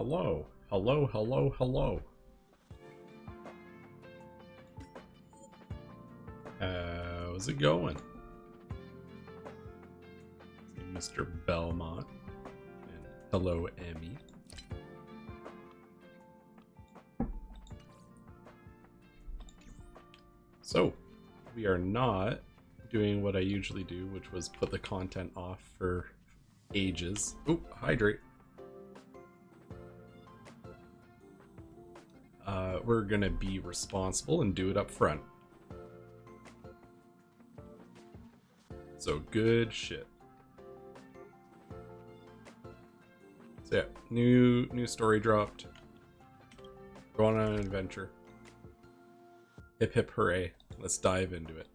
Hello. Hello, hello, hello. How's it going? Mr. Belmont. And hello, Emmy. So, we are not doing what I usually do, which was put the content off for ages. Oop, hydrate. We're gonna be responsible and do it up front. So good shit. So yeah, new story dropped. Going on an adventure. Hip hip hooray. Let's dive into it.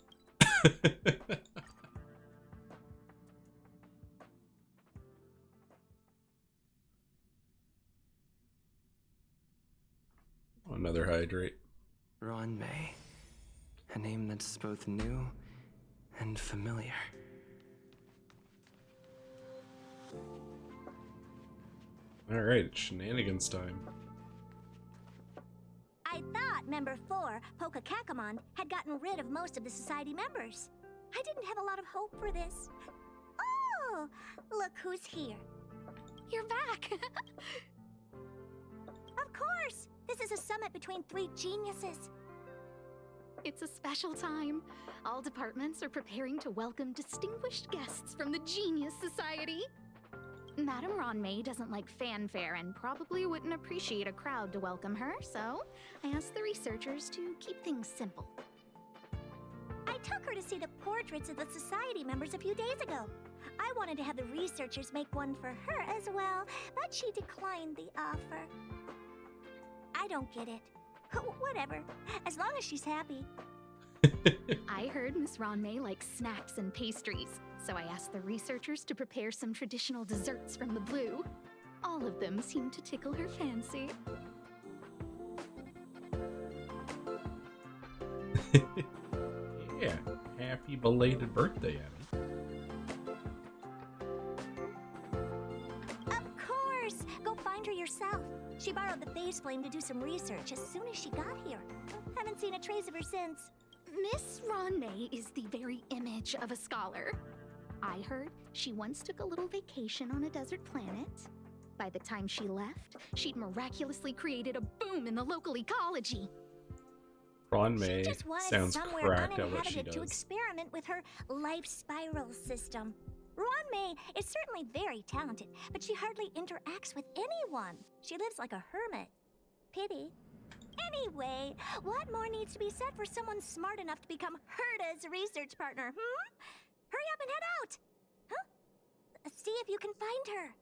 Another hydrate. Ron May. A name that's both new and familiar. Alright, it's shenanigans time. I thought Member 4, Poka Kakamon, had gotten rid of most of the society members. I didn't have a lot of hope for this. Oh, look who's here. You're back! Of course! This is a summit between three geniuses. It's a special time. All departments are preparing to welcome distinguished guests from the Genius Society. Madame Ron May doesn't like fanfare and probably wouldn't appreciate a crowd to welcome her, so I asked the researchers to keep things simple. I took her to see the portraits of the society members a few days ago. I wanted to have the researchers make one for her as well, but she declined the offer. I don't get it. Whatever, as long as she's happy. I heard Miss Ron May likes snacks and pastries, so I asked the researchers to prepare some traditional desserts from the blue. All of them seemed to tickle her fancy. Yeah, happy belated birthday, Emmy. Of course! Go find her yourself. She borrowed the phase flame to do some research as soon as she got here. Haven't seen a trace of her since. Miss Ron May is the very image of a scholar. I heard she once took a little vacation on a desert planet. By the time she left, she'd miraculously created a boom in the local ecology. Ron May She just wanted sounds somewhere cracked at what she uninhabited to does. experiment with her life spiral system. Ron May is certainly very talented, but she hardly interacts with anyone. She lives like a hermit. Pity. Anyway, what more needs to be said for someone smart enough to become Herda's research partner, Hurry up and head out! Huh? See if you can find her.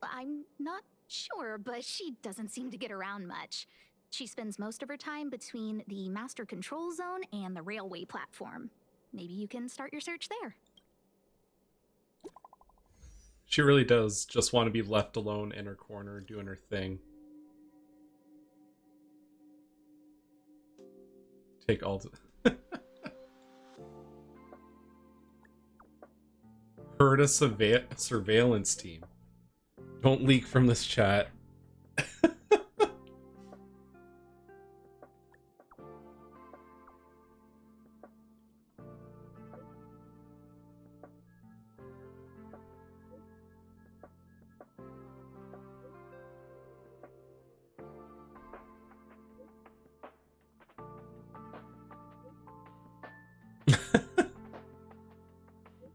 I'm not sure, but she doesn't seem to get around much. She spends most of her time between the master control zone and the railway platform. Maybe you can start your search there. She really does just want to be left alone in her corner doing her thing. Take all the... Herda surveillance team. Don't leak from this chat.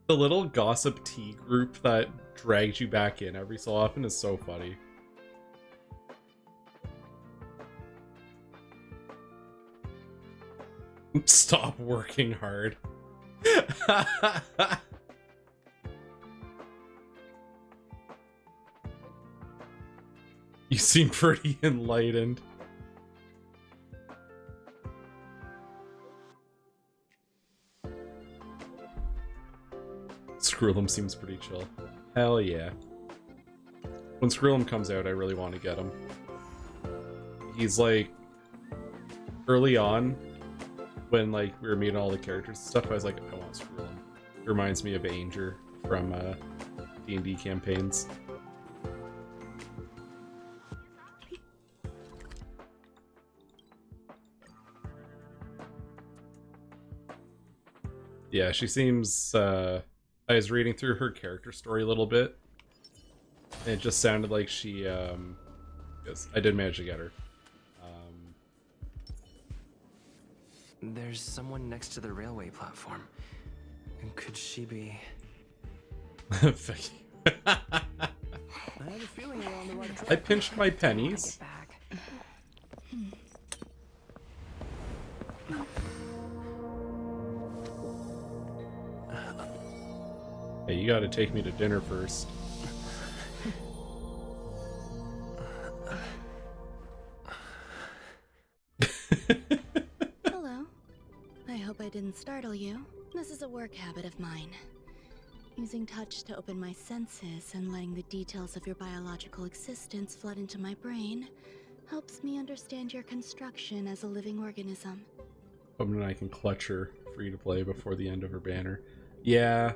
The little gossip tea group that drags you back in every so often is so funny. Stop working hard. You seem pretty enlightened. Skrullum seems pretty chill. Hell yeah. When Skrullum comes out, I really want to get him. He's like... Early on, when like we were meeting all the characters and stuff, I was like, I want Skrullum. It reminds me of Anger from D&D campaigns. Yeah, she seems, I was reading through her character story a little bit, and it just sounded like she, yes, I did manage to get her. There's someone next to the railway platform. Could she be? Fuck you. I have a feeling we're on the right track. I pinched my pennies. Hey, you gotta take me to dinner first. Hello. I hope I didn't startle you. This is a work habit of mine. Using touch to open my senses and letting the details of your biological existence flood into my brain helps me understand your construction as a living organism. Hoping I can clutch her free to play before the end of her banner. Yeah.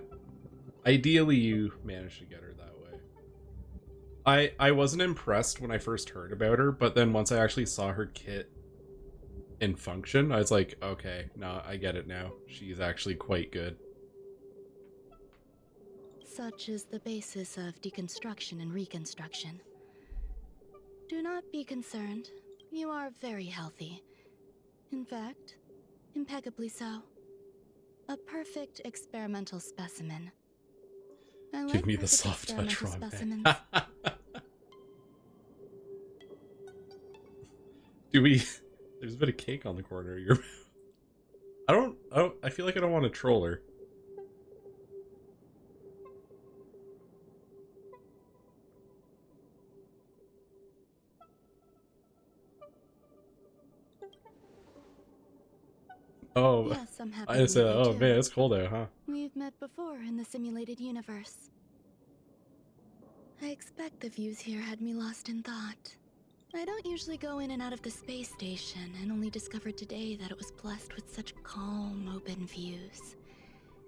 Ideally, you managed to get her that way. I wasn't impressed when I first heard about her, but then once I actually saw her kit in function, I was like, okay, no, I get it now. She's actually quite good. Such is the basis of deconstruction and reconstruction. Do not be concerned. You are very healthy. In fact, impeccably so. A perfect experimental specimen. I Give like me the perfect soft touch, experimental Ron. specimens. Do we... There's a bit of cake on the corner of your mouth. I feel like I don't want to troll her. Oh, Yes, I'm happy I to said, meet you oh too. man, it's cold out, huh? We've met before in the simulated universe. I expect the views here had me lost in thought. I don't usually go in and out of the space station, and only discovered today that it was blessed with such calm, open views.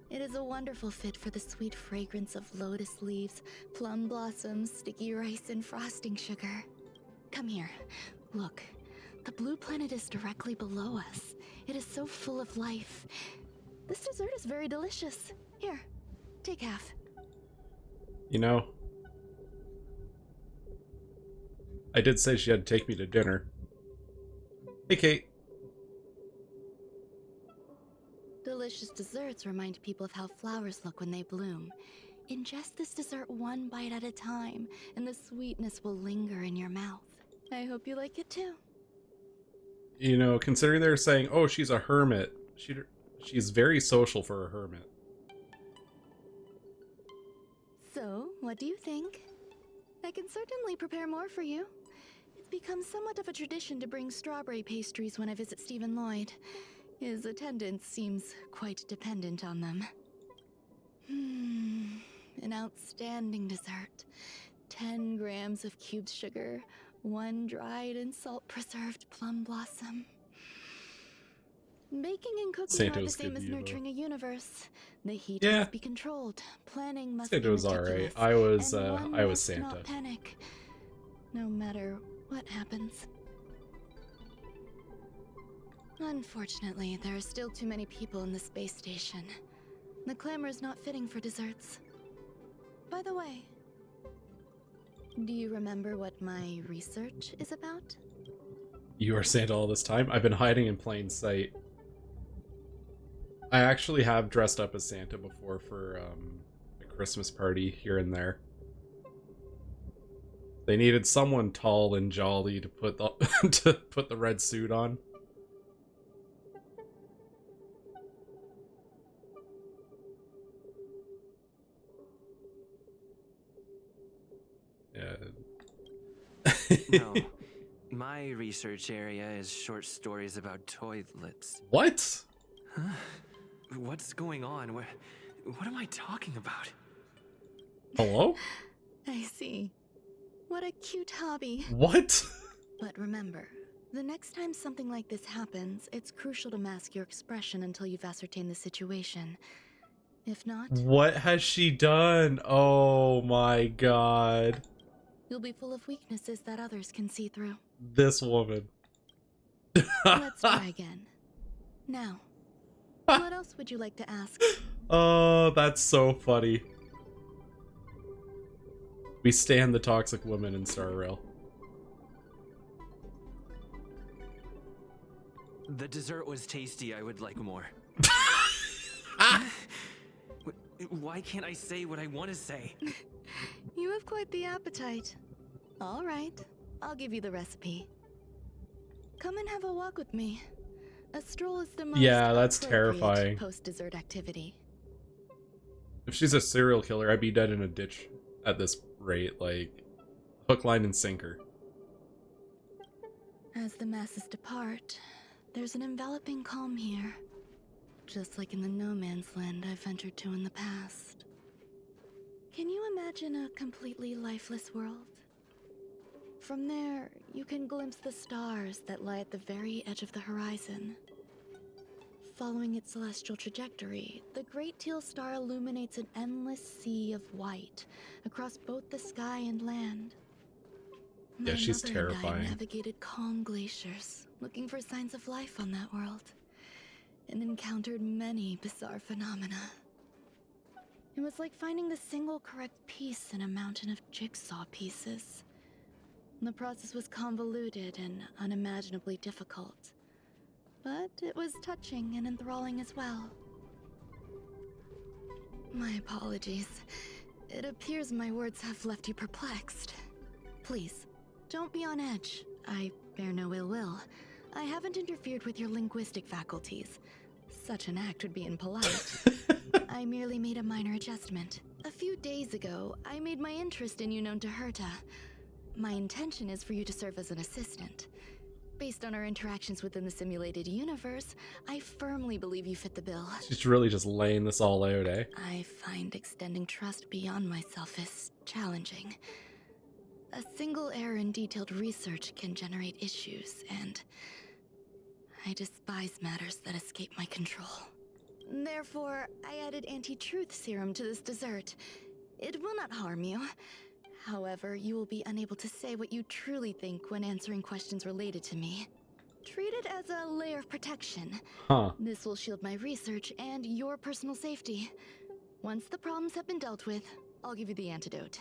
It is a wonderful fit for the sweet fragrance of lotus leaves, plum blossoms, sticky rice, and frosting sugar. Come here. Look. The blue planet is directly below us. It is so full of life. This dessert is very delicious. Here, take half. You know, I did say she had to take me to dinner. Hey, Kate. Delicious desserts remind people of how flowers look when they bloom. Ingest this dessert one bite at a time, and the sweetness will linger in your mouth. I hope you like it too. You know, considering they're saying, oh, she's a hermit. She's very social for a hermit. So, what do you think? I can certainly prepare more for you. It's become somewhat of a tradition to bring strawberry pastries when I visit Stephen Lloyd. His attendance seems quite dependent on them. An outstanding dessert. 10 grams of cubed sugar, 1 dried and salt-preserved plum blossom. Baking and cooking Santa are the was same good as to you, nurturing a universe. The heat Yeah. must be controlled. Planning must Santa be was meticulous. alright. And one I was must Santa. not panic, no matter what happens. Unfortunately, there are still too many people in the space station. The clamor is not fitting for desserts. By the way, do you remember what my research is about? You are Santa all this time? I've been hiding in plain sight. I actually have dressed up as Santa before for a Christmas party here and there. They needed someone tall and jolly to put the to put the red suit on. Yeah. No. My research area is short stories about toilets. What? Huh? What's going on? What am I talking about? Hello? I see. What a cute hobby. What? But remember, the next time something like this happens, it's crucial to mask your expression until you've ascertained the situation. If not, What has she done? Oh my god. you'll be full of weaknesses that others can see through. This woman. Let's try again. Now. What else would you like to ask? Oh, that's so funny. We stand the toxic woman in Star Rail. The dessert was tasty. I would like more. Why can't I say what I want to say? You have quite the appetite. All right, I'll give you the recipe. Come and have a walk with me. A stroll is the most Yeah, that's appropriate terrifying. post-dessert activity. If she's a serial killer, I'd be dead in a ditch at this rate. Like, hook, line, and sinker. As the masses depart, there's an enveloping calm here. Just like in the no man's land I've ventured to in the past. Can you imagine a completely lifeless world? From there, you can glimpse the stars that lie at the very edge of the horizon. Following its celestial trajectory, the Great Teal Star illuminates an endless sea of white across both the sky and land. Yeah, she's My mother and terrifying. I navigated calm glaciers, looking for signs of life on that world, and encountered many bizarre phenomena. It was like finding the single correct piece in a mountain of jigsaw pieces. The process was convoluted and unimaginably difficult, but it was touching and enthralling as well. My apologies. It appears my words have left you perplexed. Please, don't be on edge. I bear no ill will. I haven't interfered with your linguistic faculties. Such an act would be impolite. I merely made a minor adjustment. A few days ago, I made my interest in you known to Herta. My intention is for you to serve as an assistant. Based on our interactions within the simulated universe, I firmly believe you fit the bill. She's really just laying this all out, eh? I find extending trust beyond myself is challenging. A single error in detailed research can generate issues, and I despise matters that escape my control. Therefore, I added anti-truth serum to this dessert. It will not harm you. However, you will be unable to say what you truly think when answering questions related to me. Treat it as a layer of protection. Huh. This will shield my research and your personal safety. Once the problems have been dealt with, I'll give you the antidote.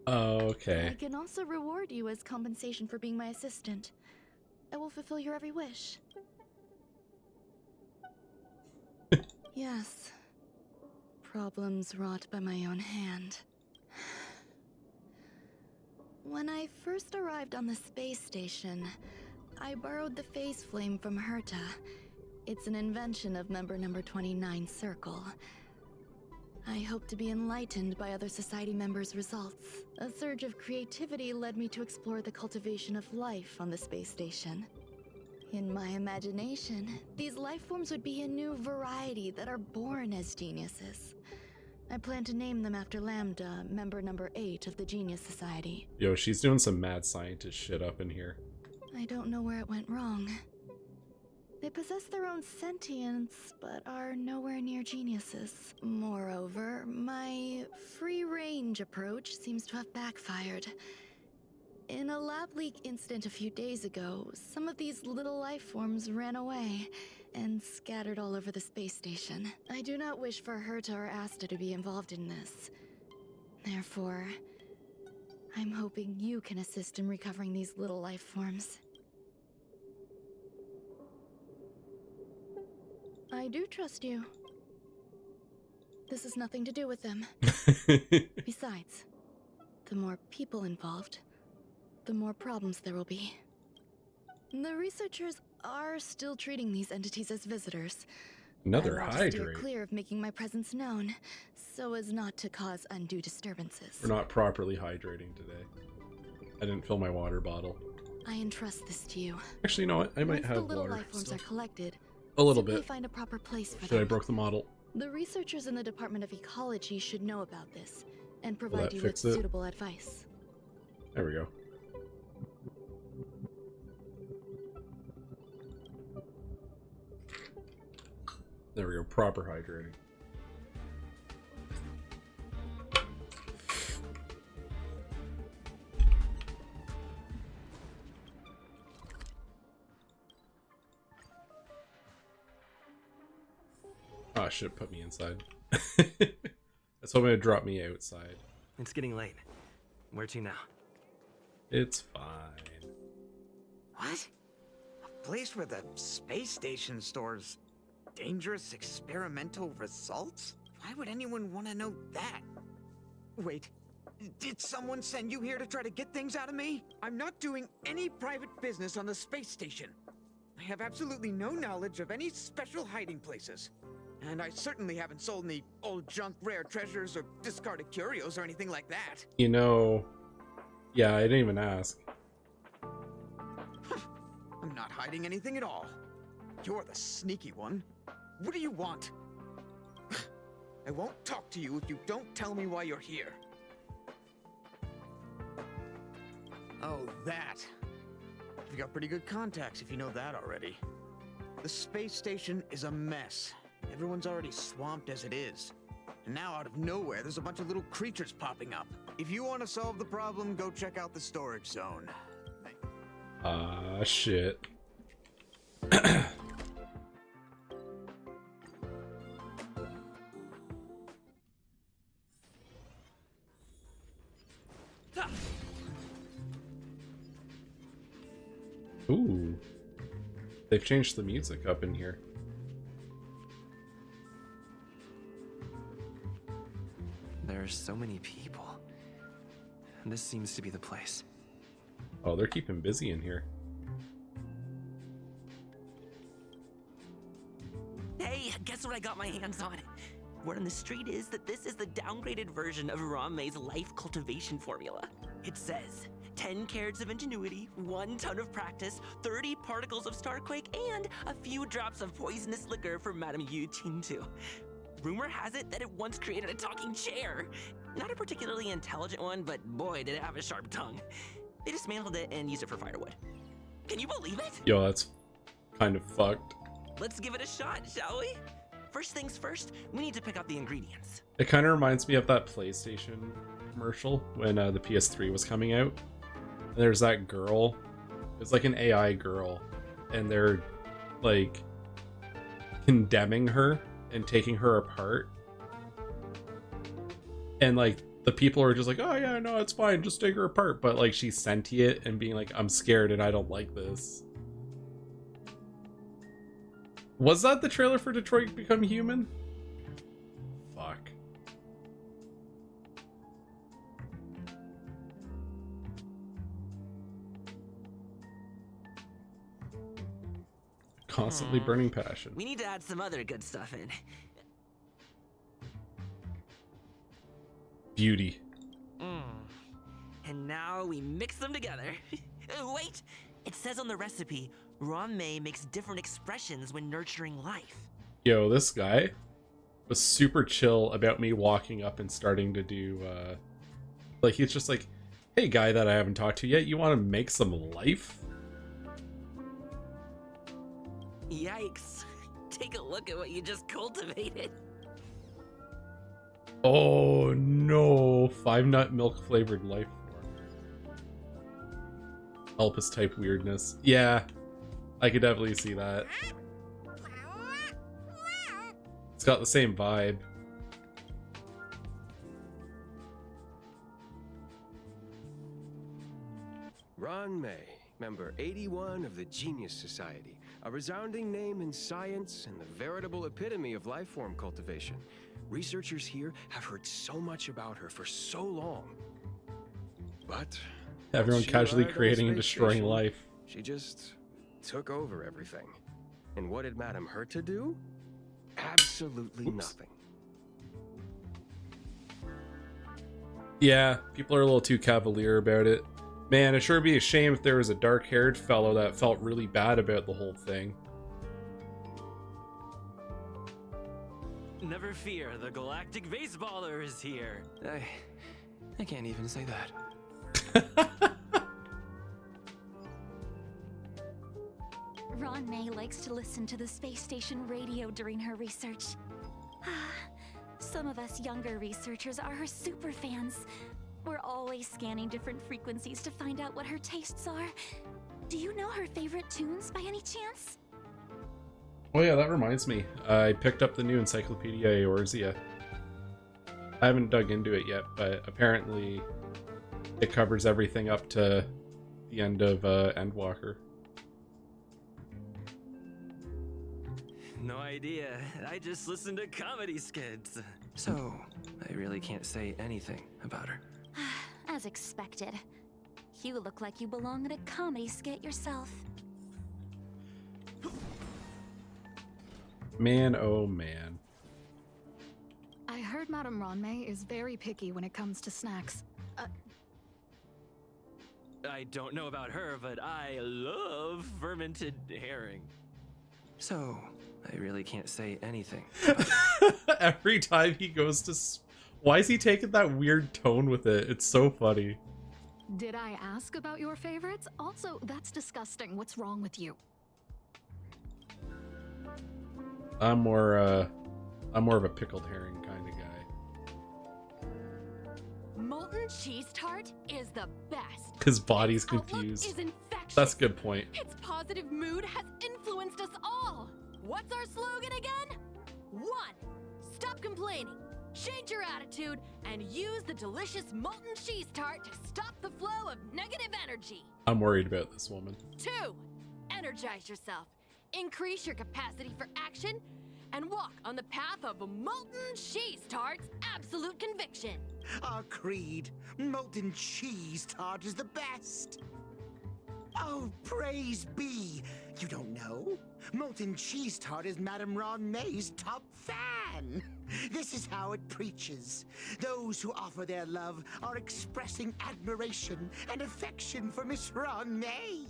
Okay. I can also reward you as compensation for being my assistant. I will fulfill your every wish. Yes. Problems wrought by my own hand. When I first arrived on the space station, I borrowed the phase flame from Herta. It's an invention of member number 29 Circle. I hope to be enlightened by other society members' results. A surge of creativity led me to explore the cultivation of life on the space station. In my imagination, these life forms would be a new variety that are born as geniuses. I plan to name them after Lambda, member number 8 of the Genius Society. Yo, she's doing some mad scientist shit up in here. I don't know where it went wrong. They possess their own sentience, but are nowhere near geniuses. Moreover, my free-range approach seems to have backfired. In a lab leak incident a few days ago, some of these little life forms ran away and scattered all over the space station. I do not wish for Herta or Asta to be involved in this. Therefore, I'm hoping you can assist in recovering these little life forms. I do trust you. This has nothing to do with them. Besides, the more people involved, the more problems there will be. The researchers are still treating these entities as visitors. Another I want to steer hydrate. clear of making my presence known, so as not to cause undue disturbances. We're not properly hydrating today. I didn't fill my water bottle. I entrust this to you. Actually, you know what? I might Once have the little water life forms still. are collected, A little simply bit. find a proper place for Shit, I them. broke the model. The researchers in the Department of Ecology should know about this and that provide you with fix it? suitable advice. There we go. There we go. Proper hydrating. shit put me inside. That's hoping to drop me outside. It's getting late. Where to now? It's fine. What? A place where the space station stores dangerous experimental results? Why would anyone want to know that? Wait, did someone send you here to try to get things out of me? I'm not doing any private business on the space station. I have absolutely no knowledge of any special hiding places. And I certainly haven't sold any old junk rare treasures or discarded curios or anything like that. You know, yeah, I didn't even ask. I'm not hiding anything at all. You're the sneaky one. What do you want? I won't talk to you if you don't tell me why you're here. Oh, that. You've got pretty good contacts if you know that already. The space station is a mess. Everyone's already swamped as it is. And now out of nowhere, there's a bunch of little creatures popping up. If you want to solve the problem, go check out the storage zone. Shit. Ooh. They've changed the music up in here. There's so many people. This seems to be the place. Oh, they're keeping busy in here. Hey, guess what I got my hands on? Word on the street is that this is the downgraded version of Ranmei's life cultivation formula. It says 10 carats of ingenuity, 1 ton of practice, 30 particles of starquake, and a few drops of poisonous liquor for Madame Yu Tintu. Rumor has it that it once created a talking chair. Not a particularly intelligent one, but boy, did it have a sharp tongue. They dismantled it and used it for firewood. Can you believe it? Yo, that's kind of fucked. Let's give it a shot, shall we? First things first, we need to pick out the ingredients. It kind of reminds me of that PlayStation commercial when the PS3 was coming out. And there's that girl. It's like an AI girl. And they're like condemning her and taking her apart. And like the people are just like, oh yeah, no, it's fine, just take her apart. But like she's sentient and being like, I'm scared and I don't like this. Was that the trailer for Detroit Become Human? Fuck. Constantly burning passion. We need to add some other good stuff in. Beauty. And now we mix them together. Wait! It says on the recipe, Ranmei makes different expressions when nurturing life. Yo, this guy was super chill about me walking up and starting to do, like, he's just like, hey guy that I haven't talked to yet, you want to make some life? Yikes. Take a look at what you just cultivated. Oh no, 5-nut milk flavored life form. Elpis type weirdness. Yeah, I could definitely see that. It's got the same vibe. Ranmei, member 81 of the Genius Society, a resounding name in science and the veritable epitome of life form cultivation. Researchers here have heard so much about her for so long. But Everyone she casually arrived on the creating and space destroying station, life. She just took over everything. And what did Madame hurt to do? Absolutely nothing. Yeah, people are a little too cavalier about it. Man, it'd sure be a shame if there was a dark-haired fellow that felt really bad about the whole thing. Never fear, the galactic baseballer is here. I can't even say that. Ranmei likes to listen to the space station radio during her research. Some of us younger researchers are her super fans. We're always scanning different frequencies to find out what her tastes are. Do you know her favorite tunes by any chance? Oh yeah, that reminds me. I picked up the new Encyclopedia Eorzea. I haven't dug into it yet, but apparently it covers everything up to the end of Endwalker. No idea. I just listened to comedy skits. So, I really can't say anything about her. As expected. You look like you belong in a comedy skit yourself. Man, oh man. I heard Madame Ronmei is very picky when it comes to snacks. I don't know about her, but I love fermented herring. So, I really can't say anything. Every time he goes to... Why is he taking that weird tone with it? It's so funny. Did I ask about your favorites? Also, that's disgusting. What's wrong with you? I'm more of a pickled herring kind of guy. Molten cheese tart is the best. His body's Its outlook confused. is infectious. That's a good point. Its positive mood has influenced us all. What's our slogan again? 1. Stop complaining. Change your attitude and use the delicious molten cheese tart to stop the flow of negative energy. I'm worried about this woman. 2. Energize yourself. Increase your capacity for action and walk on the path of molten cheese tart's absolute conviction. Our creed, molten cheese tart is the best. Oh, praise be. You don't know? Molten cheese tart is Madame Ronmei's top fan. This is how it preaches. Those who offer their love are expressing admiration and affection for Miss Ronmei.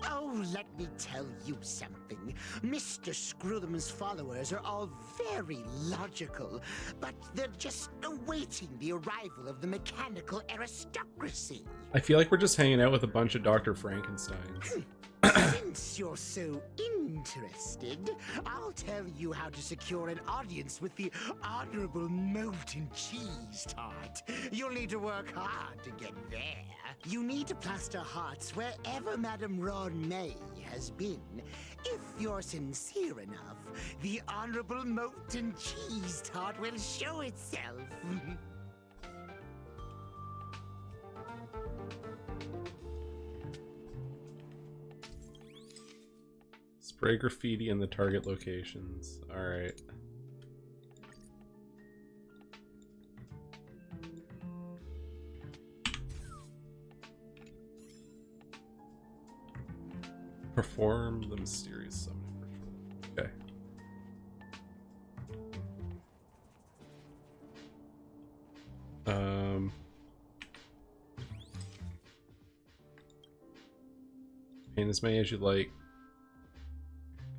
Oh, let me tell you something. Mr. Screwthum's followers are all very logical, but they're just awaiting the arrival of the mechanical aristocracy. I feel like we're just hanging out with a bunch of Dr. Frankensteins. Since you're so interested, I'll tell you how to secure an audience with the Honorable Molten Cheese Tart. You'll need to work hard to get there. You need to plaster hearts wherever Madame Ronmei has been. If you're sincere enough, the Honorable Molten Cheese Tart will show itself. Spray graffiti in the target locations. Alright. Perform the mysterious summoning ritual. Okay. Paint as many as you like.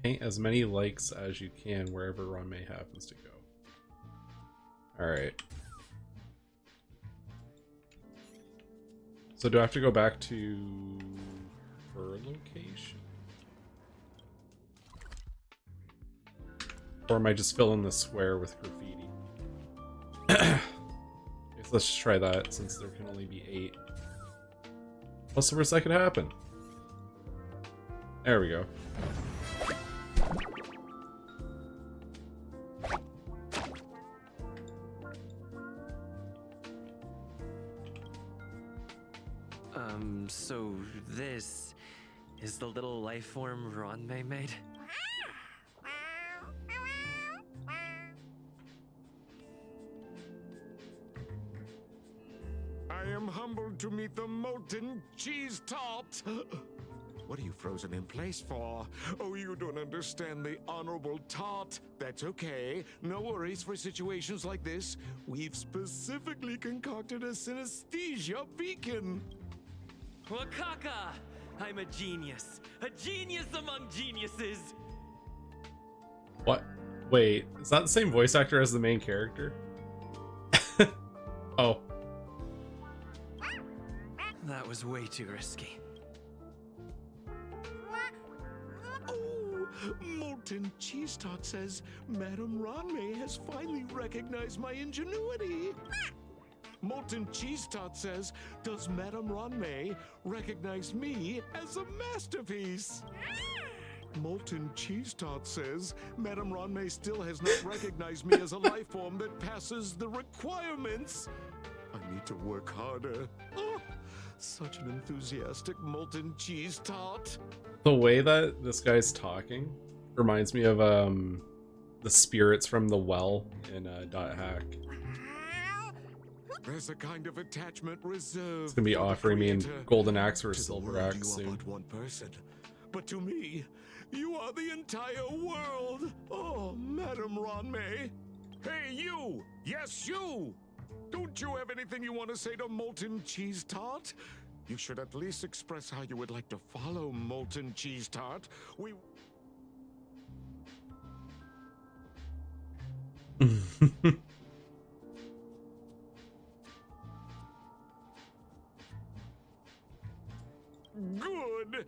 Paint as many likes as you can wherever Ronmei happens to go. Alright. So do I have to go back to her location? Or am I just filling the square with graffiti? Guess let's just try that since there can only be 8. What's the worst that could happen? There we go. So this is the little life form Ronmei made? I am humbled to meet the molten cheese tart. What are you frozen in place for? Oh, you don't understand the honorable tart. That's okay. No worries for situations like this. We've specifically concocted a synesthesia beacon. Wakaka! I'm a genius. A genius among geniuses. What? Wait, is that the same voice actor as the main character? Oh. That was way too risky. Oh, molten cheese tart says Madame Ronmei has finally recognized my ingenuity. Molten cheese tart says, does Madame Ronmei recognize me as a masterpiece? Molten Cheese Tart says Madame Ronmay still has not recognized me as a life form that passes the requirements. I need to work harder. Oh, such an enthusiastic Molten Cheese Tart. The way that this guy's talking reminds me of the spirits from the well in Dot Hack. There's a kind of attachment reserved. It's gonna be for the offering me in creator. Golden Axe or To the Silver world, Axe you are soon. but one person, but to me, you are the entire world. Oh, Madame Ronmay. Hey, you! Yes, you! Don't you have anything you want to say to Molten Cheese Tart? You should at least express how you would like to follow Molten Cheese Tart. We... Good!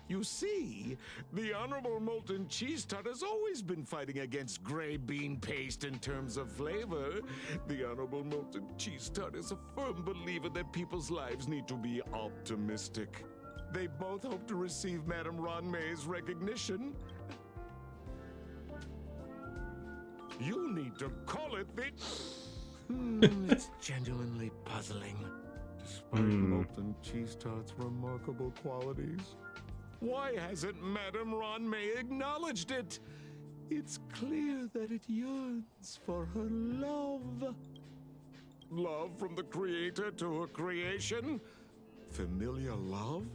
You see, the Honorable Molten Cheese Tart has always been fighting against gray bean paste in terms of flavor. The Honorable Molten Cheese Tart is a firm believer that people's lives need to be optimistic. They both hope to receive Madame Ronmay's recognition. You need to call it the... it's genuinely puzzling. Despite Molten Cheese Tart's remarkable qualities, why hasn't Madame Ronmay acknowledged it? It's clear that it yearns for her love. Love from the creator to her creation? Familiar love?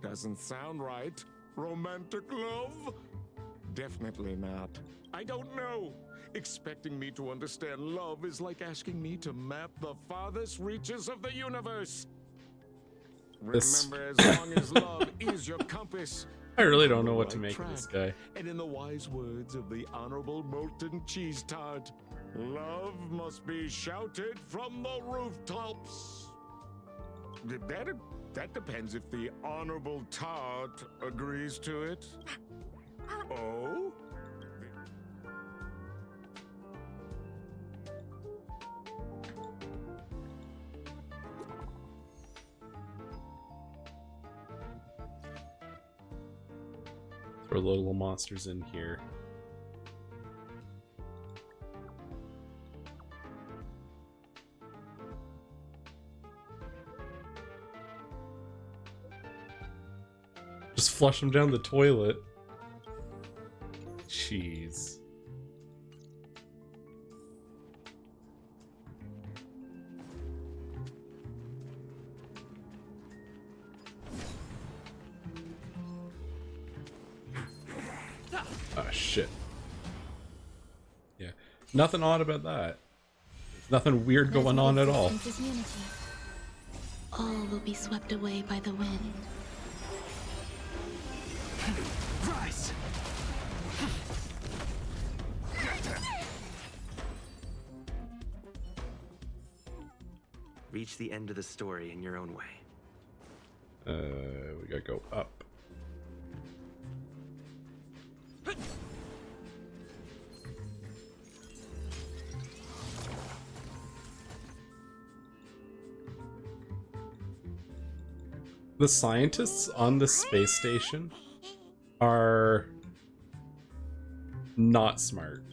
Doesn't sound right. Romantic love? Definitely not. I don't know. Expecting me to understand love is like asking me to map the farthest reaches of the universe. Remember, as long as love is your compass, I really don't know what to make of this guy. and in the wise words of the Honorable Molten Cheese Tart, love must be shouted from the rooftops. That depends if the Honorable Tart agrees to it. Oh? Throw little monsters in here. Just flush them down the toilet. Jeez. Oh shit. Yeah. Nothing odd about that. There's nothing weird going on at all. Resistance is unity. All will be swept away by the wind. Rise! Reach the end of the story in your own way. We gotta go up. The scientists on the space station are not smart.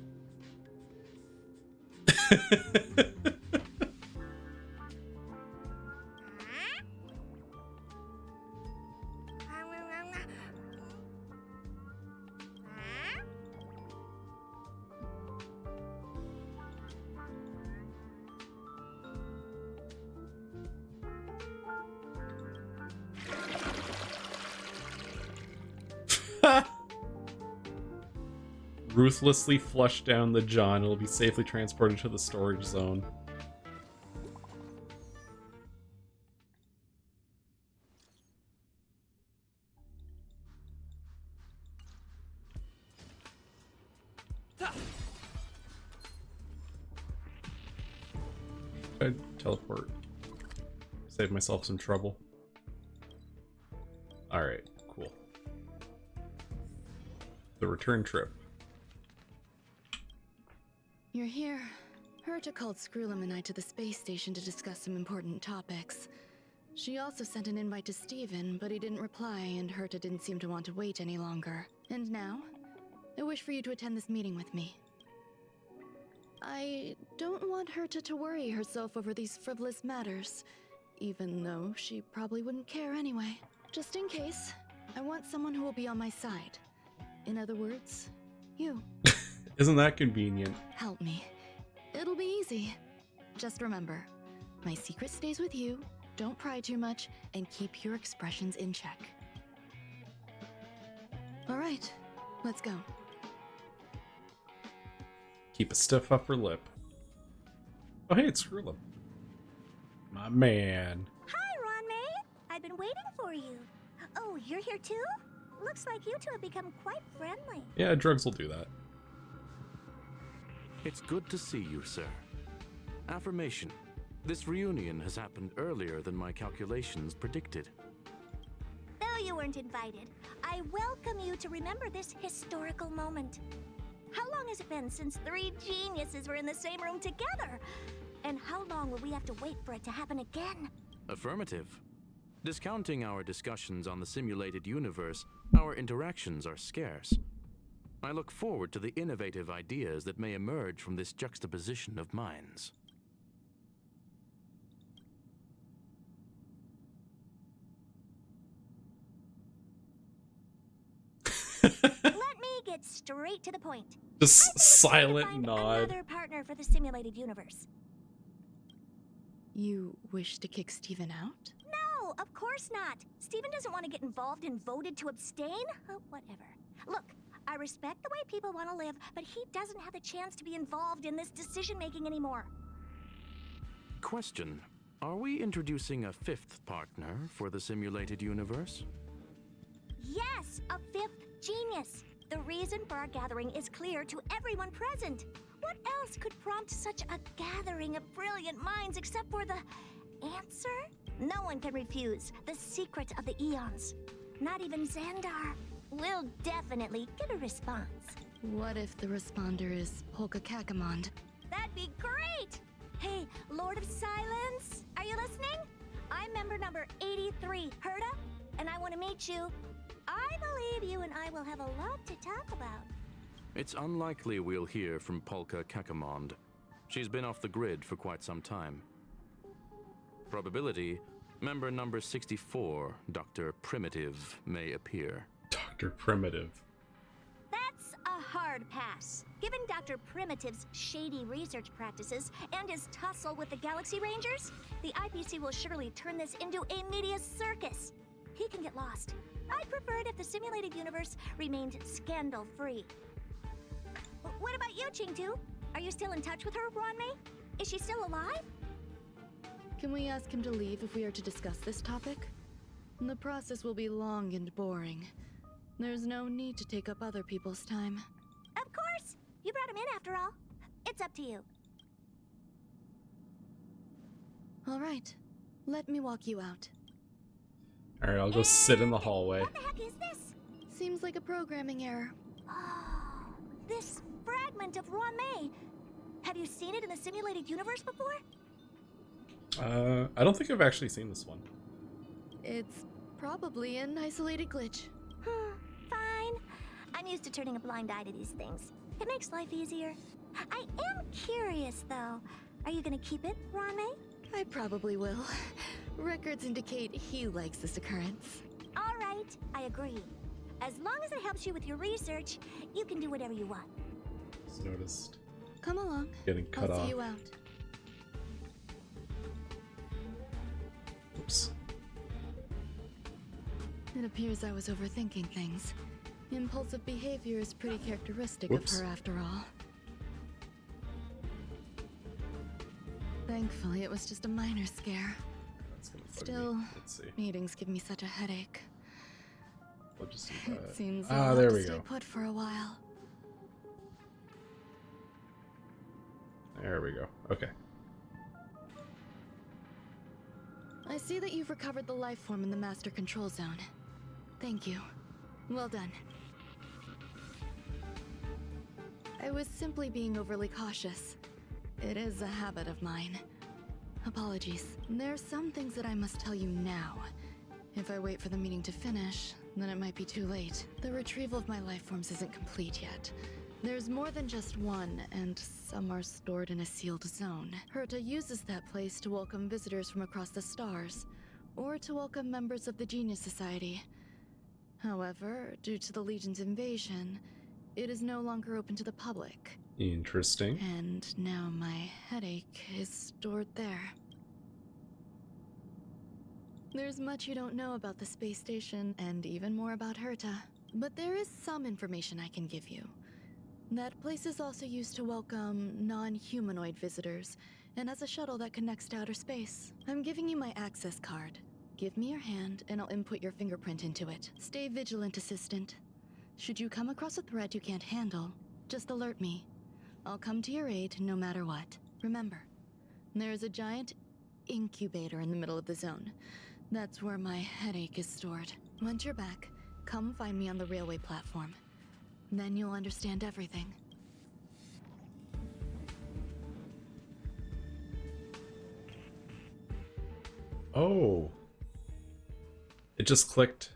Ruthlessly flush down the John. It'll be safely transported to the storage zone. I'd teleport. Save myself some trouble. Alright, cool. The return trip. You're here. Herta called Screwlum and I to the space station to discuss some important topics. She also sent an invite to Steven, but he didn't reply, and Herta didn't seem to want to wait any longer. And now, I wish for you to attend this meeting with me. I don't want Herta to worry herself over these frivolous matters, even though she probably wouldn't care anyway. Just in case, I want someone who will be on my side. In other words, you. Isn't that convenient? Help me. It'll be easy. Just remember, my secret stays with you, don't pry too much, and keep your expressions in check. Alright, let's go. Keep a stiff upper lip. Oh hey, it's Skrulum. My man. Hi, Ron-May. I've been waiting for you. Oh, you're here too? Looks like you two have become quite friendly. Yeah, drugs will do that. It's good to see you, sir. Affirmation. This reunion has happened earlier than my calculations predicted. Though you weren't invited, I welcome you to remember this historical moment. How long has it been since 3 geniuses were in the same room together? And how long will we have to wait for it to happen again? Affirmative. Discounting our discussions on the simulated universe, our interactions are scarce. I look forward to the innovative ideas that may emerge from this juxtaposition of minds. Let me get straight to the point. Just silent Find nod. another partner for the simulated universe. You wish to kick Steven out? No, of course not. Steven doesn't want to get involved and voted to abstain. Whatever. Look, I respect the way people want to live, but he doesn't have the chance to be involved in this decision-making anymore. Question. Are we introducing a 5th partner for the simulated universe? Yes, a 5th genius. The reason for our gathering is clear to everyone present. What else could prompt such a gathering of brilliant minds except for the answer? No one can refuse the secret of the eons. Not even Xandar. We'll definitely get a response. What if the responder is Polka Kakamond? That'd be great! Hey, Lord of Silence, are you listening? I'm member number 83, Herta, and I want to meet you. I believe you and I will have a lot to talk about. It's unlikely we'll hear from Polka Kakamond. She's been off the grid for quite some time. Probability, member number 64, Dr. Primitive, may appear. Dr. Primitive. That's a hard pass. Given Dr. Primitive's shady research practices and his tussle with the Galaxy Rangers, the IPC will surely turn this into a media circus. He can get lost. I'd prefer it if the simulated universe remained scandal-free. What about you, Chingtu? Are you still in touch with her, Ron-May? Is she still alive? Can we ask him to leave if we are to discuss this topic? The process will be long and boring. There's no need to take up other people's time. Of course! You brought him in after all. It's up to you. All right. Let me walk you out. Alright, I'll just sit in the hallway. What the heck is this? Seems like a programming error. Oh, this fragment of Ron-May. Have you seen it in the simulated universe before? I don't think I've actually seen this one. It's probably an isolated glitch. Fine. I'm used to turning a blind eye to these things. It makes life easier. I am curious, though. Are you gonna keep it, Ron-May? I probably will. Records indicate he likes this occurrence. All right, I agree. As long as it helps you with your research, you can do whatever you want. Just noticed. Come along. Getting cut I'll off. see you out. Oops. It appears I was overthinking things. Impulsive behavior is pretty characteristic Whoops. of her after all. Thankfully, it was just a minor scare. That's gonna bug Still, me. Let's see. meetings give me such a headache. We'll just do that. It seems Ah, I'll there have we to stay go. put for a while. There we go. Okay. I see that you've recovered the life form in the master control zone. Thank you. Well done. I was simply being overly cautious. It is a habit of mine. Apologies. There's some things that I must tell you now. If I wait for the meeting to finish, then it might be too late. The retrieval of my life forms isn't complete yet. There's more than just one, and some are stored in a sealed zone. Herta uses that place to welcome visitors from across the stars, or to welcome members of the Genius Society. However, due to the Legion's invasion, it is no longer open to the public. Interesting. And now my headache is stored there. There's much you don't know about the space station, and even more about Herta. But there is some information I can give you. That place is also used to welcome non-humanoid visitors, and as a shuttle that connects to outer space. I'm giving you my access card. Give me your hand, and I'll input your fingerprint into it. Stay vigilant, Assistant. Should you come across a threat you can't handle, just alert me. I'll come to your aid no matter what. Remember, there is a giant incubator in the middle of the zone. That's where my headache is stored. Once you're back, come find me on the railway platform. Then you'll understand everything. Oh. It just clicked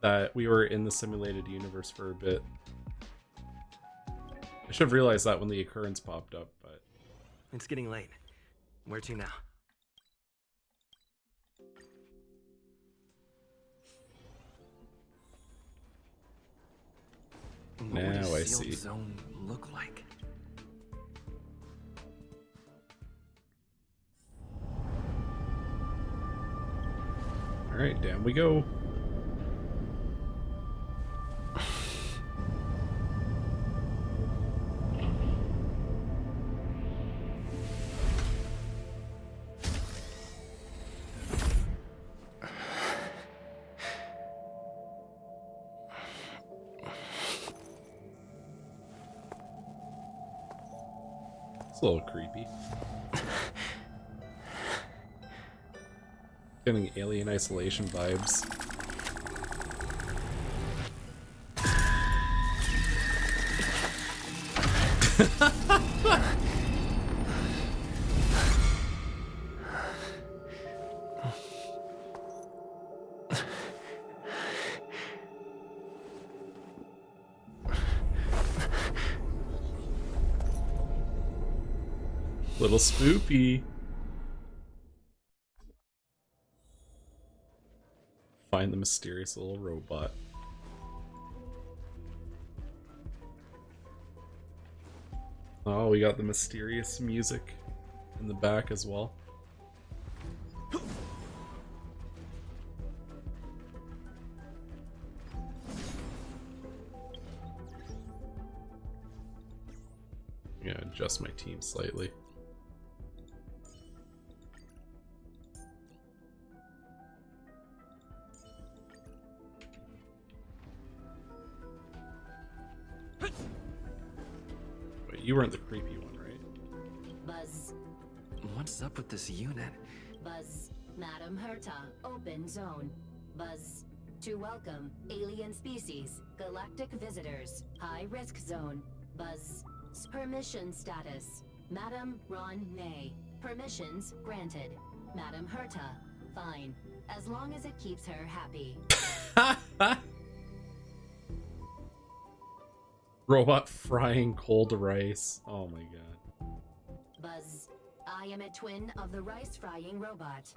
that we were in the simulated universe for a bit. I should have realized that when the occurrence popped up, but... It's getting late. Where to now? What would Now a I sealed see. zone look like? Alright, down we go. It's a little creepy. Getting Alien Isolation vibes. Little spoopy. Find the mysterious little robot. Oh, we got the mysterious music in the back as well. I'm gonna adjust my team slightly. Wait, you weren't the creepy one, right? Buzz. What's up with this unit? Buzz. Madam Herta, open zone. Buzz. To welcome alien species, galactic visitors, high risk zone. Buzz. Permission status. Madam Ron May. Permissions granted. Madam Herta. Fine. As long as it keeps her happy. Robot frying cold rice. Oh my god. Buzz. I am a twin of the rice frying robot.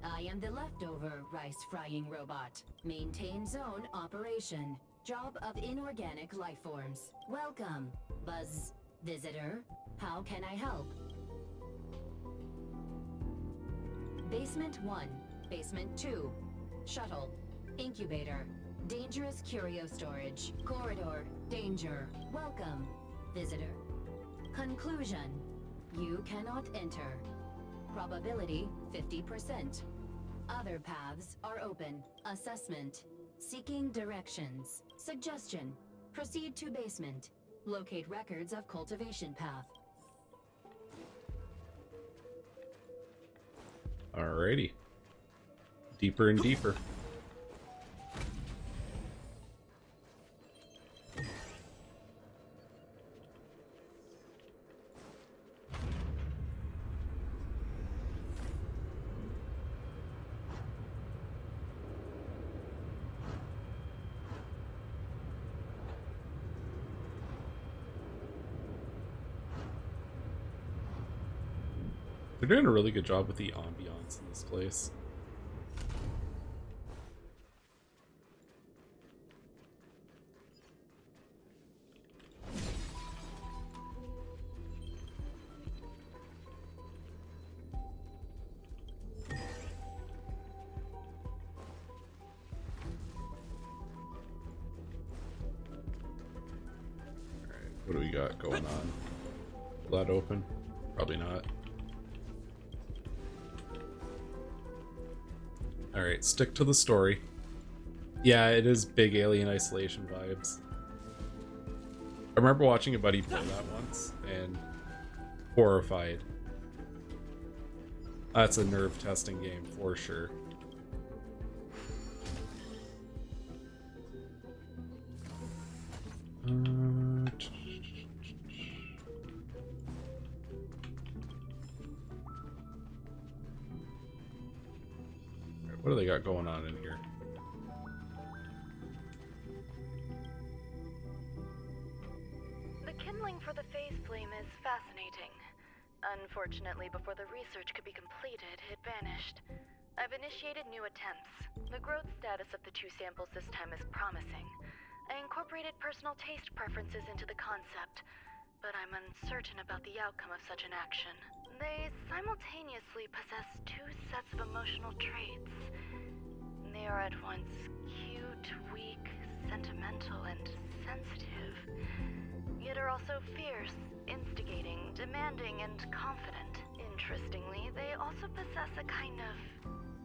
I am the leftover rice frying robot. Maintain zone operation. Job of inorganic life forms. Welcome, Buzz. Visitor, how can I help? Basement 1, Basement 2, Shuttle, Incubator, Dangerous Curio Storage, Corridor, Danger, Welcome, Visitor. Conclusion, you cannot enter. Probability 50%. Other paths are open. Assessment, seeking directions. Suggestion, proceed to basement. Locate records of cultivation path. Alrighty. Deeper and deeper. They're doing a really good job with the ambiance in this place. What do we got going on? Will that open? Probably not. Alright, stick to the story. Yeah, it is big Alien Isolation vibes. I remember watching a buddy play that once and horrified. That's a nerve testing game for sure. What do they got going on in here? The kindling for the phase flame is fascinating. Unfortunately, before the research could be completed, it vanished. I've initiated new attempts. The growth status of the 2 samples this time is promising. I incorporated personal taste preferences into the concept, but I'm uncertain about the outcome of such an action. They simultaneously possess 2 sets of emotional traits. They are at once cute, weak, sentimental, and sensitive, yet are also fierce, instigating, demanding, and confident. Interestingly, they also possess a kind of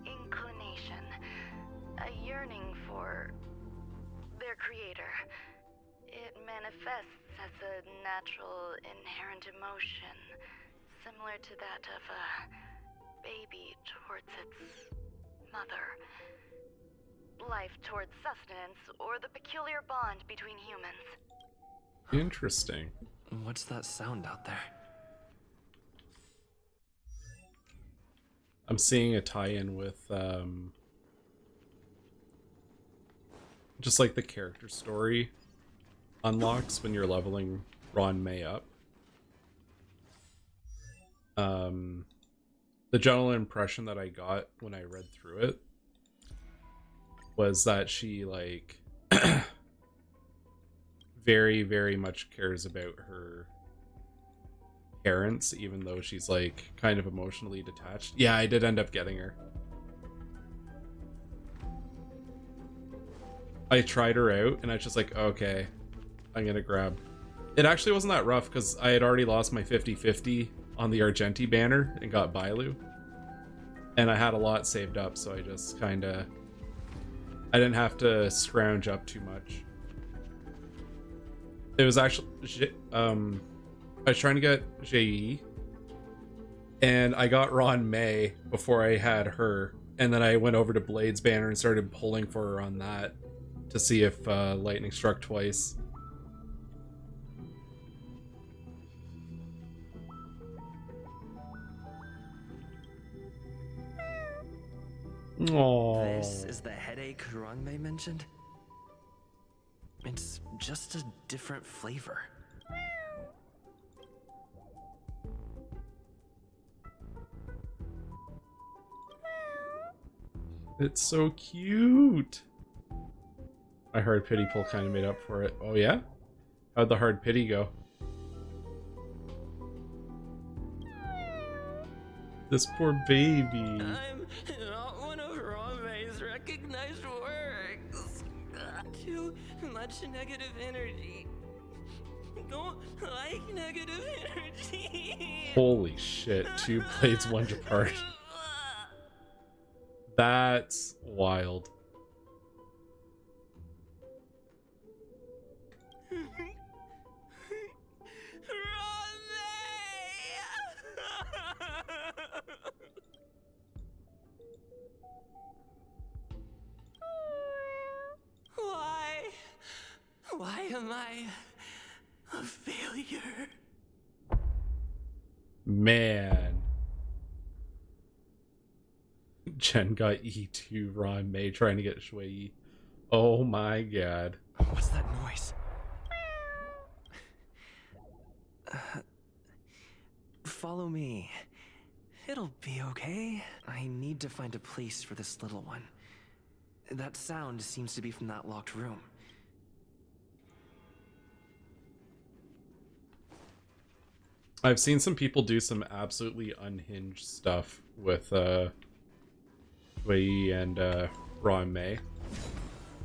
inclination, a yearning for their creator. It manifests as a natural, inherent emotion, similar to that of a baby towards its mother. Life towards sustenance, or the peculiar bond between humans. Interesting. What's that sound out there? I'm seeing a tie-in with just like the character story unlocks when you're leveling Ron May up. The general impression that I got when I read through it was that she like very, very much cares about her parents, even though she's like kind of emotionally detached. Yeah, I did end up getting her. I tried her out and I was just like, okay, I'm gonna grab. It actually wasn't that rough because I had already lost my 50-50 on the Argenti banner and got Bailu. And I had a lot saved up, so I just kind of... I didn't have to scrounge up too much. It was actually... I was trying to get Jie, and I got Ron May before I had her. And then I went over to Blade's banner and started pulling for her on that to see if lightning struck twice. Aww. This is the headache Ranmei mentioned? It's just a different flavor. It's so cute. My hard pity pull kind of made up for it. Oh yeah? How'd the hard pity go? This poor baby. I'm not one of Ranmei's recognized works. Too much negative energy. Don't like negative energy. Holy shit, 2 blades, 1 apart. That's wild. Why am I a failure? Man. Jen got E2 Ron May trying to get Shui. Oh my god. What's that noise? Follow me. It'll be okay. I need to find a place for this little one. That sound seems to be from that locked room. I've seen some people do some absolutely unhinged stuff with Wei and Ron Mei.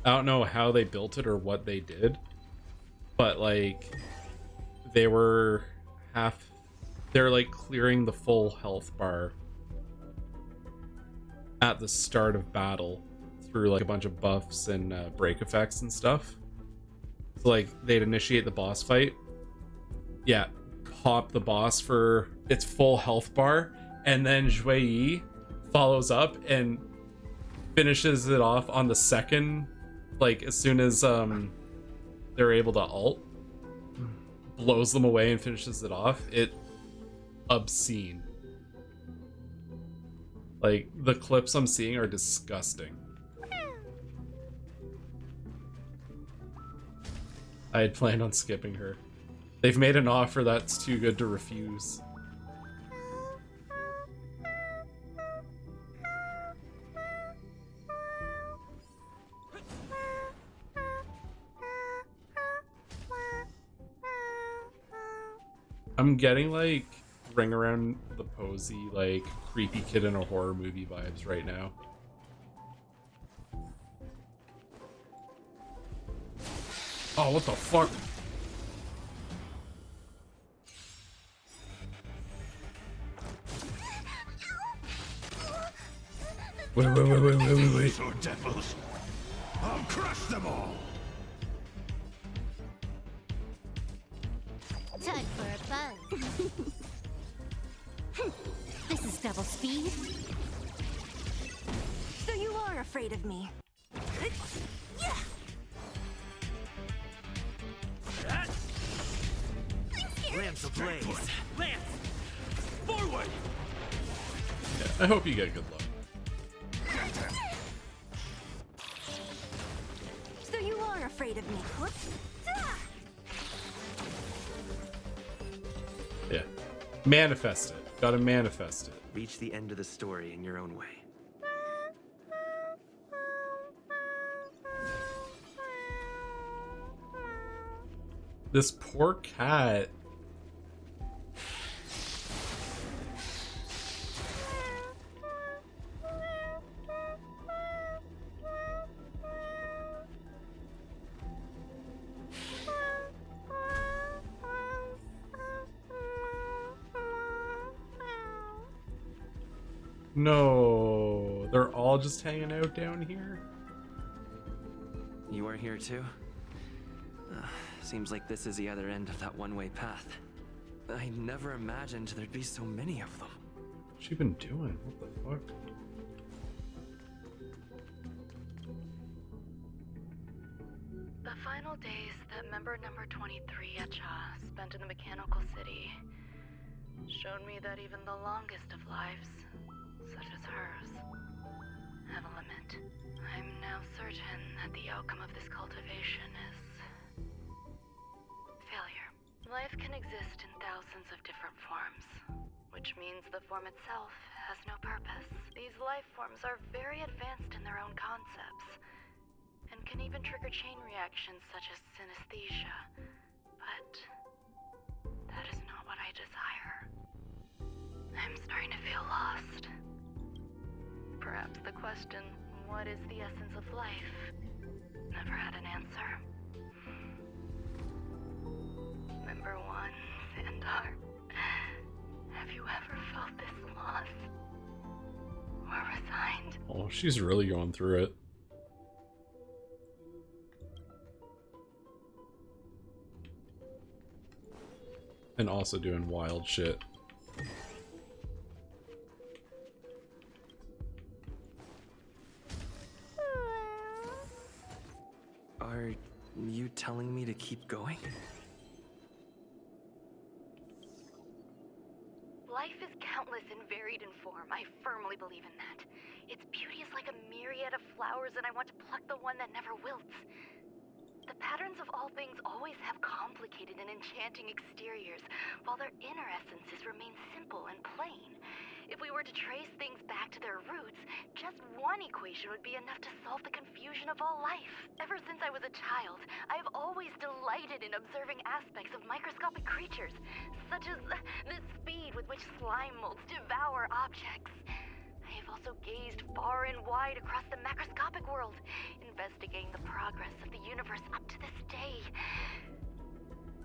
I don't know how they built it or what they did, but like they're like clearing the full health bar at the start of battle through like a bunch of buffs and break effects and stuff. So like they'd initiate the boss fight, yeah, pop the boss for its full health bar, and then Zhui Yi follows up and finishes it off on the second, like as soon as they're able to ult, blows them away and finishes it off. It obscene. Like the clips I'm seeing are disgusting. I had planned on skipping her. They've made an offer that's too good to refuse. I'm getting like Ring Around the Posy, like creepy kid in a horror movie vibes right now. Oh, what the fuck? Wait. Or devils. I'll crush them all. Time for a buzz. This is double speed. So you are afraid of me. Lance ablaze. Lance! Forward! Yeah, I hope you get good luck. So you are afraid of me, huh? Yeah. Manifest it. Gotta manifest it. Reach the end of the story in your own way. This poor cat. No, they're all just hanging out down here? You are here too? Seems like this is the other end of that one-way path. I never imagined there'd be so many of them. What's she been doing? What the fuck? The final days that member number 23 Echa spent in the mechanical city showed me that even the longest of lives, such as hers, have a limit. I'm now certain that the outcome of this cultivation is failure. Life can exist in thousands of different forms, which means the form itself has no purpose. These life forms are very advanced in their own concepts, and can even trigger chain reactions such as synesthesia. But that is not what I desire. I'm starting to feel lost. Perhaps the question, what is the essence of life, never had an answer. Member 1, Sandar, have you ever felt this lost? Or resigned? Oh, she's really going through it. And also doing wild shit. Are you telling me to keep going? Life is countless and varied in form. I firmly believe in that. Its beauty is like a myriad of flowers, and I want to pluck the one that never wilts. The patterns of all things always have complicated and enchanting exteriors, while their inner essences remain simple and plain. If we were to trace things back to their roots, just one equation would be enough to solve the confusion of all life. Ever since I was a child, I have always delighted in observing aspects of microscopic creatures, such as the speed with which slime molds devour objects. I have also gazed far and wide across the macroscopic world, investigating the progress of the universe up to this day.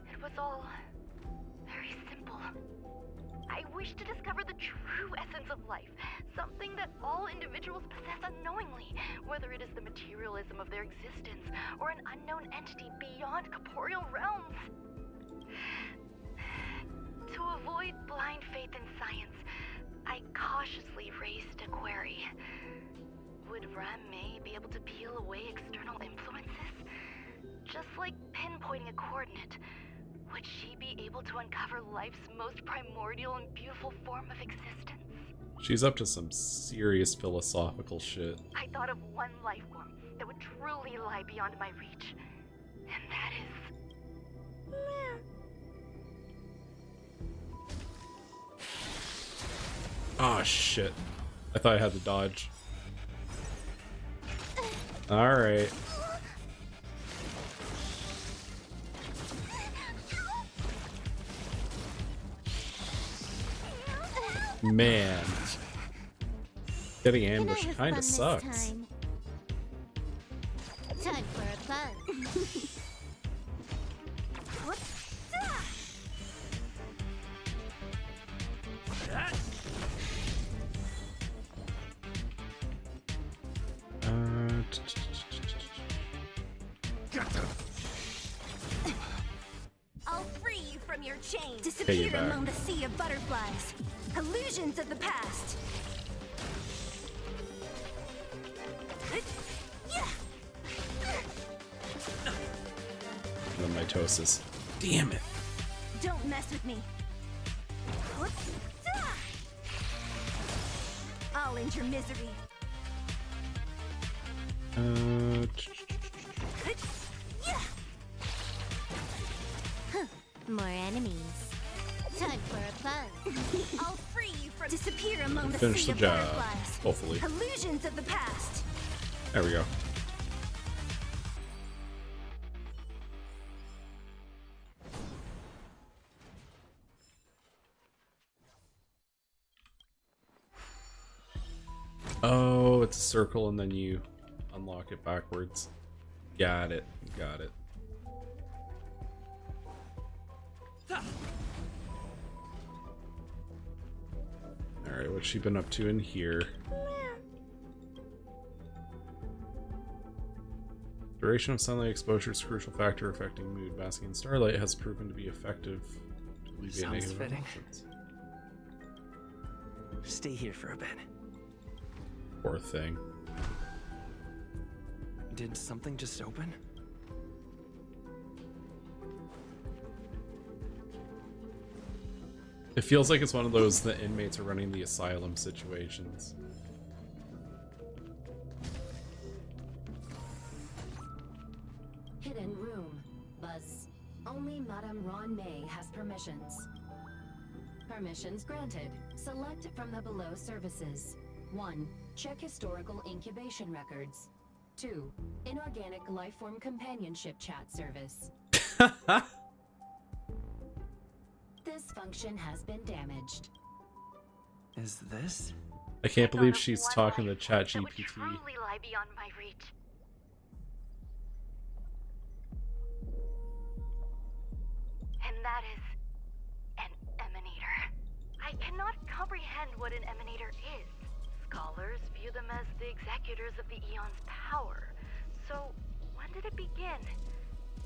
It was all very simple. I wish to discover the true essence of life, something that all individuals possess unknowingly, whether it is the materialism of their existence or an unknown entity beyond corporeal realms. To avoid blind faith in science, I cautiously raised a query. Would Ran-Mei be able to peel away external influences? Just like pinpointing a coordinate, would she be able to uncover life's most primordial and beautiful form of existence? She's up to some serious philosophical shit. I thought of one life form that would truly lie beyond my reach, and that is... Ah, shit. I thought I had to dodge. Alright. Man. Getting ambushed kinda sucks. Time for a fun. I'll free you from your chains. Take it Disappear back. among the sea of butterflies. Illusions of the past. The mitosis. Damn it. Don't mess with me. I'll end your misery. More enemies. Time for a fun. I'll free you from disappear among the Finish sea the of job, butterflies. hopefully. Illusions of the past. There we go. Oh, it's a circle and then you unlock it backwards. Got it. Got it. Alright, what's she been up to in here? Duration of sunlight exposure is a crucial factor affecting mood. Basking in starlight has proven to be effective to alleviate Sounds negative fitting. emotions. Stay here for a bit. Poor thing. Did something just open? It feels like it's one of those the inmates are running the asylum situations. Hidden room. Buzz. Only Madame Ran-Mei has permissions. Permissions granted. Select from the below services. 1. Check historical incubation records. 2. Inorganic lifeform companionship chat service. This function has been damaged. Is this? I can't believe she's talking to ChatGPT. Truly lie beyond my reach. And that is an emanator. I cannot comprehend what an emanator is. Scholars view them as the executors of the Eon's power. So, when did it begin?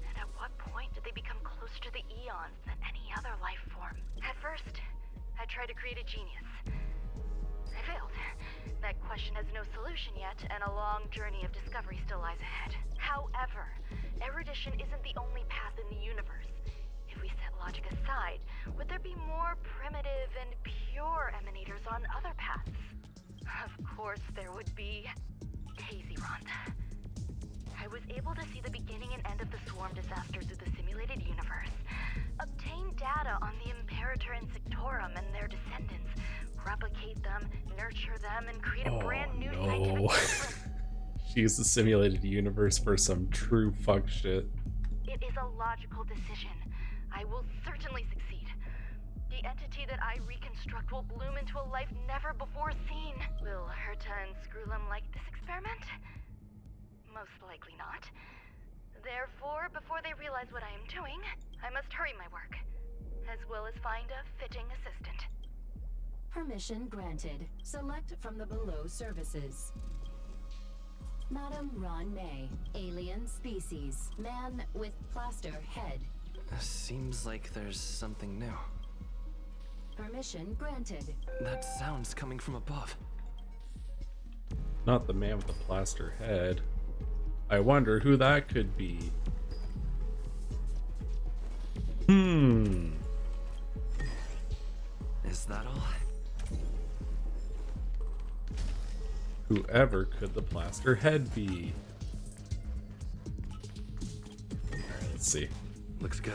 And at what point did they become closer to the Eons than any other life form? At first, I tried to create a genius. I failed. That question has no solution yet, and a long journey of discovery still lies ahead. However, erudition isn't the only path in the universe. If we set logic aside, would there be more primitive and pure emanators on other paths? Of course there would be. Hazy Rhonda. I was able to see the beginning and end of the swarm disaster through the simulated universe, obtain data on the Imperator and Sectorum and their descendants, replicate them, nurture them, and create a Oh, brand new no. scientific universe. She used the simulated universe for some true fuck shit. It is a logical decision. I will certainly succeed. The entity that I reconstruct will bloom into a life never before seen. Will Herta and Skrulum like this experiment? Most likely not. Therefore, before they realize what I am doing, I must hurry my work, as well as find a fitting assistant. Permission granted. Select from the below services. Madam Ron May, alien species, man with plaster head. Seems like there's something new. Permission granted. That sound's coming from above. Not the man with the plaster head. I wonder who that could be. Is that all? Whoever could the plaster head be? Alright, let's see. Looks good.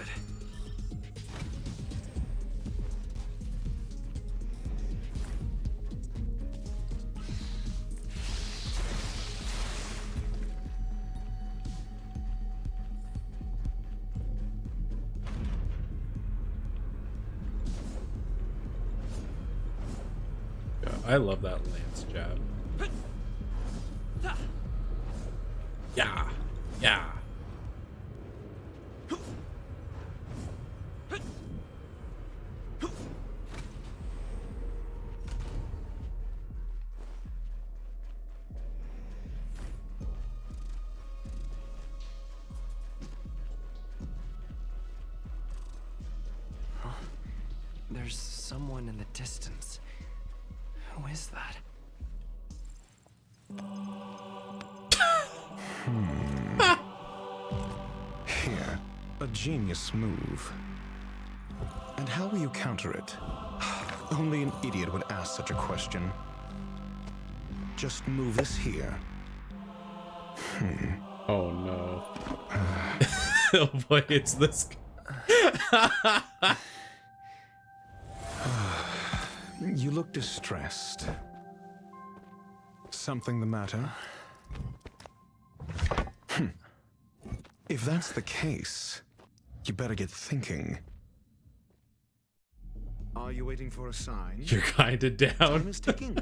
Yeah, I love that lance jab. Yeah, yeah. Huh? There's someone in the distance. Who is that? Here, a genius move. And how will you counter it? Only an idiot would ask such a question. Just move this here. Oh no. Oh boy, it's this. You look distressed. Something the matter? If that's the case, you better get thinking. Are you waiting for a sign? You're kinda down. Time is ticking.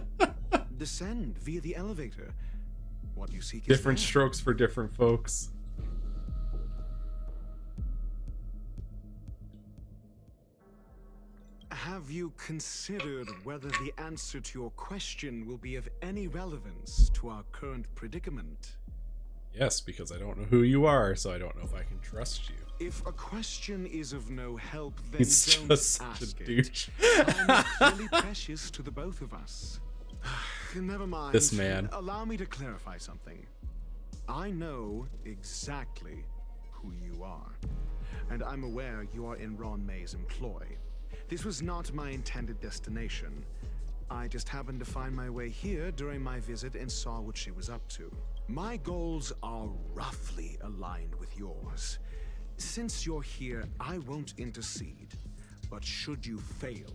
Descend via the elevator. What you seek is Different there. strokes for different folks. Have you considered whether the answer to your question will be of any relevance to our current predicament? Yes, because I don't know who you are, so I don't know if I can trust you. If a question is of no help, then He's don't just such a ask douche. it. Time is clearly precious to the both of us. Never mind. This man. Allow me to clarify something. I know exactly who you are, and I'm aware you are in Ron May's employ. This was not my intended destination. I just happened to find my way here during my visit and saw what she was up to. My goals are roughly aligned with yours. Since you're here, I won't intercede. But should you fail,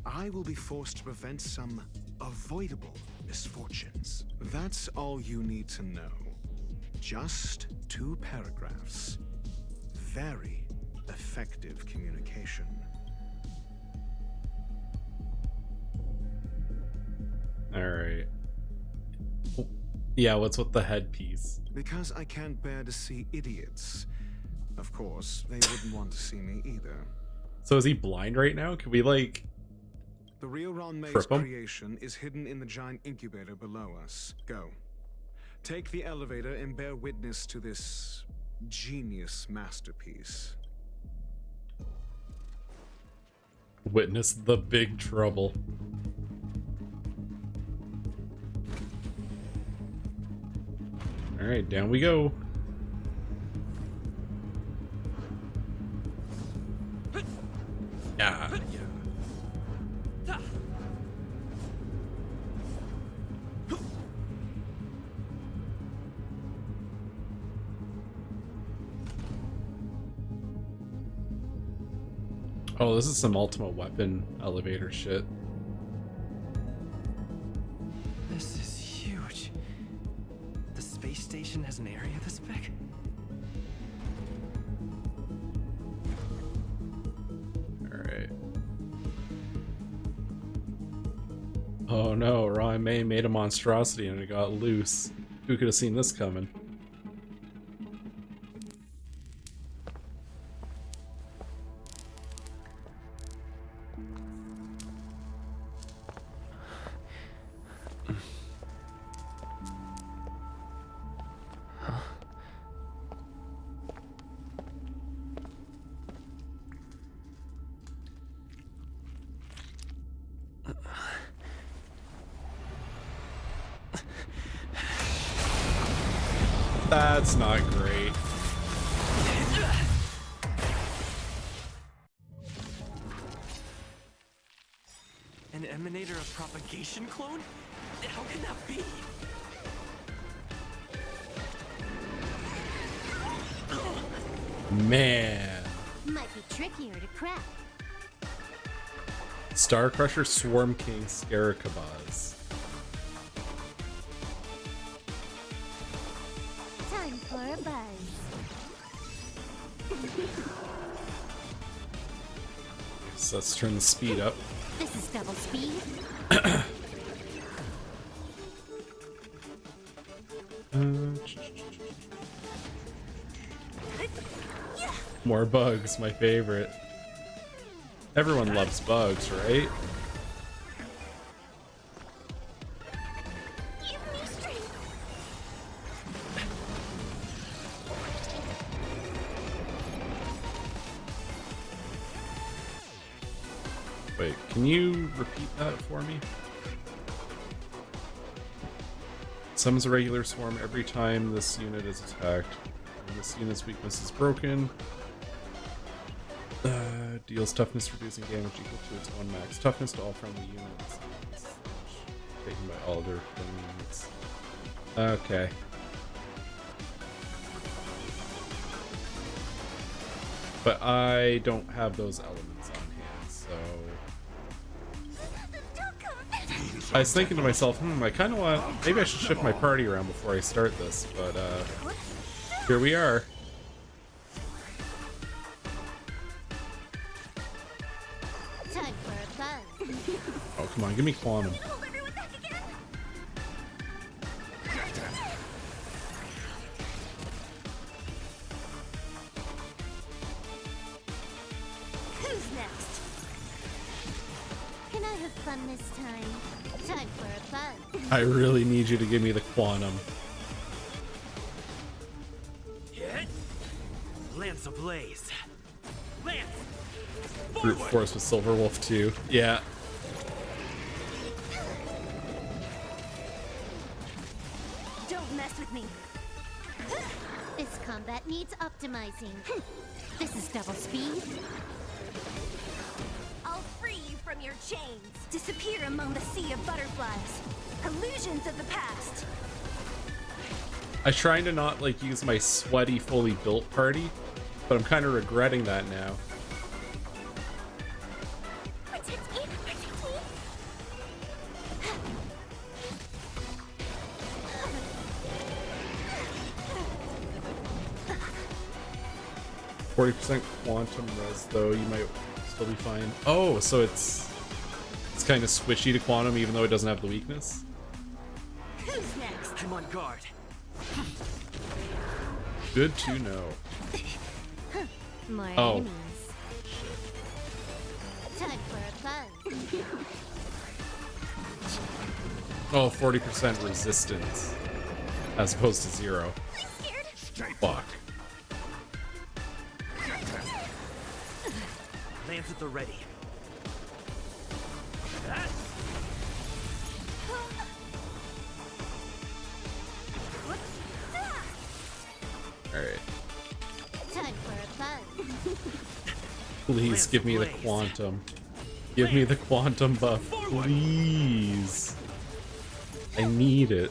I will be forced to prevent some avoidable misfortunes. That's all you need to know. Just 2 paragraphs. Very effective communication. Alright. Yeah, what's with the headpiece? Because I can't bear to see idiots. Of course, they wouldn't want to see me either. So is he blind right now? Can we, like... The real Ron May's trip him? creation is hidden in the giant incubator below us. Go. Take the elevator and bear witness to this genius masterpiece. Witness the big trouble. Alright, down we go. Yeah, yeah. Oh, this is some Ultimate Weapon elevator shit. space station has an area this big? Alright. Oh no, Ron May made a monstrosity and it got loose. Who could have seen this coming? That's not great. An emanator of propagation clone? How can that be? Man. Might be trickier to crack. Star Crusher Swarm King Scaricabaz. Time for a buzz. So let's turn the speed up. This is double speed. More bugs, my favorite. Everyone loves bugs, right? Wait, can you repeat that for me? Summons a regular swarm every time this unit is attacked. When this unit's weakness is broken, deals toughness reducing damage equal to its 1 max toughness to all friendly units. Taken by all other friendly units. Okay. But I don't have those elements on hand, so... I was thinking to myself, I kind of want... Maybe I should shift my party around before I start this, but here we are. Time for a buzz. Oh, come on, give me Quantum. Who's next? Can I have fun this time? Time for a buzz. I really need you to give me the Quantum. Lance ablaze. Lance! Brute Force with Silver Wolf too. Yeah. Don't mess with me. This combat needs optimizing. This is double speed. I'll free you from your chains. Disappear among the sea of butterflies. Illusions of the past. I trying to not like use my sweaty, fully built party, but I'm kind of regretting that now. Protect me, protect me. 40% quantum res though, you might still be fine. Oh, so it's kind of squishy to quantum even though it doesn't have the weakness? Who's next? I'm on guard. Good to know. More Oh. enemies. Time for a buzz. Oh, 40% resistance as opposed to 0. Fuck. Lance at the ready. Alright. Time for a buzz. Please give me the quantum. Give me the quantum buff, please. I need it.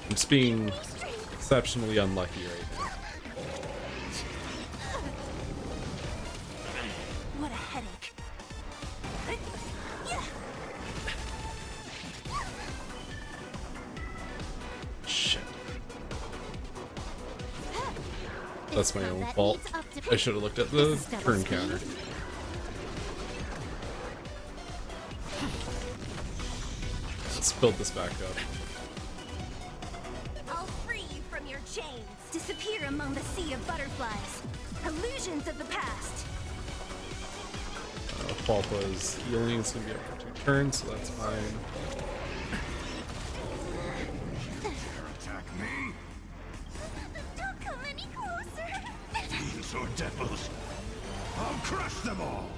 I'm just being exceptionally unlucky right now. What a headache. Shit. That's my own fault. I should have looked at the turn counter. Let's build this back up. I'll free you from your chains. Disappear among the sea of butterflies. Illusions of the past. Fault was healing. It's gonna be up for 2 turns, so that's fine. Attack me? Don't come any closer. Fiends or devils? I'll crush them all!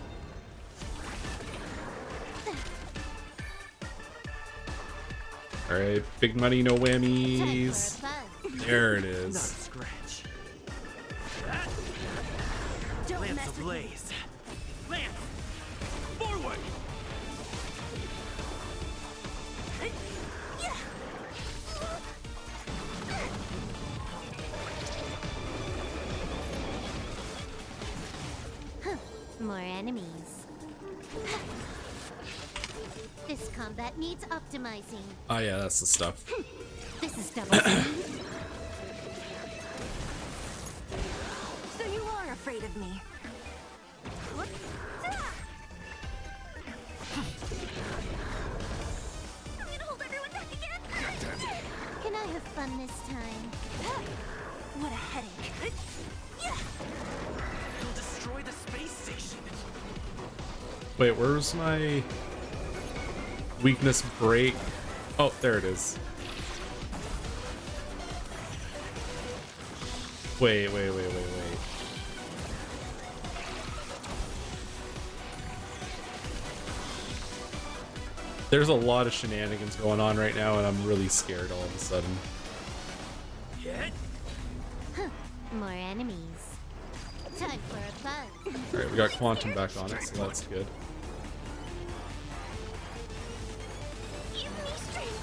Alright, big money, no whammies. There it Not a is. scratch. Don't Lance mess with me. ablaze. Lance! Forward! More enemies. This combat needs optimizing. Oh yeah, that's the stuff. This is double speed. So you are afraid of me. I'm gonna hold everyone back again. Can I have fun this time? What a headache. You'll destroy the space station. Wait, where's my weakness break? Oh, there it is. Wait. There's a lot of shenanigans going on right now, and I'm really scared all of a sudden. More enemies. Time for a buzz. Alright, we got Quantum back on it, so that's good. Give me strength.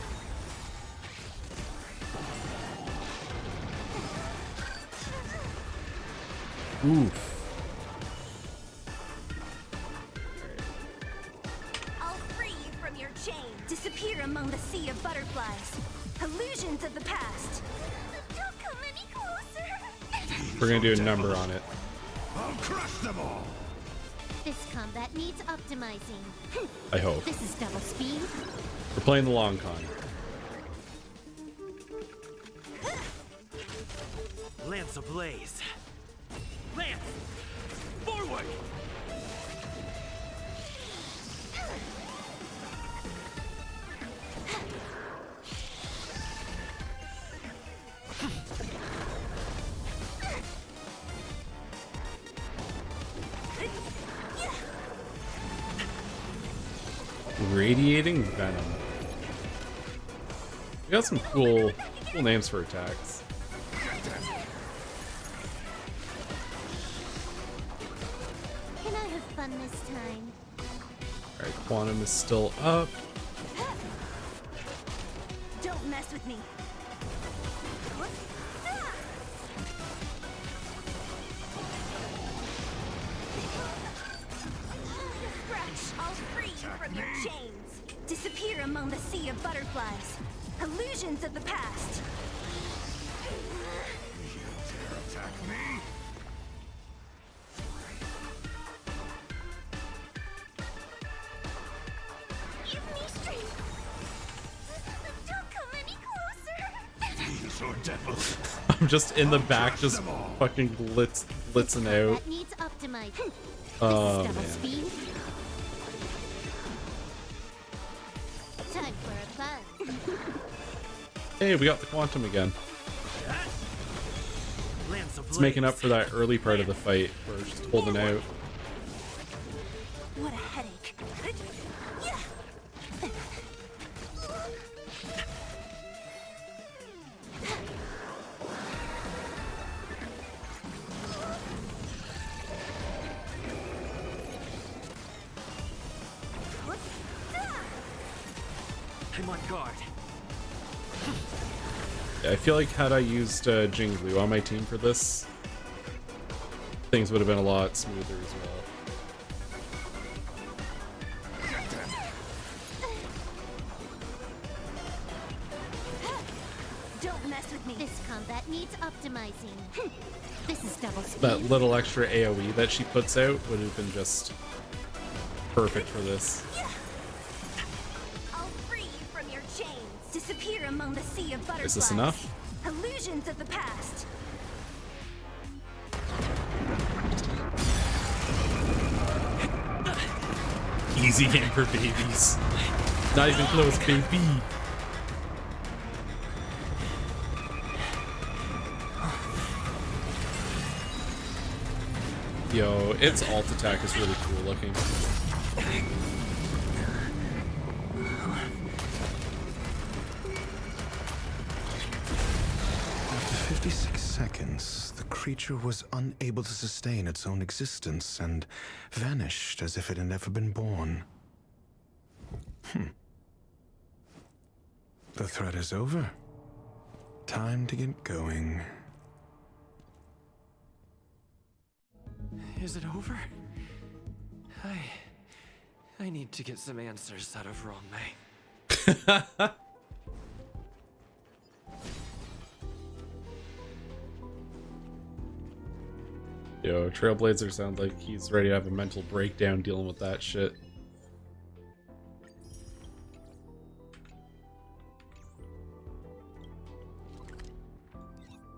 Oof. I'll free you from your chains. Disappear among the sea of butterflies. Illusions of the past. Don't come any closer. We're gonna do a number on it. I'll crush them all! This combat needs optimizing. I hope. This is double speed. We're playing the long con. Lance ablaze. Lance! Forward! Radiating Venom. We got some cool names for attacks. Can I have fun this time? Alright, Quantum is still up. Don't mess with me. I'll free you from your chains. Disappear among the sea of butterflies. Illusions of the past. Attack me? Give me strength. Don't come any closer. Fiends or devils? I'm just in the back, just fucking blitzing out. That needs optimizing. Oh, Double man. speed. Time for a buzz. Hey, we got the Quantum again. Lance ablaze. It's making up for that early part of the fight where we're just holding out. What a headache. I'm on guard. I feel like had I used Jinglu on my team for this, things would have been a lot smoother as well. mess with me. This combat needs optimizing. This is double speed. That little extra AoE that she puts out would have been just perfect for this. I'll free you from your chains. Disappear among the sea of butterflies. Is this enough? Illusions of the past. Easy game for babies. Not even close, baby. Yo, its alt attack is really cool looking. 56 seconds, the creature was unable to sustain its own existence and vanished as if it had never been born. The threat is over. Time to get going. Is it over? I need to get some answers out of Wrong May. Yo, Trailblazer sounds like he's ready to have a mental breakdown dealing with that shit.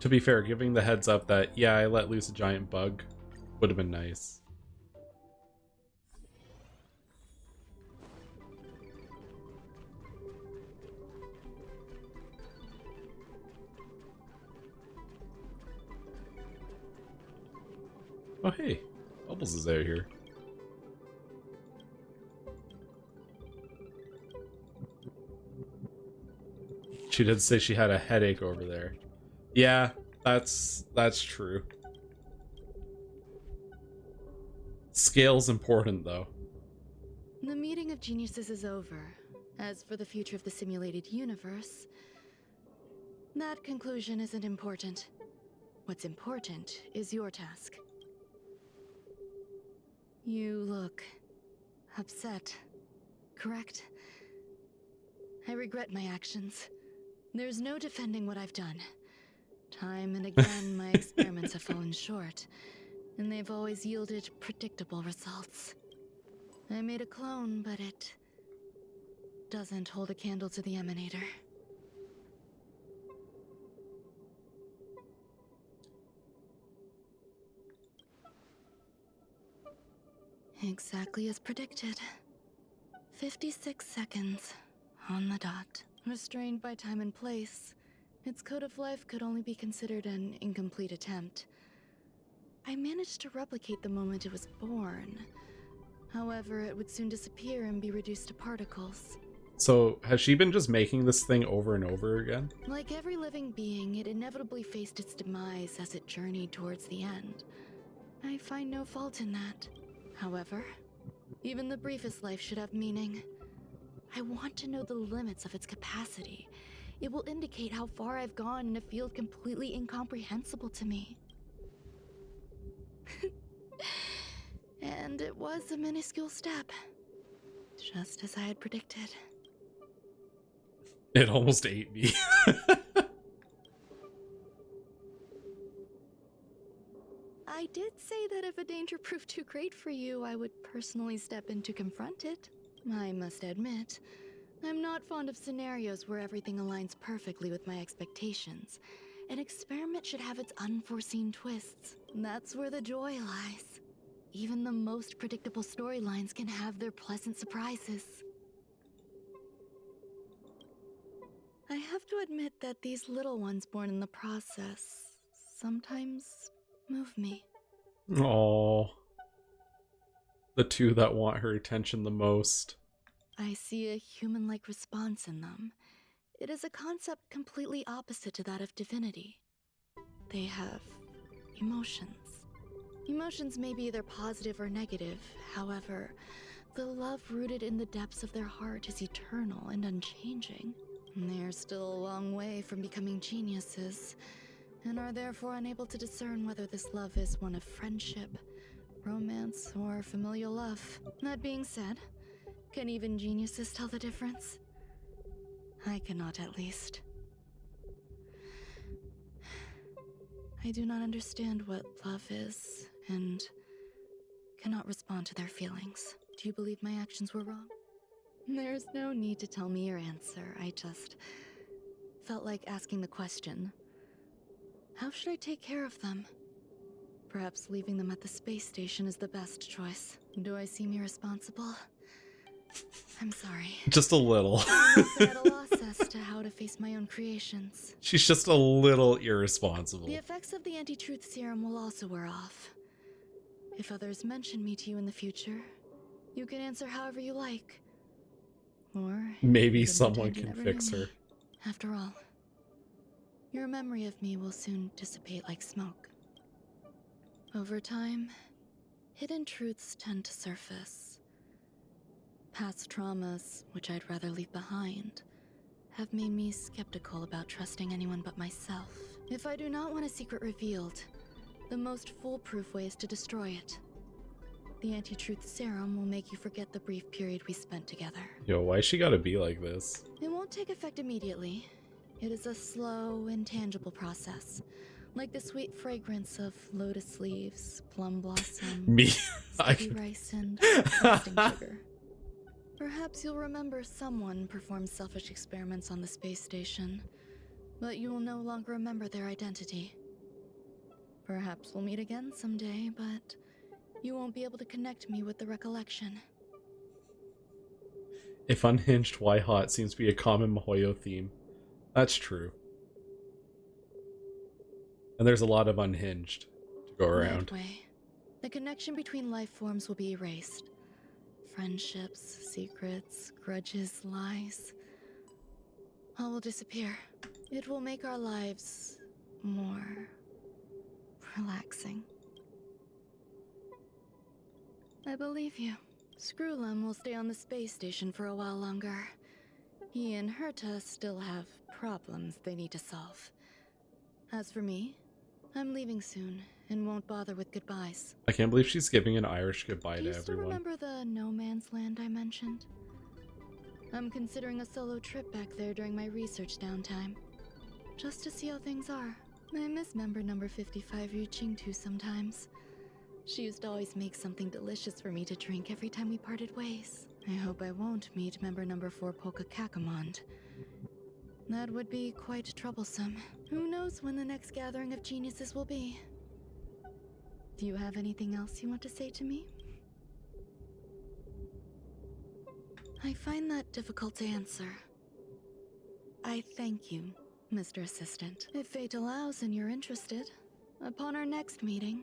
To be fair, giving the heads up that, yeah, I let loose a giant bug would have been nice. Oh hey, Bubbles is out here. She did say she had a headache over there. Yeah, that's true. Scale's important though. The meeting of geniuses is over. As for the future of the simulated universe, that conclusion isn't important. What's important is your task. You look upset, correct? I regret my actions. There's no defending what I've done. Time and again, my experiments have fallen short, and they've always yielded predictable results. I made a clone, but it doesn't hold a candle to the Emanator. Exactly as predicted. 56 seconds on the dot. Restrained by time and place, its code of life could only be considered an incomplete attempt. I managed to replicate the moment it was born. However, it would soon disappear and be reduced to particles. So, has she been just making this thing over and over again? Like every living being, it inevitably faced its demise as it journeyed towards the end. I find no fault in that. However, even the briefest life should have meaning. I want to know the limits of its capacity. It will indicate how far I've gone in a field completely incomprehensible to me. And it was a minuscule step, just as I had predicted. It almost ate me. I did say that if a danger proved too great for you, I would personally step in to confront it. I must admit, I'm not fond of scenarios where everything aligns perfectly with my expectations. An experiment should have its unforeseen twists. That's where the joy lies. Even the most predictable storylines can have their pleasant surprises. I have to admit that these little ones born in the process sometimes move me. Aww. The two that want her attention the most. I see a human-like response in them. It is a concept completely opposite to that of divinity. They have emotions. Emotions may be either positive or negative. However, the love rooted in the depths of their heart is eternal and unchanging. They're still a long way from becoming geniuses, and are therefore unable to discern whether this love is one of friendship, romance, or familial love. That being said, can even geniuses tell the difference? I cannot, at least. I do not understand what love is, and cannot respond to their feelings. Do you believe my actions were wrong? There's no need to tell me your answer. I just felt like asking the question. How should I take care of them? Perhaps leaving them at the space station is the best choice. Do I seem irresponsible? I'm sorry. Just a little. I'm at a loss as to how to face my own creations. She's just a little irresponsible. The effects of the anti-truth serum will also wear off. If others mention me to you in the future, you can answer however you like. Or maybe you someone pretend you can never fix knew her. me. After all, your memory of me will soon dissipate like smoke. Over time, hidden truths tend to surface. Past traumas, which I'd rather leave behind, have made me skeptical about trusting anyone but myself. If I do not want a secret revealed, the most foolproof way is to destroy it. The anti-truth serum will make you forget the brief period we spent together. Yo, why she gotta be like this? It won't take effect immediately. It is a slow, intangible process. Like the sweet fragrance of lotus leaves, plum blossom, Me? sticky rice, and frosting sugar. Perhaps you'll remember someone performed selfish experiments on the space station, but you will no longer remember their identity. Perhaps we'll meet again someday, but you won't be able to connect me with the recollection. If unhinged, why hot seems to be a common Mihoyo theme. That's true. And there's a lot of unhinged to go around. That way, the connection between life forms will be erased. Friendships, secrets, grudges, lies, all will disappear. It will make our lives more relaxing. I believe you. Screwlum will stay on the space station for a while longer. He and Herta still have problems they need to solve. As for me, I'm leaving soon and won't bother with goodbyes. I can't believe she's giving an Irish goodbye Do to you still everyone. remember the no man's land I mentioned? I'm considering a solo trip back there during my research downtime, just to see how things are. I miss member number 55 Ryuching sometimes. She used to always make something delicious for me to drink every time we parted ways. I hope I won't meet member number 4 Polka Kakamond. That would be quite troublesome. Who knows when the next gathering of geniuses will be? Do you have anything else you want to say to me? I find that difficult to answer. I thank you, Mr. Assistant. If fate allows and you're interested, upon our next meeting,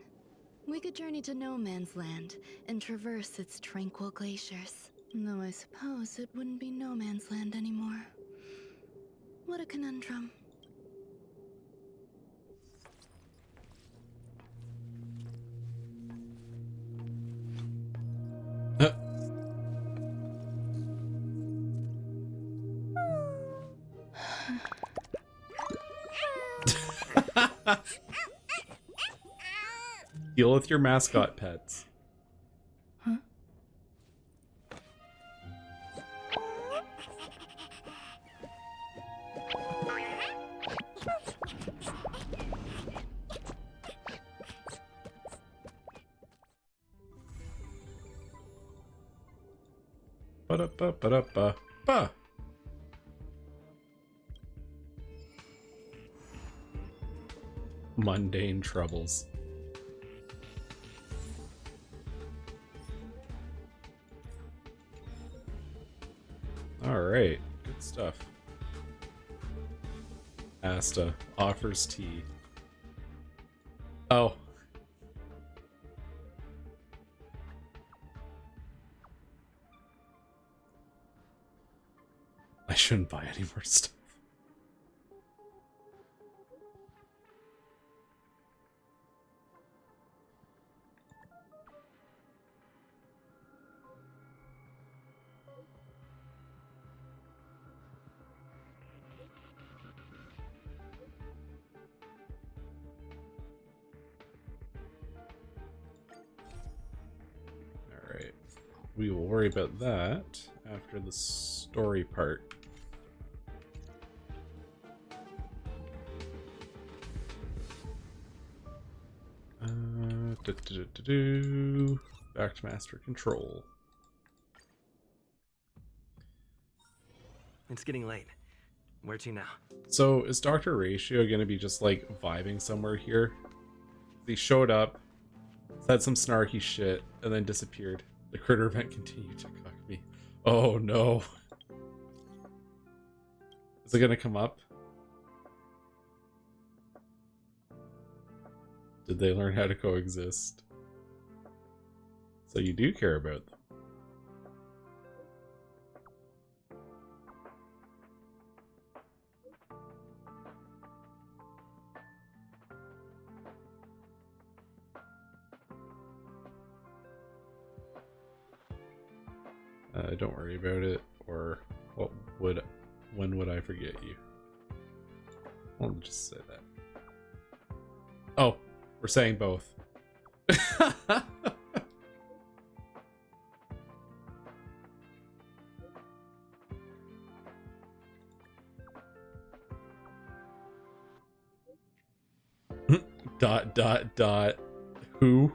we could journey to No Man's Land and traverse its tranquil glaciers. Though I suppose it wouldn't be No Man's Land anymore. What a conundrum. Deal with your mascot pets. Huh? Ba-da-ba-ba-da-ba-ba. Mundane troubles. Alright, good stuff. Asta offers tea. Oh. I shouldn't buy any more stuff. Alright. We will worry about that after the story part. Back to master control. It's getting late. Where to now? So is Dr. Ratio gonna be just like vibing somewhere here? He showed up, said some snarky shit, and then disappeared. The critter event continued to cuck me. Oh no. Is it gonna come up? Did they learn how to coexist? So you do care about them. Don't worry about it, or when would I forget you? I'll just say that. Oh, we're saying both. ... Who?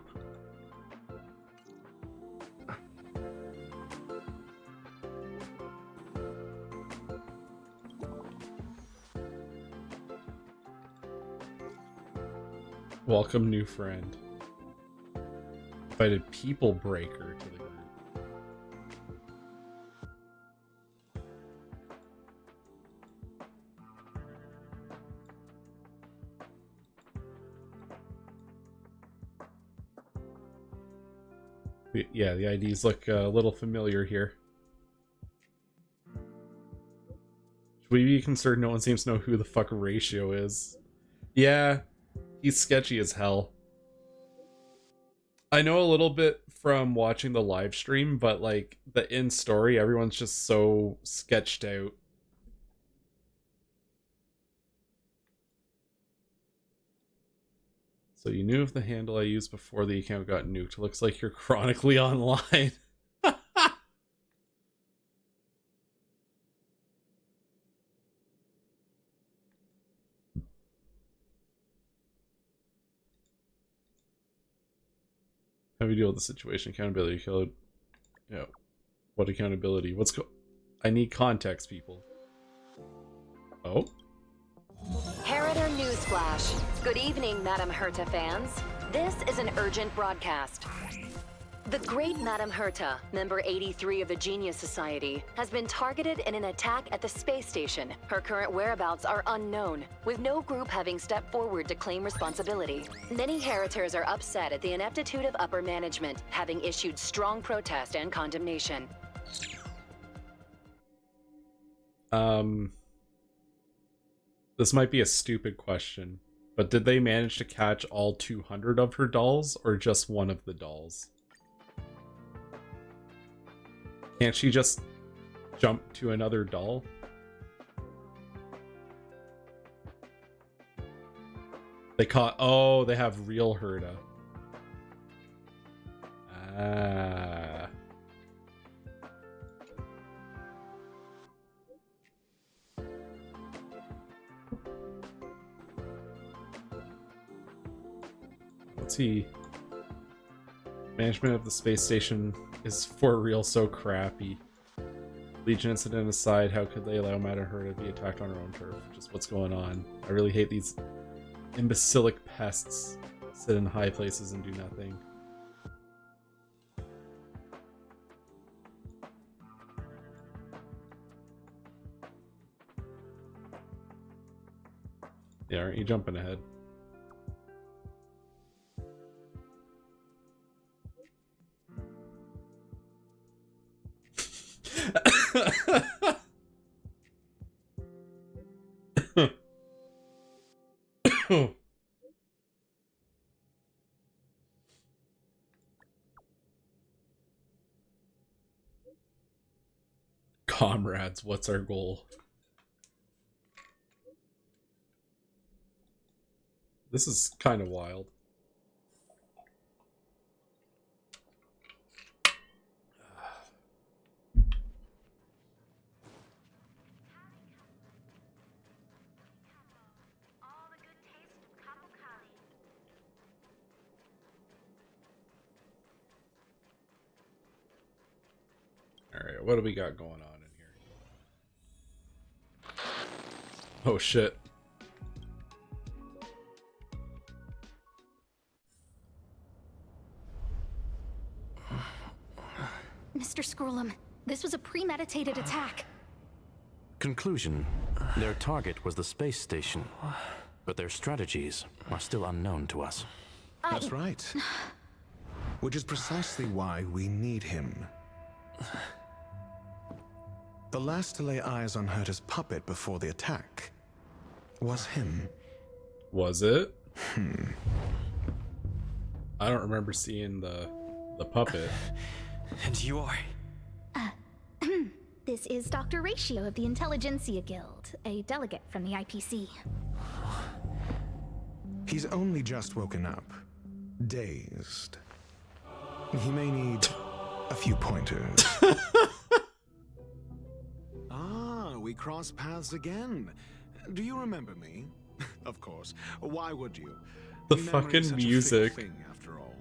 Welcome, new friend. Invited People Breaker to the group. Yeah, the IDs look a little familiar here. Should we be concerned no one seems to know who the fuck Ratio is? Yeah, he's sketchy as hell. I know a little bit from watching the live stream, but like the in-story, everyone's just so sketched out. So you knew of the handle I used before the account got nuked. Looks like you're chronically online. How do we deal with the situation? Accountability code. Yeah. What accountability? I need context, people. Oh? Heritor Newsflash. Good evening, Madame Herta fans. This is an urgent broadcast. The great Madame Herta, member 83 of the Genius Society, has been targeted in an attack at the space station. Her current whereabouts are unknown, with no group having stepped forward to claim responsibility. Many Heritors are upset at the ineptitude of upper management, having issued strong protest and condemnation. This might be a stupid question, but did they manage to catch all 200 of her dolls, or just one of the dolls? Can't she just jump to another doll? They caught... Oh, they have real Herta. Ah. Let's see. Management of the space station is for real so crappy. Legion incident aside, how could they allow Madame Herta to be attacked on her own turf? Just what's going on? I really hate these imbecilic pests sit in high places and do nothing. Yeah, aren't you jumping ahead? Comrades, what's our goal? This is kind of wild. Alright, what do we got going on in here? Oh shit. Mr. Scrollum, this was a premeditated attack. Conclusion. Their target was the space station, but their strategies are still unknown to us. That's right. Which is precisely why we need him. The last to lay eyes on Herta's puppet before the attack was him. Was it? I don't remember seeing the puppet. And you are? This is Dr. Ratio of the Intelligentsia Guild, a delegate from the IPC. He's only just woken up, dazed. He may need a few pointers. Ah, we cross paths again. Do you remember me? Of course. Why would you? The Memory is fucking such a music. fickle thing, after all.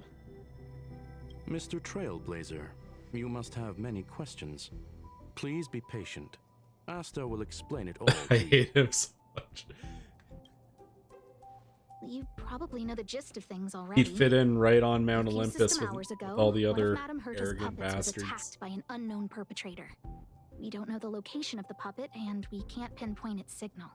Mr. Trailblazer, you must have many questions. Please be patient. Asta will explain it all. I hate him so much. You probably know the gist of things already. He'd fit in right on Mount A few Olympus system with hours ago, all the one of other Madame Herta's arrogant puppets was bastards. attacked by an unknown perpetrator. We don't know the location of the puppet, and we can't pinpoint its signal.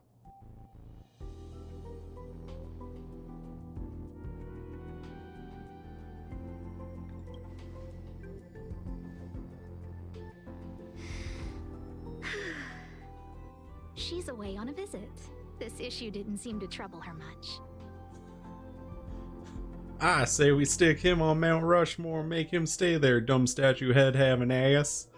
She's away on a visit. This issue didn't seem to trouble her much. I say we stick him on Mount Rushmore, make him stay there, dumb statue head having ass.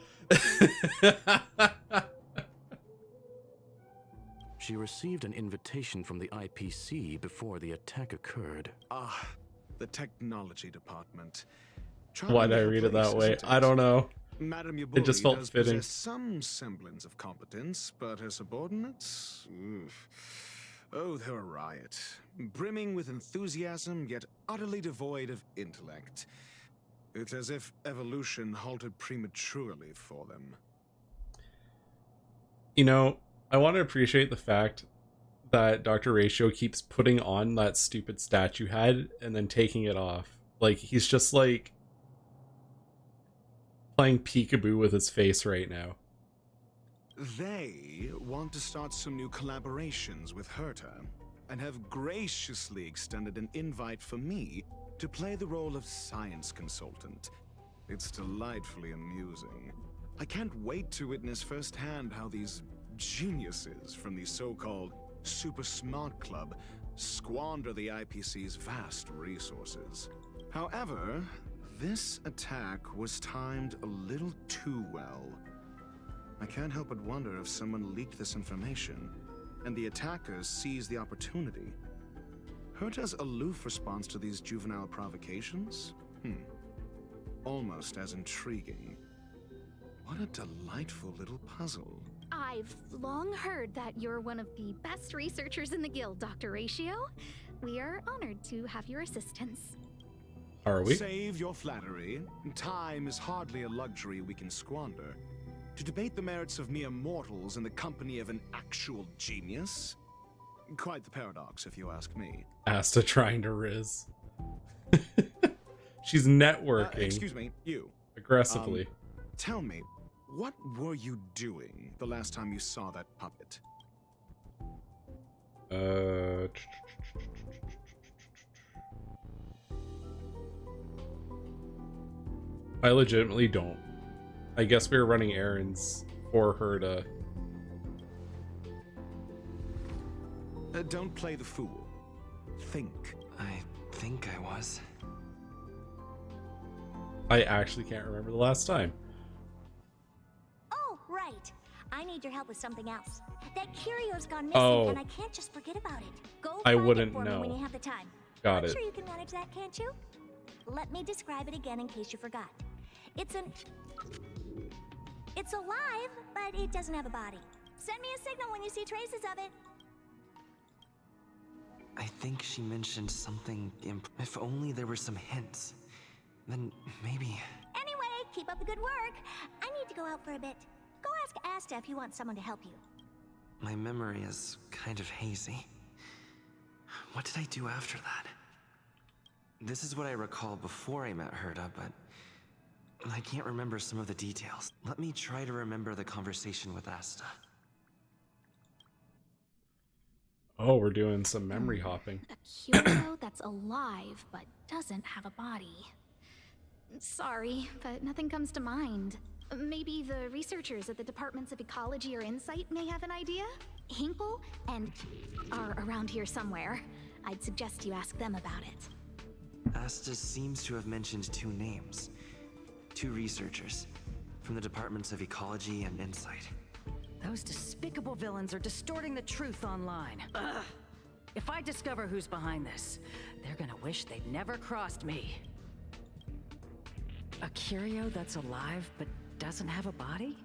She received an invitation from the IPC before the attack occurred. Ah, the technology department. Why'd I read it that way? I don't know. Madame It just Yabuli felt does fitting. possess some semblance of competence, but her subordinates? Oof. Oh, they're a riot. Brimming with enthusiasm, yet utterly devoid of intellect. It's as if evolution halted prematurely for them. You know, I want to appreciate the fact that Dr. Ratio keeps putting on that stupid statue head and then taking it off. Like, he's just like playing peekaboo with his face right now. They want to start some new collaborations with Herta, and have graciously extended an invite for me to play the role of science consultant. It's delightfully amusing. I can't wait to witness firsthand how these geniuses from the so-called Super Smart Club squander the IPC's vast resources. However, this attack was timed a little too well. I can't help but wonder if someone leaked this information, and the attackers seized the opportunity. Herta's aloof response to these juvenile provocations? Almost as intriguing. What a delightful little puzzle. I've long heard that you're one of the best researchers in the guild, Dr. Ratio. We are honored to have your assistance. Are we? Save your flattery. Time is hardly a luxury we can squander. To debate the merits of mere mortals in the company of an actual genius? Quite the paradox, if you ask me. Asta trying to riz. She's networking. Excuse me, you. Aggressively. Tell me, what were you doing the last time you saw that puppet? I legitimately don't. I guess we were running errands for her to... Don't play the fool. Think. I think I was. I actually can't remember the last time. Oh, right. I need your help with something else. That curio's gone missing, Oh. and I can't just forget about it. Go I find wouldn't it for know. me when you have the time. Got I'm it. sure you can manage that, can't you? Let me describe it again in case you forgot. It's alive, but it doesn't have a body. Send me a signal when you see traces of it. I think she mentioned something if only there were some hints. Then maybe... Anyway, Keep up the good work. I need to go out for a bit. Go ask Asta if you want someone to help you. My memory is kind of hazy. What did I do after that? This is what I recall before I met Herta, but I can't remember some of the details. Let me try to remember the conversation with Asta. Oh, we're doing some memory hopping. A curio that's alive but doesn't have a body. Sorry, but nothing comes to mind. Maybe the researchers at the Departments of Ecology or Insight may have an idea? Hinkle and are around here somewhere. I'd suggest you ask them about it. Asta seems to have mentioned two names. Two researchers from the Departments of Ecology and Insight. Those despicable villains are distorting the truth online. Ugh. If I discover who's behind this, they're gonna wish they'd never crossed me. A curio that's alive but doesn't have a body?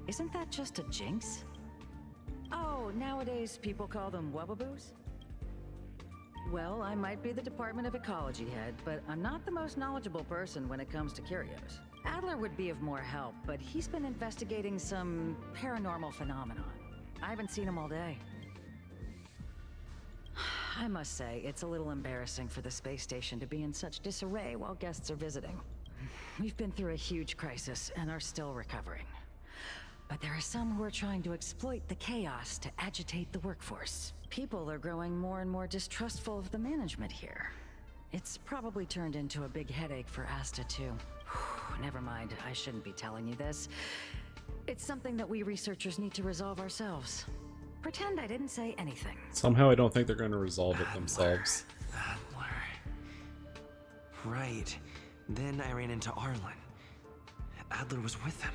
Isn't that just a jinx? Oh, nowadays people call them wubbaboos? Well, I might be the Department of Ecology head, but I'm not the most knowledgeable person when it comes to curios. Adler would be of more help, but he's been investigating some paranormal phenomenon. I haven't seen him all day. I must say, it's a little embarrassing for the space station to be in such disarray while guests are visiting. We've been through a huge crisis and are still recovering. But there are some who are trying to exploit the chaos to agitate the workforce. People are growing more and more distrustful of the management here. It's probably turned into a big headache for Asta too. Never mind, I shouldn't be telling you this. It's something that we researchers need to resolve ourselves. Pretend I didn't say anything. Somehow I don't think they're going to resolve it themselves. Adler. Right. Then I ran into Arlen. Adler was with him.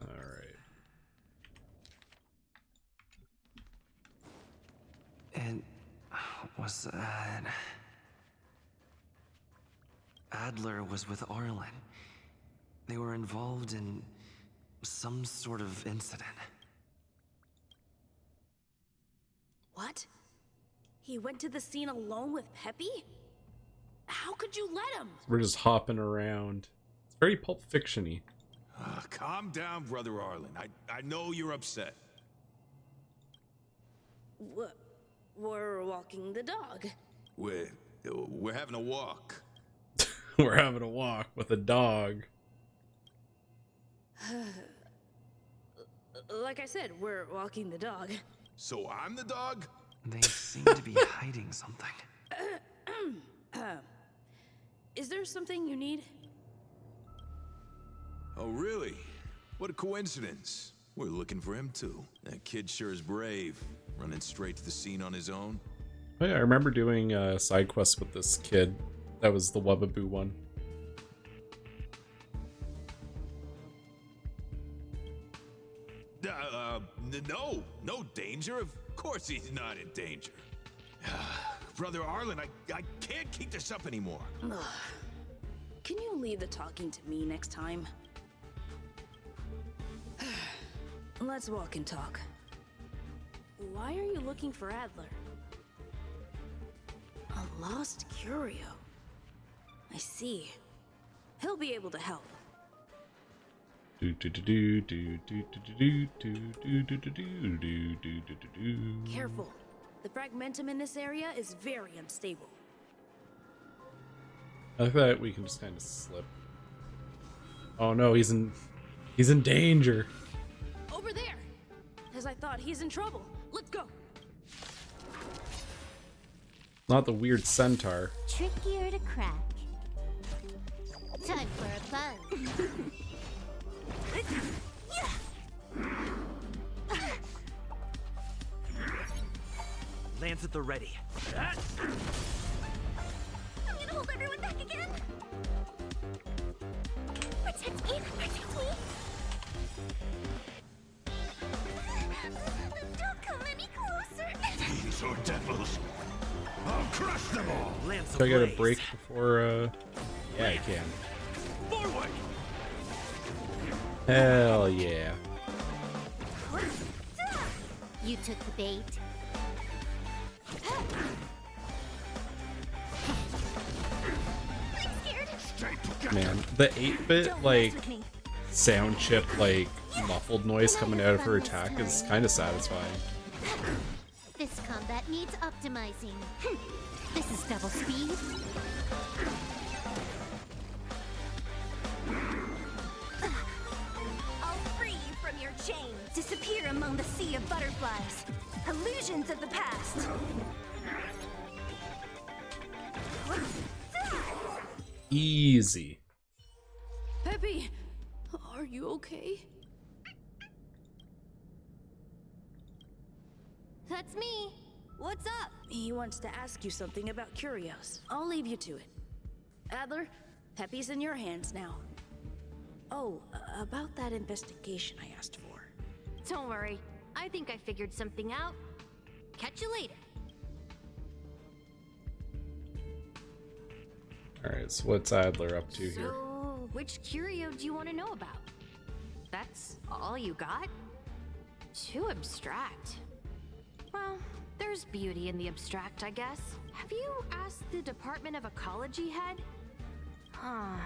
Alright. And was that... Adler was with Arlen. They were involved in some sort of incident. What? He went to the scene alone with Peppy? How could you let him? We're just hopping around. It's very Pulp Fiction-y. Calm down, Brother Arlen. I know you're upset. We're walking the dog. We're having a walk. We're having a walk with a dog. Like I said, we're walking the dog. So I'm the dog? They seem to be hiding something. Is there something you need? Oh, really? What a coincidence. We're looking for him, too. That kid sure is brave, running straight to the scene on his own. Oh, yeah, I remember doing a side quest with this kid. That was the Wubbaboo one. No danger. Of course he's not in danger. Brother Arlen, I can't keep this up anymore. Can you leave the talking to me next time? Let's walk and talk. Why are you looking for Adler? A lost curio. I see. He'll be able to help. Careful. The fragmentum in this area is very unstable. I thought we can just kind of slip. Oh no, he's in danger. Over there! As I thought, he's in trouble. Let's go. Not the weird centaur. Trickier to crack. Time for a buzz. Lance at the ready. I'm gonna hold everyone back again. Protect me! Protect me! Don't come any closer! Fiends or devils, I'll crush them all! Lance Do I get a break before, Yeah, I can. Forward! Hell yeah. You took the bait. Man, the 8-bit, like, sound chip, like, muffled noise coming out of her attack is kind of satisfying. This combat needs optimizing. This is double speed. I'll free you from your chains. Disappear among the sea of butterflies. Illusions of the past. Easy. Peppy, are you okay? That's me. What's up? He wants to ask you something about Curios. I'll leave you to it. Adler, Peppy's in your hands now. Oh, about that investigation I asked for. Don't worry. I think I figured something out. Catch you later. Alright, so what's Adler up to here? So, which curio do you want to know about? That's all you got? Too abstract. Well, there's beauty in the abstract, I guess. Have you asked the Department of Ecology head? Huh,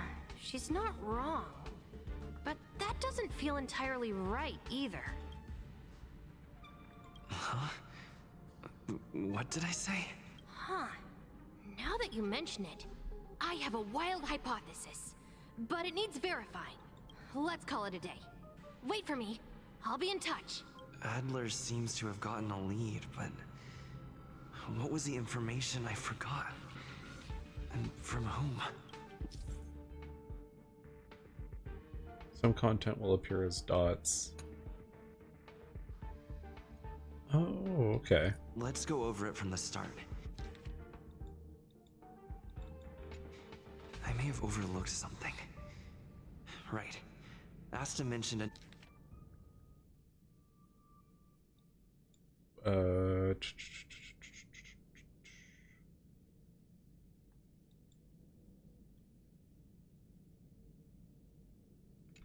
she's not wrong. But that doesn't feel entirely right either. Huh? What did I say? Huh. Now that you mention it, I have a wild hypothesis. But it needs verifying. Let's call it a day. Wait for me. I'll be in touch. Adler seems to have gotten a lead, but what was the information I forgot? And from whom? Some content will appear as dots. Oh, okay. Let's go over it from the start. I may have overlooked something. Right. Asta mentioned a...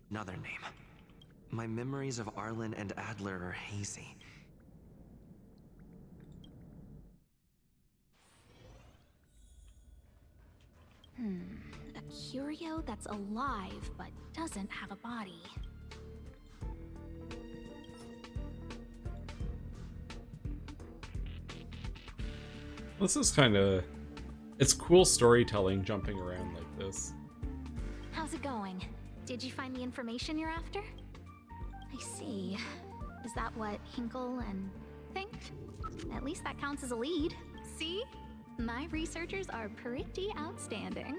Another name. My memories of Arlen and Adler are hazy. A curio that's alive but doesn't have a body. This is kind of... It's cool storytelling jumping around like this. How's it going? Did you find the information you're after? I see. Is that what Hinkle and think? At least that counts as a lead. See? My researchers are pretty outstanding.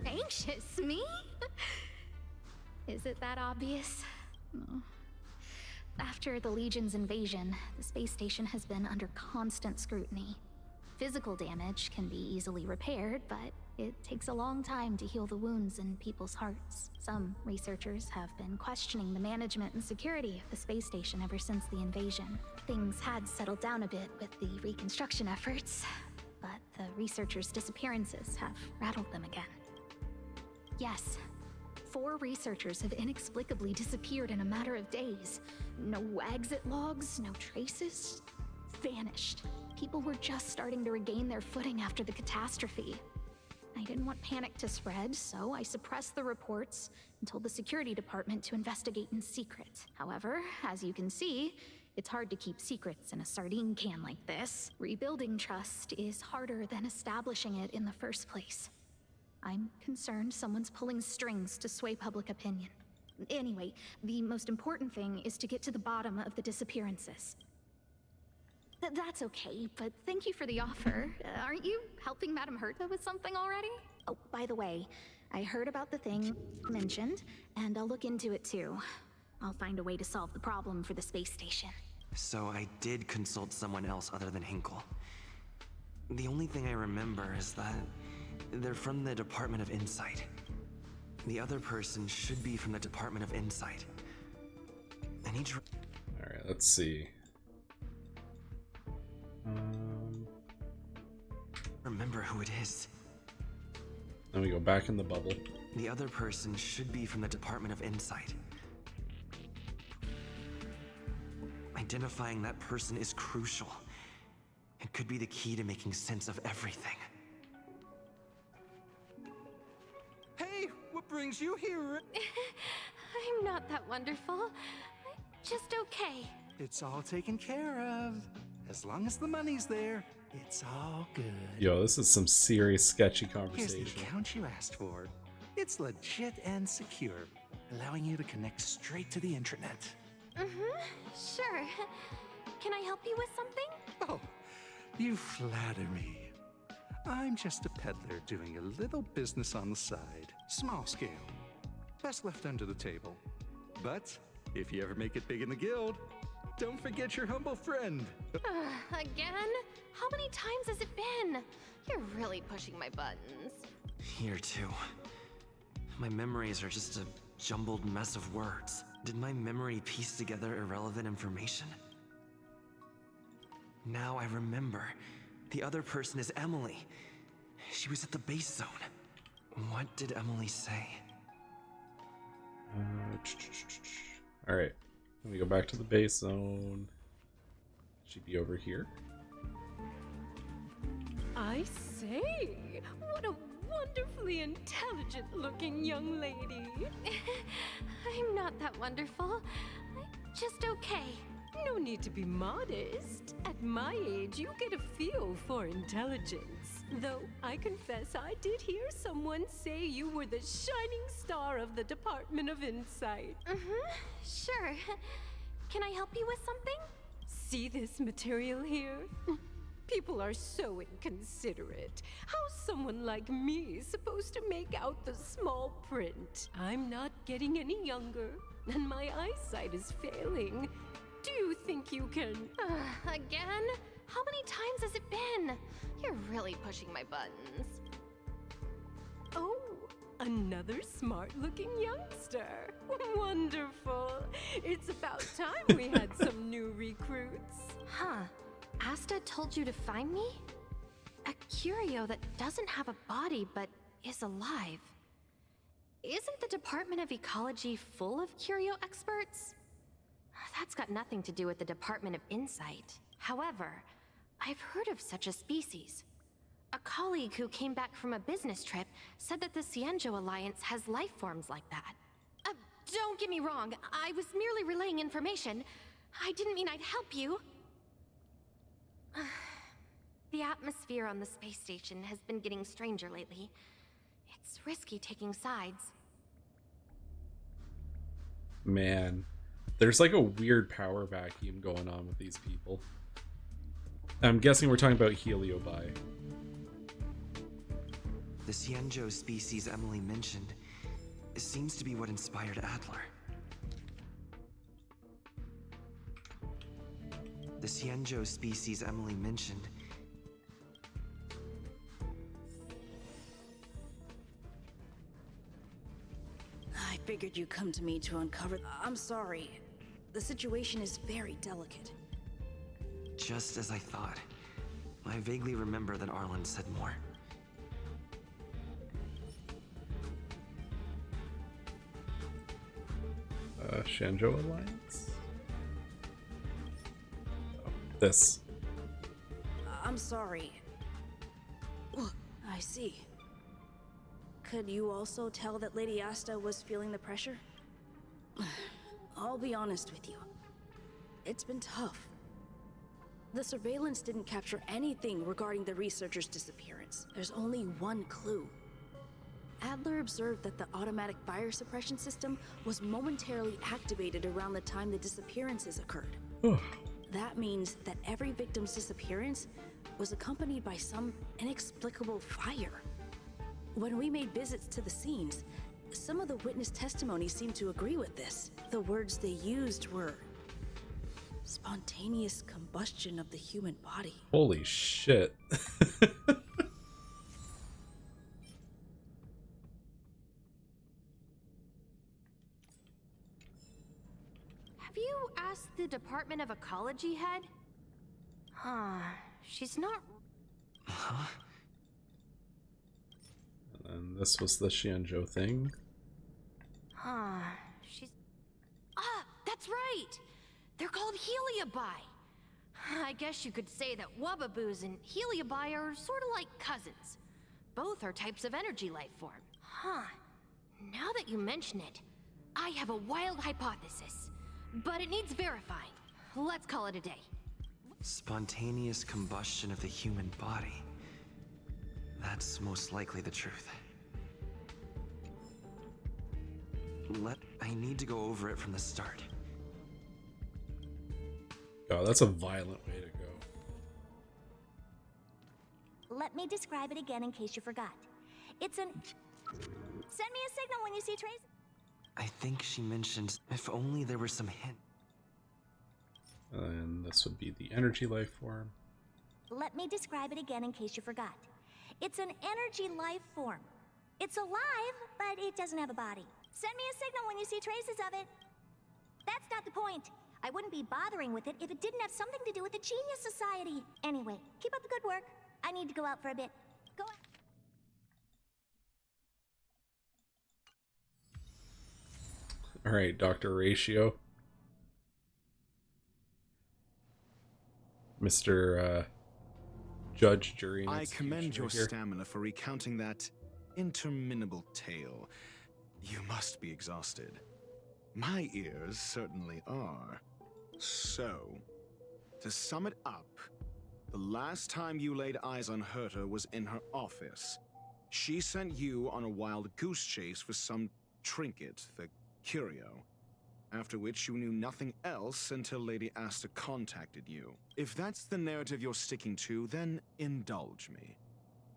Anxious, me? Is it that obvious? No. After the Legion's invasion, the space station has been under constant scrutiny. Physical damage can be easily repaired, but it takes a long time to heal the wounds in people's hearts. Some researchers have been questioning the management and security of the space station ever since the invasion. Things had settled down a bit with the reconstruction efforts, but the researchers' disappearances have rattled them again. Yes, 4 researchers have inexplicably disappeared in a matter of days. No exit logs, no traces. Vanished. People were just starting to regain their footing after the catastrophe. I didn't want panic to spread, so I suppressed the reports and told the security department to investigate in secret. However, as you can see, it's hard to keep secrets in a sardine can like this. Rebuilding trust is harder than establishing it in the first place. I'm concerned someone's pulling strings to sway public opinion. Anyway, the most important thing is to get to the bottom of the disappearances. That's okay, but thank you for the offer. Aren't you helping Madame Herta with something already? Oh, by the way, I heard about the thing mentioned, and I'll look into it too. I'll find a way to solve the problem for the space station. So I did consult someone else other than Hinkle. The only thing I remember is that they're from the Department of Insight. The other person should be from the Department of Insight. I need to... Alright, let's see. Remember who it is. Then we go back in the bubble. The other person should be from the Department of Insight. Identifying that person is crucial. It could be the key to making sense of everything. brings you here? I'm not that wonderful. I'm just okay. It's all taken care of. As long as the money's there, it's all good. Yo, this is some serious sketchy Here's conversation. the account you asked for. It's legit and secure, allowing you to connect straight to the intranet. Sure. Can I help you with something? Oh, you flatter me. I'm just a peddler doing a little business on the side. Small scale. Best left under the table. But if you ever make it big in the guild, don't forget your humble friend. Again? How many times has it been? You're really pushing my buttons. Here too. My memories are just a jumbled mess of words. Did my memory piece together irrelevant information? Now I remember. The other person is Emily. She was at the base zone. What did Emily say? Alright. Let me go back to the base zone. She'd be over here. I say, what a wonderfully intelligent-looking young lady. I'm not that wonderful. I'm just okay. No need to be modest. At my age, you get a feel for intelligence. Though I confess I did hear someone say you were the shining star of the Department of Insight. Sure. Can I help you with something? See this material here? People are so inconsiderate. How's someone like me supposed to make out the small print? I'm not getting any younger, and my eyesight is failing. Do you think you can... Again? How many times has it been? You're really pushing my buttons. Oh, another smart-looking youngster. Wonderful. It's about time we had some new recruits. Huh. Asta told you to find me? A curio that doesn't have a body but is alive. Isn't the Department of Ecology full of curio experts? That's got nothing to do with the Department of Insight. However, I've heard of such a species. A colleague who came back from a business trip said that the Cienjo Alliance has life forms like that. Don't get me wrong, I was merely relaying information. I didn't mean I'd help you. The atmosphere on the space station has been getting stranger lately. It's risky taking sides. Man, there's like a weird power vacuum going on with these people. I'm guessing we're talking about Heliobi. The Cienjo species Emily mentioned seems to be what inspired Adler. The Cienjo species Emily mentioned I figured you'd come to me to uncover... I'm sorry. The situation is very delicate. just as I thought. I vaguely remember that Arlen said more. Shanjo Alliance? Oh, this. I'm sorry. I see. Could you also tell that Lady Asta was feeling the pressure? I'll be honest with you. It's been tough. The surveillance didn't capture anything regarding the researcher's disappearance. There's only one clue. Adler observed that the automatic fire suppression system was momentarily activated around the time the disappearances occurred. That means that every victim's disappearance was accompanied by some inexplicable fire. When we made visits to the scenes, some of the witness testimonies seemed to agree with this. The words they used were spontaneous combustion of the human body. Holy shit. Have you asked the Department of Ecology head? Huh. She's not... Huh? And this was the Shanjo thing. Huh. She's... Ah! That's right! They're called Heliobi! I guess you could say that Wubbaboos and Heliobi are sort of like cousins. Both are types of energy life form. Huh. Now that you mention it, I have a wild hypothesis, but it needs verifying. Let's call it a day. Spontaneous combustion of the human body. That's most likely the truth. I need to go over it from the start. Oh, that's a violent way to go. Let me describe it again in case you forgot. It's an... Send me a signal when you see traces. I think she mentioned if only there were some hint. And this would be the energy life form. Let me describe it again in case you forgot. It's an energy life form. It's alive, but it doesn't have a body. Send me a signal when you see traces of it. That's not the point. I wouldn't be bothering with it if it didn't have something to do with the Genius Society. Anyway, keep up the good work. I need to go out for a bit. Go out. All right, Dr. Ratio. Mr. Judge, jury, and I commend your executioner here. stamina for recounting that interminable tale. You must be exhausted. My ears certainly are. So, to sum it up, the last time you laid eyes on Herta was in her office. She sent you on a wild goose chase for some trinket, the curio. After which you knew nothing else until Lady Asta contacted you. If that's the narrative you're sticking to, then indulge me.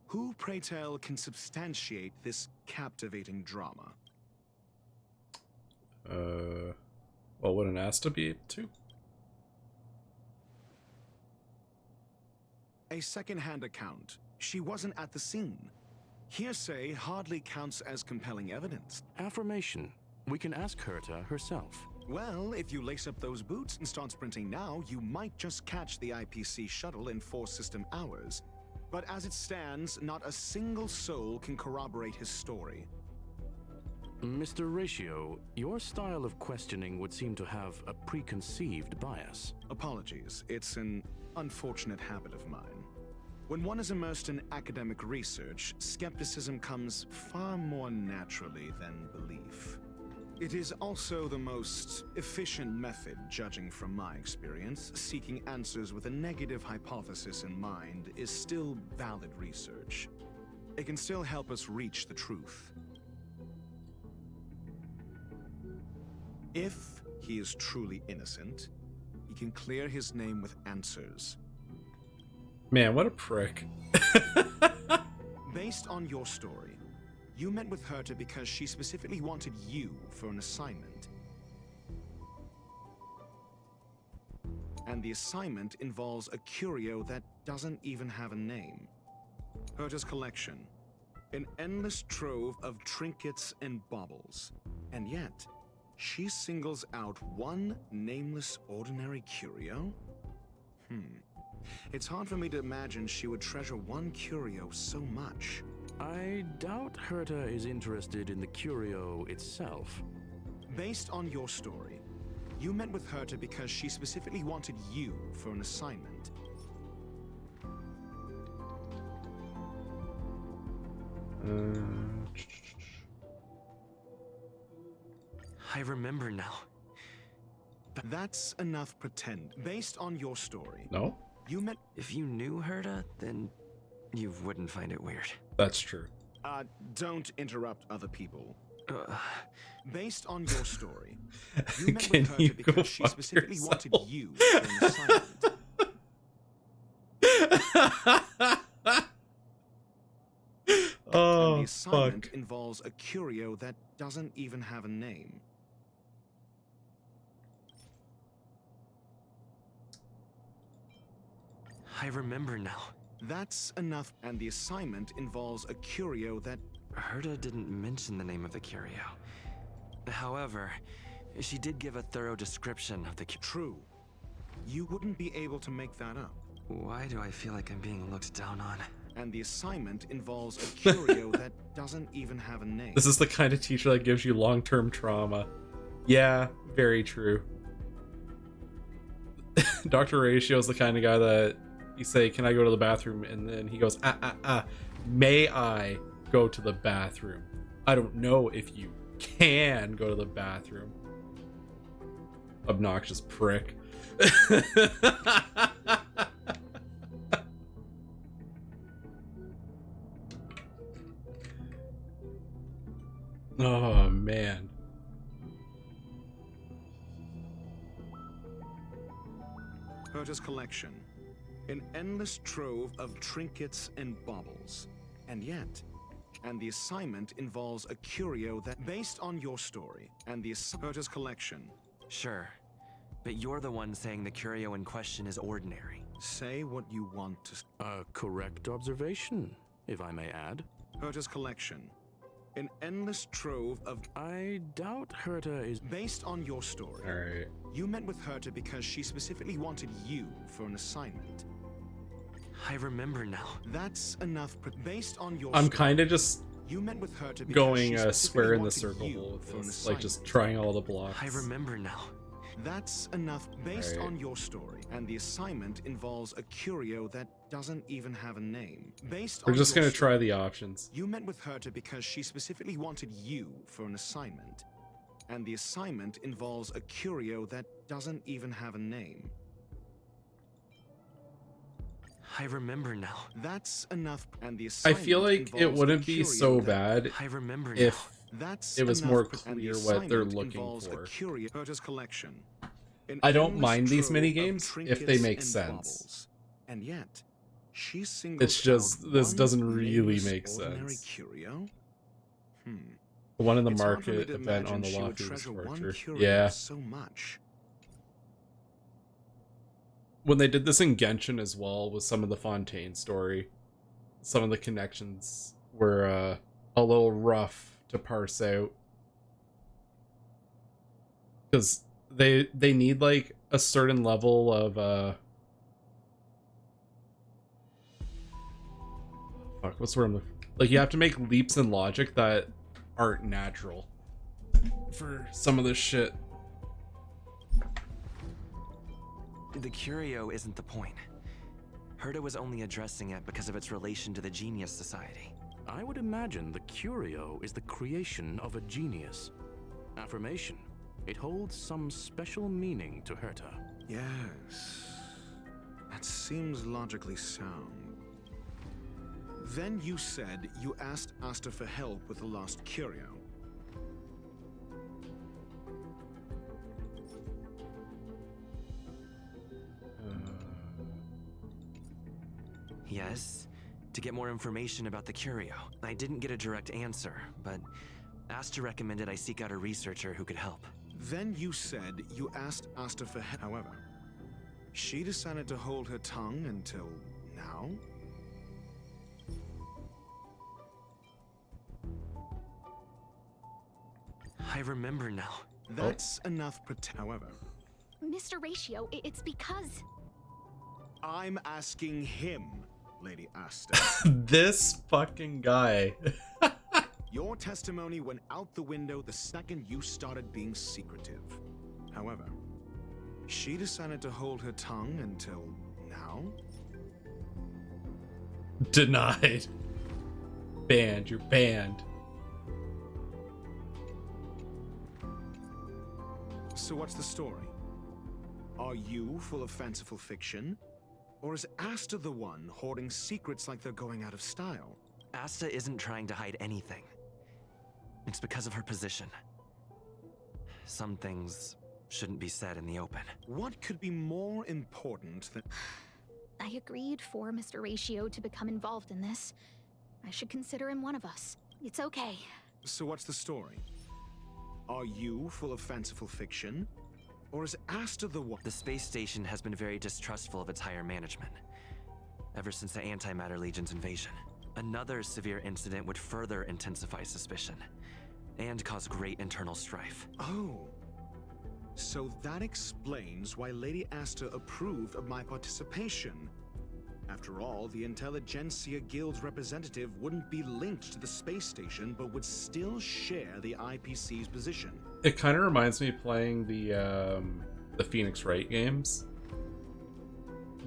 Who, pray tell, can substantiate this captivating drama? Well, would an Asta be able to? A second-hand account. She wasn't at the scene. Hearsay hardly counts as compelling evidence. Affirmation. We can ask Herta herself. Well, if you lace up those boots and start sprinting now, you might just catch the IPC shuttle in 4 system hours. But as it stands, not a single soul can corroborate his story. Mr. Ratio, your style of questioning would seem to have a preconceived bias. Apologies, it's an unfortunate habit of mine. When one is immersed in academic research, skepticism comes far more naturally than belief. It is also the most efficient method, judging from my experience. Seeking answers with a negative hypothesis in mind is still valid research. It can still help us reach the truth. If he is truly innocent, he can clear his name with answers. Man, what a prick. Based on your story, you met with Herta because she specifically wanted you for an assignment. And the assignment involves a curio that doesn't even have a name. Herta's collection. An endless trove of trinkets and baubles. And yet, she singles out one nameless ordinary curio? It's hard for me to imagine she would treasure one curio so much. I doubt Herta is interested in the curio itself. Based on your story, you met with Herta because she specifically wanted you for an assignment. I remember now. That's enough pretend. Based on your story. No? You met... If you knew Herta, then you wouldn't find it weird. That's true. Don't interrupt other people. Based on your story, you met Can with you Herta because go she fuck specifically yourself? wanted you for an assignment. Oh, and the assignment fuck. involves a curio that doesn't even have a name. I remember now. That's enough. And the assignment involves a curio that... Herta didn't mention the name of the curio. However, she did give a thorough description of the True. You wouldn't be able to make that up. Why do I feel like I'm being looked down on? And the assignment involves a curio that doesn't even have a name. This is the kind of teacher that gives you long-term trauma. Yeah, very true. Dr. Ratio is the kind of guy that you say, can I go to the bathroom? And then he goes, may I go to the bathroom? I don't know if you can go to the bathroom. Obnoxious prick. Oh, man. Herta's collection. An endless trove of trinkets and baubles. And yet, the assignment involves a curio that based on your story. And the Herta's collection. Sure, but you're the one saying the curio in question is ordinary. Say what you want to. A correct observation, if I may add. Herta's collection. An endless trove of. I doubt Herta is. Based on your story. Alright. You met with Herta because she specifically wanted you for an assignment. I remember now. That's enough. Based on your I'm story, kind of just you met with Herta because going she specifically square in the wanted circle you with for an this, like just assignment. trying all the blocks. I remember now. That's enough based Alright. on your story, and the assignment involves a curio that doesn't even have a name. Based We're on just your gonna try story, the options. You met with Herta because she specifically wanted you for an assignment, and the assignment involves a curio that doesn't even have a name. I remember now. That's enough, and the I assignment feel like it involves a wouldn't be curio so that- bad I remember if now. That's it was enough, more and the clear what they're assignment looking involves for. A curio Herta's collection. An I don't endless mind these trove mini of games if they trinkets make and sense. baubles. And yet, she singled It's just out this one doesn't really nameless make ordinary sense. curio. The one in the It's hard for me market to event on imagine the she would Lofty was treasure one torture. curio Yeah. so much. When they did this in Genshin as well with some of the Fontaine story, some of the connections were a little rough to parse out. Because they need like a certain level of fuck, what's the word? Like you have to make leaps in logic that aren't natural for some of this shit. The curio isn't the point. Herta was only addressing it because of its relation to the Genius Society. I would imagine the curio is the creation of a genius. Affirmation. It holds some special meaning to Herta. Yes. That seems logically sound. Then you said you asked Asta for help with the lost curio. Yes, to get more information about the curio. I didn't get a direct answer, but Asta recommended I seek out a researcher who could help. Then you said you asked Asta for help. However, she decided to hold her tongue until now? I remember now. That's enough. However, Mr. Ratio, it's because... I'm asking him, Lady Asta. This fucking guy. Your testimony went out the window the second you started being secretive. However, she decided to hold her tongue until now? Denied. Banned. You're banned. So what's the story? Are you full of fanciful fiction? Or is Asta the one hoarding secrets like they're going out of style? Asta isn't trying to hide anything. It's because of her position. Some things shouldn't be said in the open. What could be more important than... I agreed for Mr. Ratio to become involved in this. I should consider him one of us. It's okay. So what's the story? Are you full of fanciful fiction? Or is Asta the one? The space station has been very distrustful of its higher management, ever since the Antimatter Legion's invasion. Another severe incident would further intensify suspicion, and cause great internal strife. Oh. So that explains why Lady Asta approved of my participation. After all, the Intelligentsia Guild's representative wouldn't be linked to the space station, but would still share the IPC's position. It kind of reminds me of playing the Phoenix Wright games.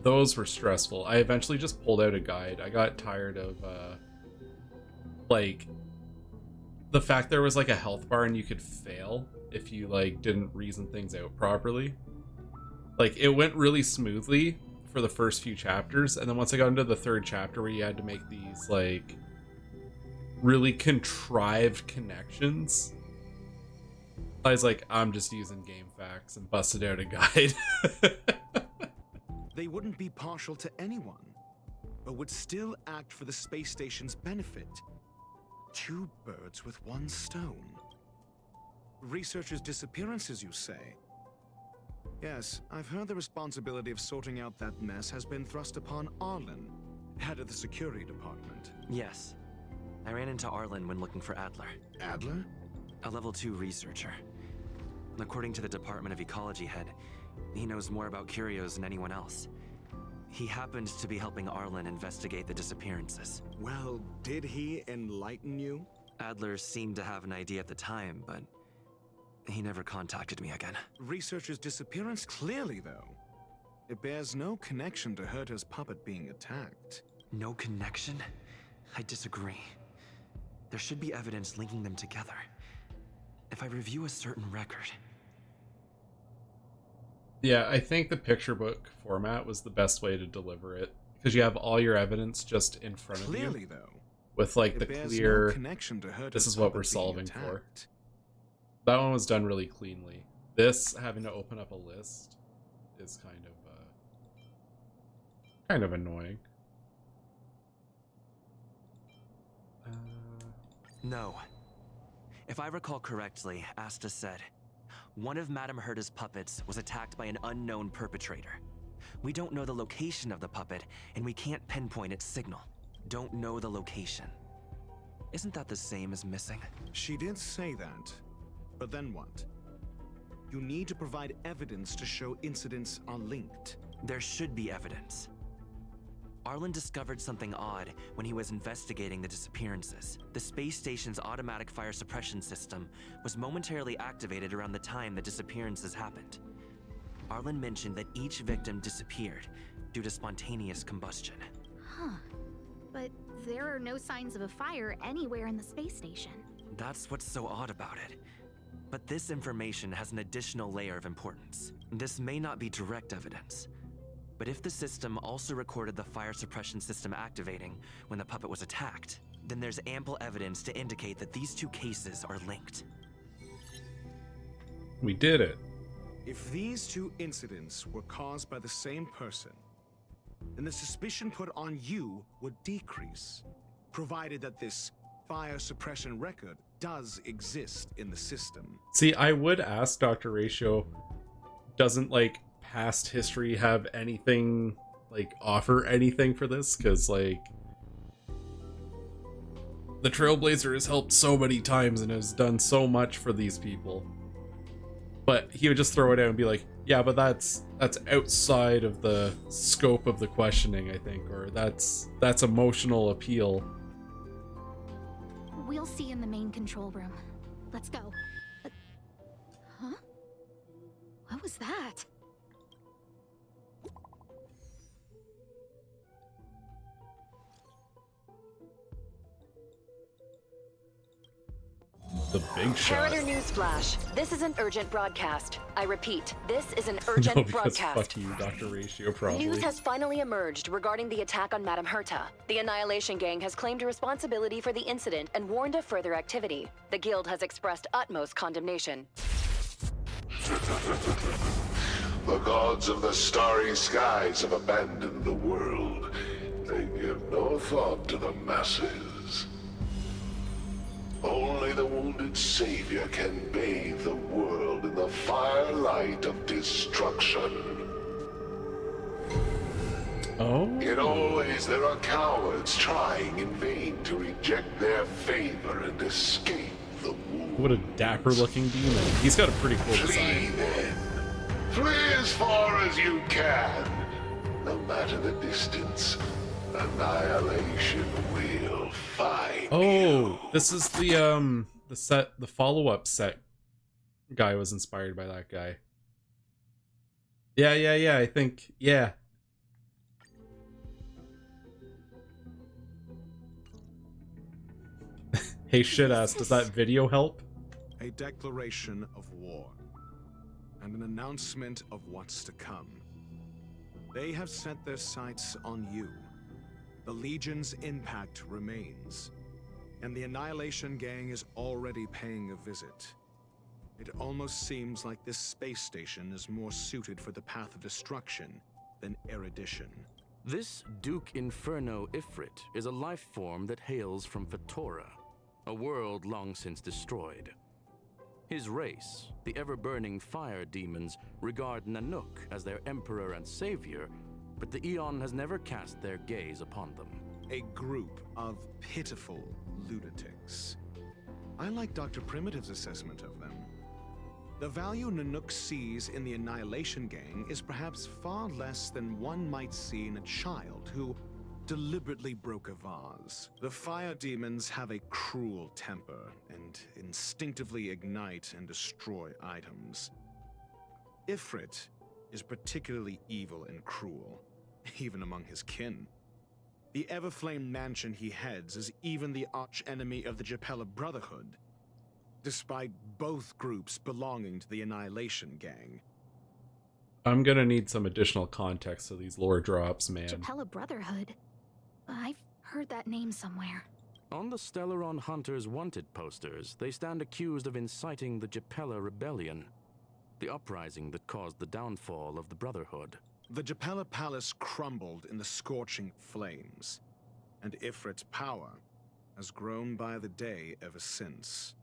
Those were stressful. I eventually just pulled out a guide. I got tired of like the fact there was like a health bar and you could fail if you like didn't reason things out properly. Like it went really smoothly for the first few chapters, and then once I got into the third chapter where you had to make these like really contrived connections, I was like, I'm just using game facts, and busted out a guide. They wouldn't be partial to anyone, but would still act for the space station's benefit. Two birds with one stone. Researchers' disappearances, you say? Yes, I've heard the responsibility of sorting out that mess has been thrust upon Arlen, head of the security department. Yes. I ran into Arlen when looking for Adler. Adler? A level 2 researcher. According to the Department of Ecology head, he knows more about curios than anyone else. He happened to be helping Arlen investigate the disappearances. Well, did he enlighten you? Adler seemed to have an idea at the time, but he never contacted me again. Researcher's disappearance clearly, though. It bears no connection to Herta's puppet being attacked. No connection? I disagree. There should be evidence linking them together. If I review a certain record... Yeah, I think the picture book format was the best way to deliver it, because you have all your evidence just in front of you. Clearly, though, with like the clear, no connection to Herta's this is what we're puppet being solving for. attacked. That one was done really cleanly. This, having to open up a list, is kind of annoying. No. If I recall correctly, Asta said, one of Madame Herta's puppets was attacked by an unknown perpetrator. We don't know the location of the puppet, and we can't pinpoint its signal. Don't know the location. Isn't that the same as missing? She did say that. But then what? You need to provide evidence to show incidents are linked. There should be evidence. Arlen discovered something odd when he was investigating the disappearances. The space station's automatic fire suppression system was momentarily activated around the time the disappearances happened. Arlen mentioned that each victim disappeared due to spontaneous combustion. Huh. But there are no signs of a fire anywhere in the space station. That's what's so odd about it. But this information has an additional layer of importance. This may not be direct evidence, but if the system also recorded the fire suppression system activating when the puppet was attacked, then there's ample evidence to indicate that these two cases are linked. We did it. If these two incidents were caused by the same person, then the suspicion put on you would decrease, provided that this fire suppression record does exist in the system. See, I would ask Dr. Ratio, doesn't like past history have anything, like offer anything for this? Because like the Trailblazer has helped so many times and has done so much for these people. But he would just throw it out and be like, yeah, but that's outside of the scope of the questioning, I think, or that's emotional appeal. We'll see in the main control room. Let's go. Huh? What was that? The big shot. Harrider Newsflash. This is an urgent broadcast. I repeat, this is an urgent No, because broadcast. fuck you, Dr. Ratio, probably. News has finally emerged regarding the attack on Madame Herta. The Annihilation Gang has claimed responsibility for the incident and warned of further activity. The Guild has expressed utmost condemnation. The gods of the starry skies have abandoned the world. They give no thought to the masses. Only the wounded savior can bathe the world in the firelight of destruction. Oh. Yet always there are cowards trying in vain to reject their favor and escape the wound. What a dapper looking demon. He's got a pretty cool Flee design. then. Flee as far as you can. No matter the distance, annihilation will find Oh, this is the follow-up set guy was inspired by that guy. Yeah, I think, yeah. Hey shit-ass, does that video help? A declaration of war, and an announcement of what's to come. They have set their sights on you. The Legion's impact remains, and the Annihilation Gang is already paying a visit. It almost seems like this space station is more suited for the path of destruction than erudition. This Duke Inferno Ifrit is a life form that hails from Fatora, a world long since destroyed. His race, the ever-burning fire demons, regard Nanook as their emperor and savior, but the Eon has never cast their gaze upon them. A group of pitiful lunatics. I like Dr. Primitive's assessment of them. The value Nanook sees in the Annihilation Gang is perhaps far less than one might see in a child who deliberately broke a vase. The fire demons have a cruel temper and instinctively ignite and destroy items. Ifrit is particularly evil and cruel, even among his kin. The Everflame mansion he heads is even the arch-enemy of the Japella Brotherhood, despite both groups belonging to the Annihilation Gang. I'm gonna need some additional context to these lore drops, man. Japella Brotherhood. I've heard that name somewhere. On the Stellaron Hunters wanted posters, they stand accused of inciting the Japella Rebellion, the uprising that caused the downfall of the Brotherhood. The Japella Palace crumbled in the scorching flames, and Ifrit's power has grown by the day ever since.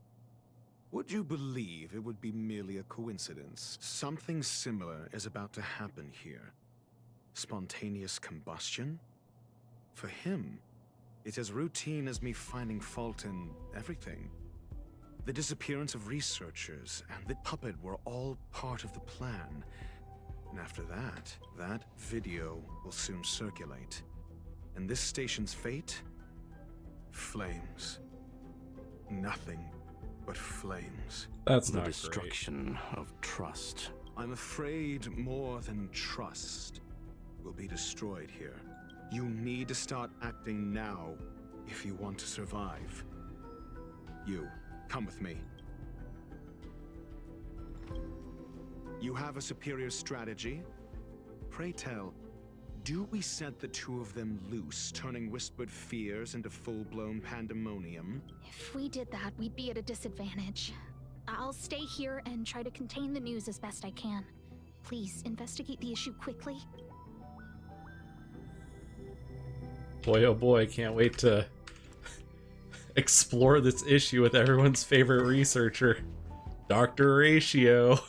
Would you believe it would be merely a coincidence? Something similar is about to happen here. Spontaneous combustion? For him, it's as routine as me finding fault in everything. The disappearance of researchers and the puppet were all part of the plan. And after that, that video will soon circulate. And this station's fate? Flames. Nothing but flames. That's the not destruction of trust. I'm afraid more than trust will be destroyed here. You need to start acting now if you want to survive. You, come with me. You have a superior strategy? Pray tell, do we set the two of them loose, turning whispered fears into full-blown pandemonium? If we did that, we'd be at a disadvantage. I'll stay here and try to contain the news as best I can. Please, investigate the issue quickly. Boy, oh boy, can't wait to explore this issue with everyone's favorite researcher, Dr. Ratio.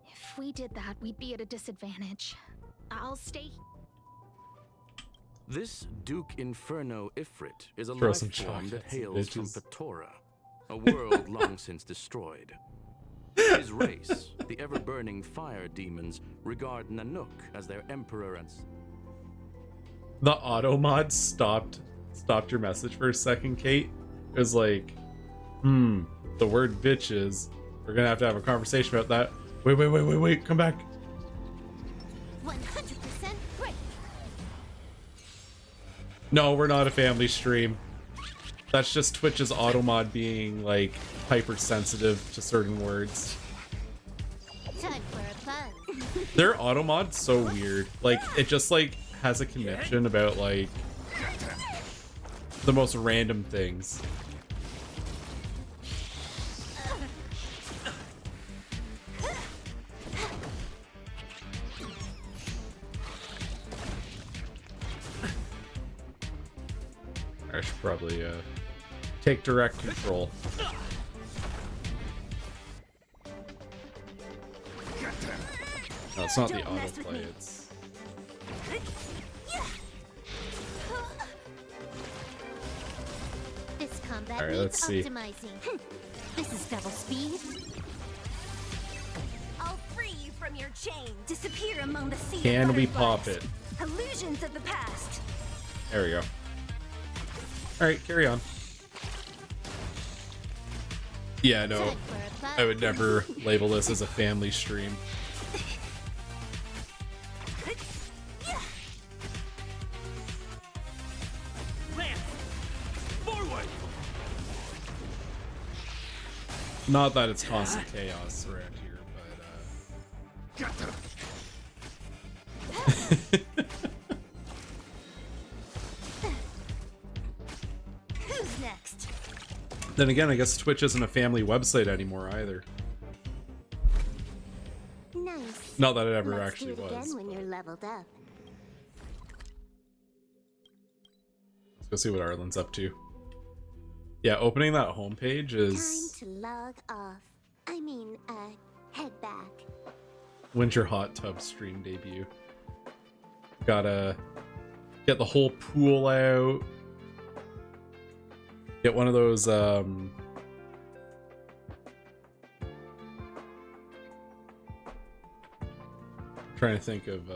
If we did that, we'd be at a disadvantage. I'll stay. This Duke Inferno Ifrit is a Throw life some form that chocolates, hails from bitches. Fatora, a world long since destroyed. His race, the ever-burning fire demons, regard Nanook as their emperor and... The auto mod stopped your message for a second, Kate. It was like, the word bitches. We're gonna have to have a conversation about that. Wait, come back. 100% great. No, we're not a family stream. That's just Twitch's auto mod being like hypersensitive to certain words. Time for a fun. Their auto mod's so weird. Like, it just like has a connection about like the most random things. I should probably take direct control. No, it's not the Don't mess with autoplay, me. it's... This combat All right, needs let's see. optimizing. This is double speed. I'll free you from your chain. Disappear among the sea. Can of we butterflies. pop it? Illusions of the past. There we go. Alright, carry on. Yeah, no, I would never label this as a family stream. Lance, forward! Not that it's constant chaos around here, but Who's next? then again, I guess Twitch isn't a family website anymore either. Nice. Not that it ever Let's actually do it was. again when you're leveled up. Let's go see what Arlen's up to. Yeah, opening that homepage Time is to log off. I mean, head back. when's your hot tub stream debut? Gotta get the whole pool out. Get one of those trying to think of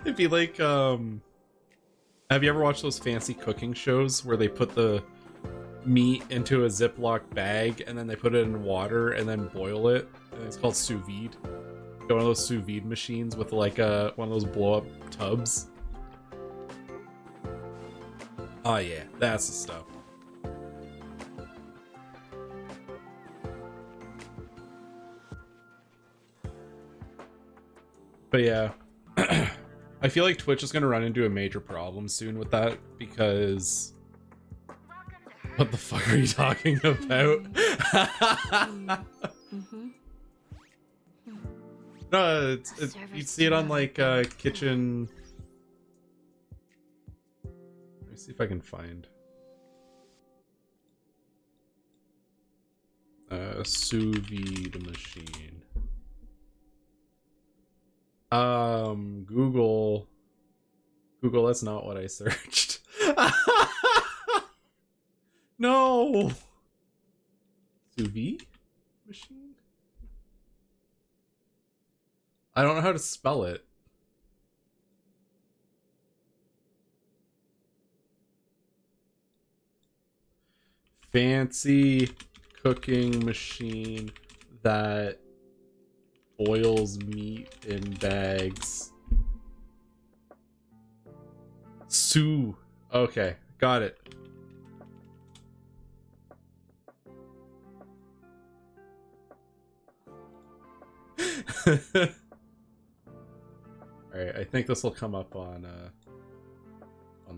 it'd be like have you ever watched those fancy cooking shows where they put the meat into a Ziploc bag and then they put it in water and then boil it? And it's called sous vide. Got one of those sous vide machines with like one of those blow up tubs. Oh yeah, that's the stuff. But yeah, I feel like Twitch is going to run into a major problem soon with that because what the fuck are you talking about? No, you'd see it on like kitchen. Let me see if I can find sous vide machine. Google, that's not what I searched. No! Sous vide machine? I don't know how to spell it. Fancy cooking machine that boils meat in bags. Sous. Okay, got it. Alright, I think this will come up on the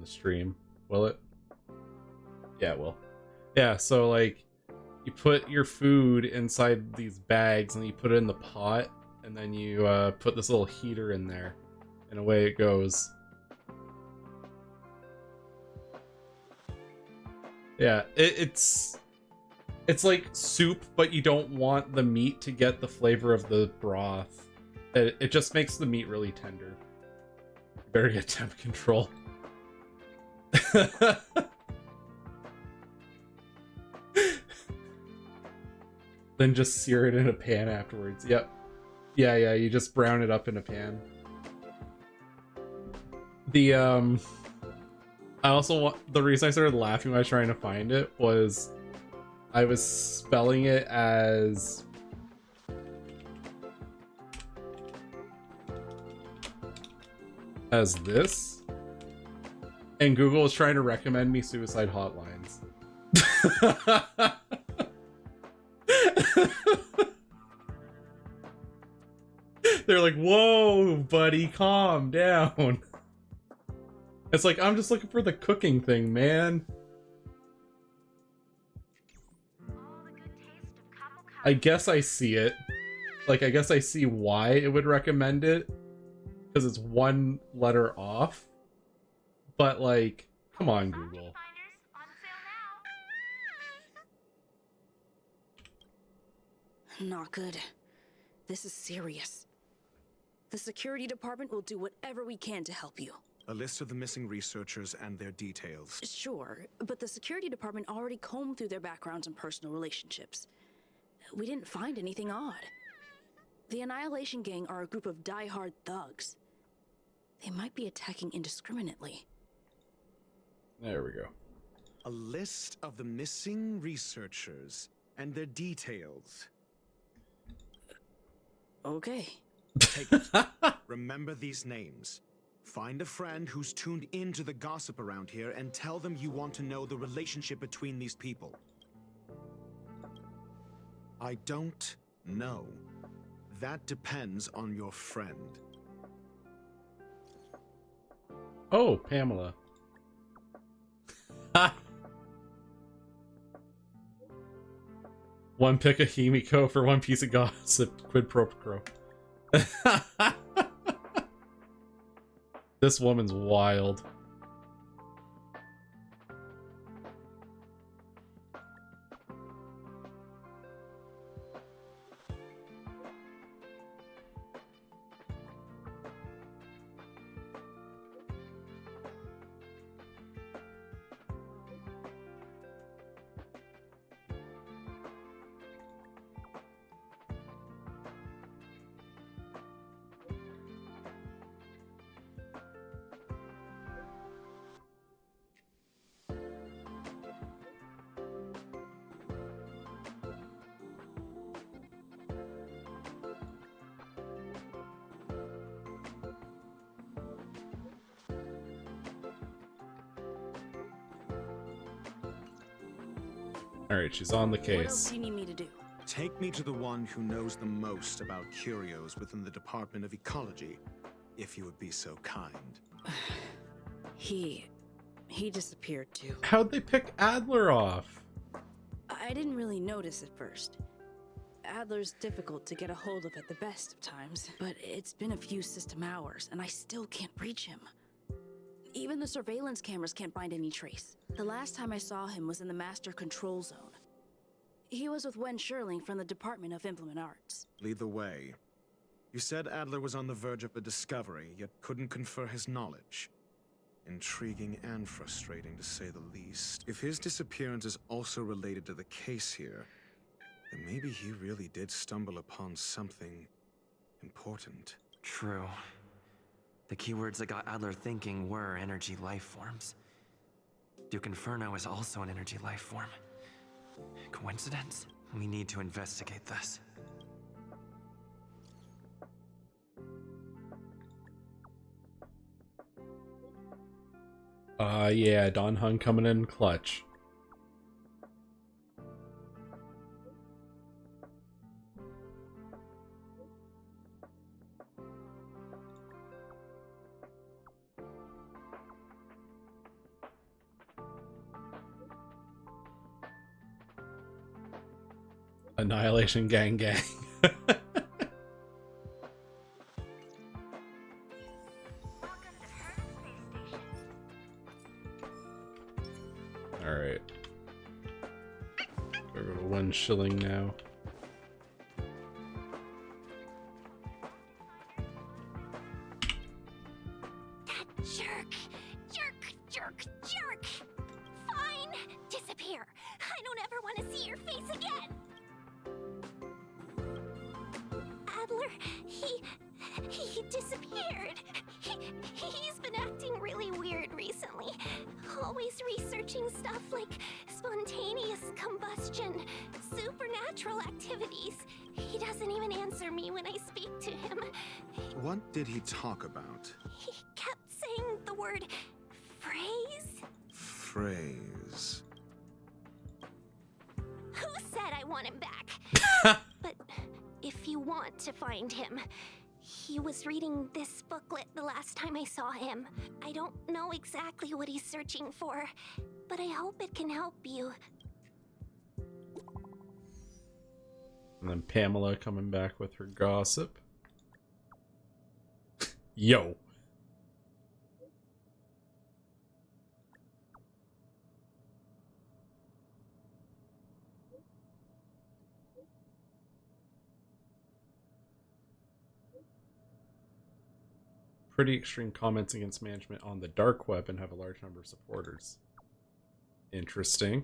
stream. Will it? Yeah, it will. Yeah, so like you put your food inside these bags and you put it in the pot and then you put this little heater in there and away it goes. Yeah, it's like soup, but you don't want the meat to get the flavor of the broth. It just makes the meat really tender. You better get temp control. Then just sear it in a pan afterwards. Yep. Yeah, you just brown it up in a pan. The I also want, the reason I started laughing when I was trying to find it was I was spelling it as this, and Google was trying to recommend me suicide hotlines. They're like, whoa, buddy, calm down. It's like, I'm just looking for the cooking thing, man. I guess I see it. Like, I guess I see why it would recommend it. Because it's one letter off. But, like, come on, Google. Not good. This is serious. The security department will do whatever we can to help you. A list of the missing researchers and their details. Sure, but the security department already combed through their backgrounds and personal relationships. We didn't find anything odd. The Annihilation Gang are a group of die-hard thugs. They might be attacking indiscriminately. There we go. A list of the missing researchers and their details. Okay. Take it. Remember these names. Find a friend who's tuned into the gossip around here and tell them you want to know the relationship between these people. I don't know. That depends on your friend. Oh, Pamela. Ha! One pick of Himiko for one piece of gossip. Quid pro quo. This woman's wild. Alright, she's on the What else case. do you need me to do? Take me to the one who knows the most about curios within the Department of Ecology, if you would be so kind. He disappeared too. How'd they pick Adler off? I didn't really notice at first. Adler's difficult to get a hold of at the best of times, but it's been a few system hours and I still can't reach him. Even the surveillance cameras can't find any trace. The last time I saw him was in the Master Control Zone. He was with Wen Sherling from the Department of Implement Arts. Lead the way. You said Adler was on the verge of a discovery, yet couldn't confer his knowledge. Intriguing and frustrating, to say the least. If his disappearance is also related to the case here, then maybe he really did stumble upon something important. True. The keywords that got Adler thinking were energy life forms. Duke Inferno is also an energy life form. Coincidence? We need to investigate this. Yeah, Don Hung coming in clutch. Annihilation gang gang. Alright. Go to 1 shilling now. Jerk! Jerk! Jerk! Jerk! Fine! Disappear! I don't ever want to see your face again! Adler, he disappeared. He's been acting really weird recently. Always researching stuff like spontaneous combustion, supernatural activities. He doesn't even answer me when I speak to him. What did he talk about? He kept saying the word phrase. Phrase. Who said I want him back? But if you want to find him, he was reading this booklet the last time I saw him. I don't know exactly what he's searching for, but I hope it can help you. And then Pamela coming back with her gossip. Yo. Pretty extreme comments against management on the dark web and have a large number of supporters. Interesting.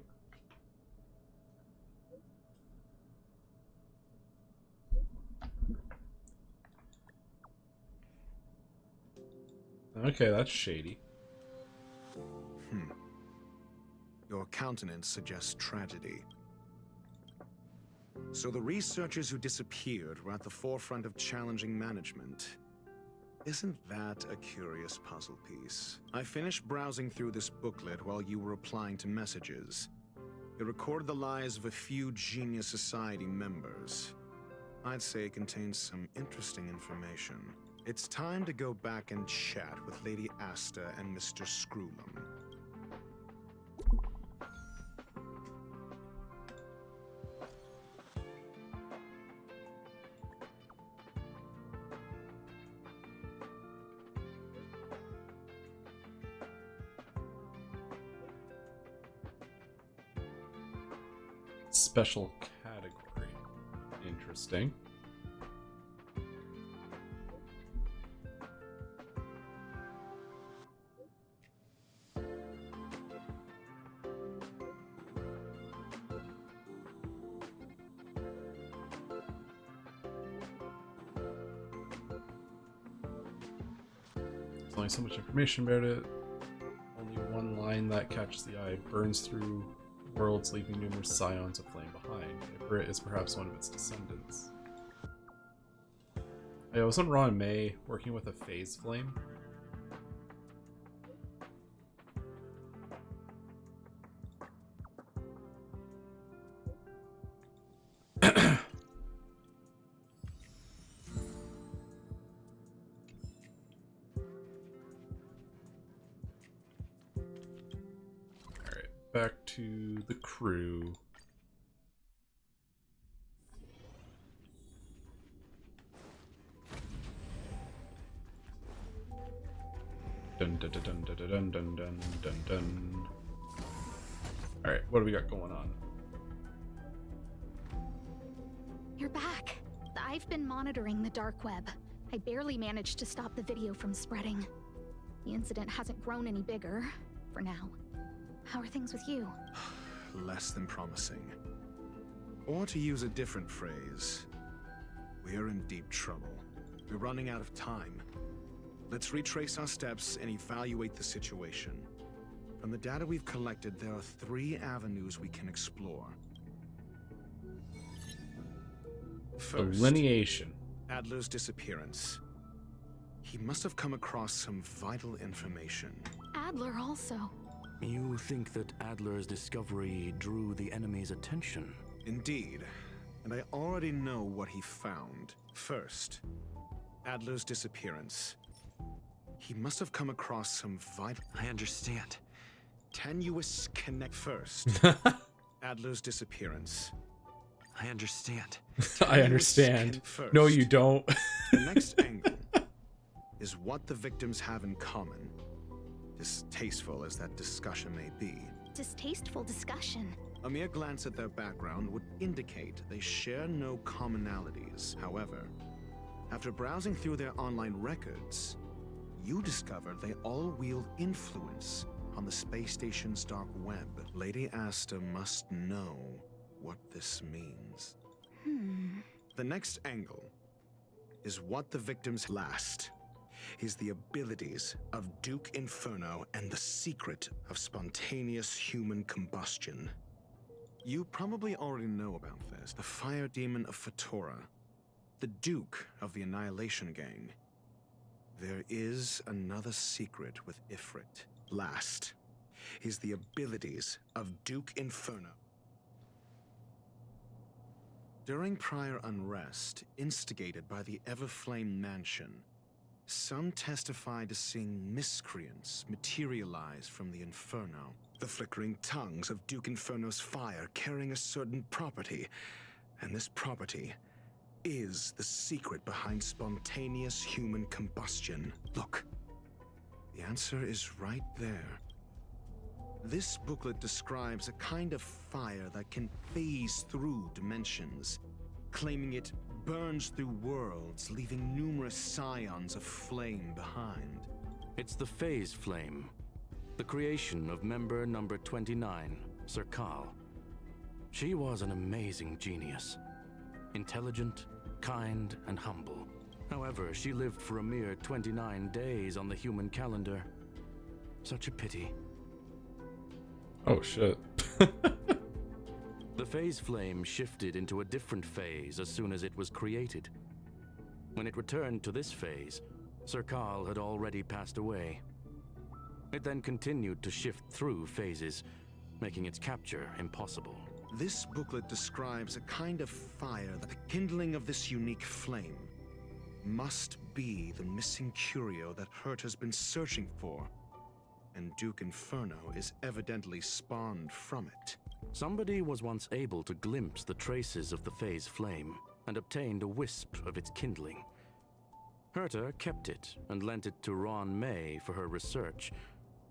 Okay, that's shady. Your countenance suggests tragedy. So the researchers who disappeared were at the forefront of challenging management. Isn't that a curious puzzle piece? I finished browsing through this booklet while you were replying to messages. It recorded the lives of a few Genius Society members. I'd say it contains some interesting information. It's time to go back and chat with Lady Asta and Mr. Screwlum. Special category. Interesting. There's only so much information about it. Only one line that catches the eye. Burns through worlds, leaving numerous scions of flame behind. Ifrit is perhaps one of its descendants. I wasn't Ron May working with a phase flame? Back to the crew. Dun dun dun dun dun dun dun dun dun dun. Alright, what do we got going on? You're back. I've been monitoring the dark web. I barely managed to stop the video from spreading. The incident hasn't grown any bigger, for now. How are things with you? Less than promising. Or to use a different phrase, we're in deep trouble. We're running out of time. Let's retrace our steps and evaluate the situation. From the data we've collected, there are 3 avenues we can explore. First, delineation. Adler's disappearance. He must have come across some vital information. Adler also. You think that Adler's discovery drew the enemy's attention? Indeed, and I already know what he found. First, Adler's disappearance. He must have come across some vital... I understand. Tenuous connect first. Adler's disappearance. I understand. I understand. No, you don't. The next angle is what the victims have in common. Distasteful as that discussion may be. Distasteful discussion? A mere glance at their background would indicate they share no commonalities. However, after browsing through their online records, you discover they all wield influence on the space station's dark web. Lady Asta must know what this means. The next angle is what the victims last is the abilities of Duke Inferno and the secret of spontaneous human combustion. You probably already know about this. The fire demon of Fatora, the Duke of the Annihilation Gang. There is another secret with Ifrit. Last is the abilities of Duke Inferno. During prior unrest, instigated by the Everflame Mansion, some testified to seeing miscreants materialize from the Inferno. The flickering tongues of Duke Inferno's fire carrying a certain property, and this property is the secret behind spontaneous human combustion. Look, the answer is right there. This booklet describes a kind of fire that can phase through dimensions, claiming it burns through worlds, leaving numerous scions of flame behind. It's the phase flame, the creation of member number 29, Serkal. She was an amazing genius. Intelligent, kind, and humble. However, she lived for a mere 29 days on the human calendar. Such a pity. Oh shit. The phase flame shifted into a different phase as soon as it was created. When it returned to this phase, Sir Carl had already passed away. It then continued to shift through phases, making its capture impossible. This booklet describes a kind of fire that the kindling of this unique flame must be the missing curio that Hurt has been searching for, and Duke Inferno is evidently spawned from it. Somebody was once able to glimpse the traces of the phase flame and obtained a wisp of its kindling. Herta kept it and lent it to Ron May for her research,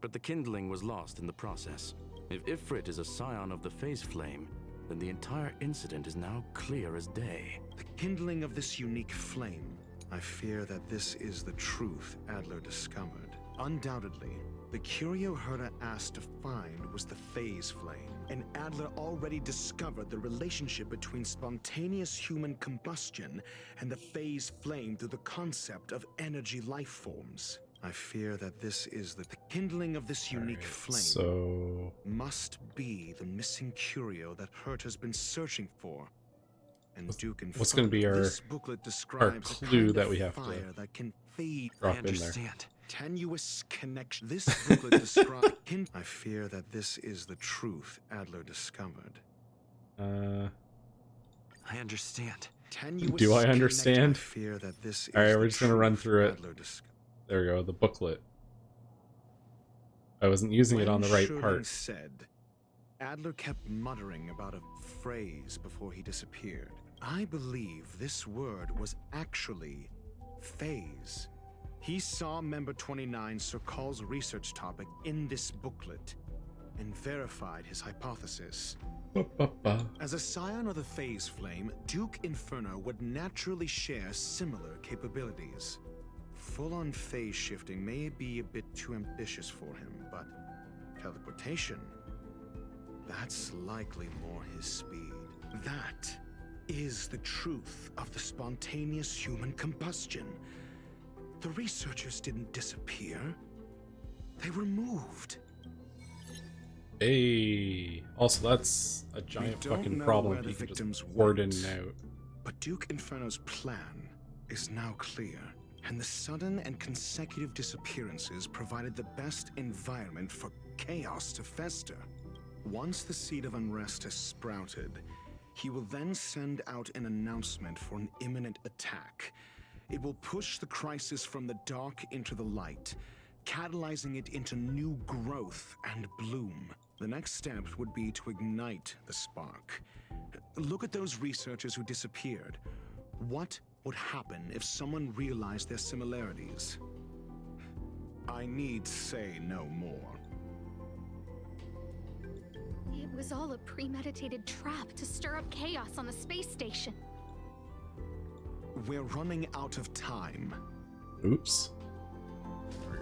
but the kindling was lost in the process. If Ifrit is a scion of the phase flame, then the entire incident is now clear as day. The kindling of this unique flame, I fear that this is the truth Adler discovered. Undoubtedly, the curio Herta asked to find was the phase flame, and Adler already discovered the relationship between spontaneous human combustion and the phase flame through the concept of energy life forms. I fear that this is the kindling of this unique flame must be the missing curio that Hurt has been searching for. And Duke Inferno, what's going to be this booklet describes clue that we have to that can feed drop in there? Tenuous connection. This booklet describes. I fear that this is the truth Adler discovered. I understand. Do I understand? I fear that this is Alright, we're just gonna run through it. Adler There we go, the booklet. I wasn't using it on the right Schurling part. said, Adler kept muttering about a phrase before he disappeared. I believe this word was actually phase. He saw Member 29 Sir Carl's research topic in this booklet and verified his hypothesis. As a scion of the phase flame, Duke Inferno would naturally share similar capabilities. Full-on phase shifting may be a bit too ambitious for him, but teleportation, that's likely more his speed. That is the truth of the spontaneous human combustion. The researchers didn't disappear. They were moved. Hey, also that's a giant fucking problem if you can just word in and out. But Duke Inferno's plan is now clear, and the sudden and consecutive disappearances provided the best environment for chaos to fester. Once the seed of unrest has sprouted, he will then send out an announcement for an imminent attack. It will push the crisis from the dark into the light, catalyzing it into new growth and bloom. The next step would be to ignite the spark. Look at those researchers who disappeared. What would happen if someone realized their similarities? I need say no more. It was all a premeditated trap to stir up chaos on the space station. We're running out of time. Oops. There we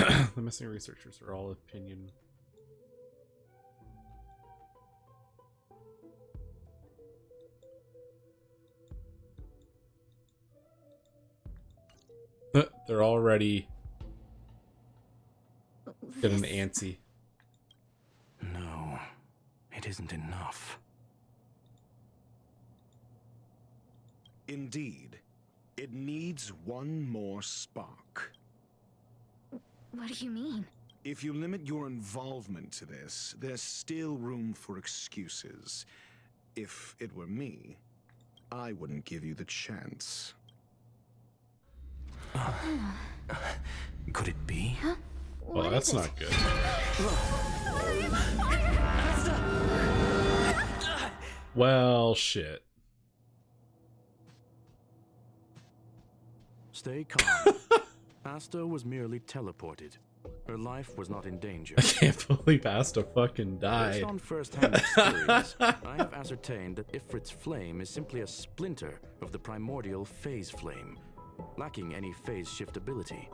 go. The missing researchers are all opinion. They're already getting antsy. No, it isn't enough. Indeed, it needs one more spark. What do you mean? If you limit your involvement to this, there's still room for excuses. If it were me, I wouldn't give you the chance. Could it be? Huh? Well, that's not good. Well, shit. Stay calm. Asta was merely teleported. Her life was not in danger. I can't believe Asta fucking died. Based on first-hand experience, I have ascertained that Ifrit's flame is simply a splinter of the primordial phase flame, lacking any phase shift ability.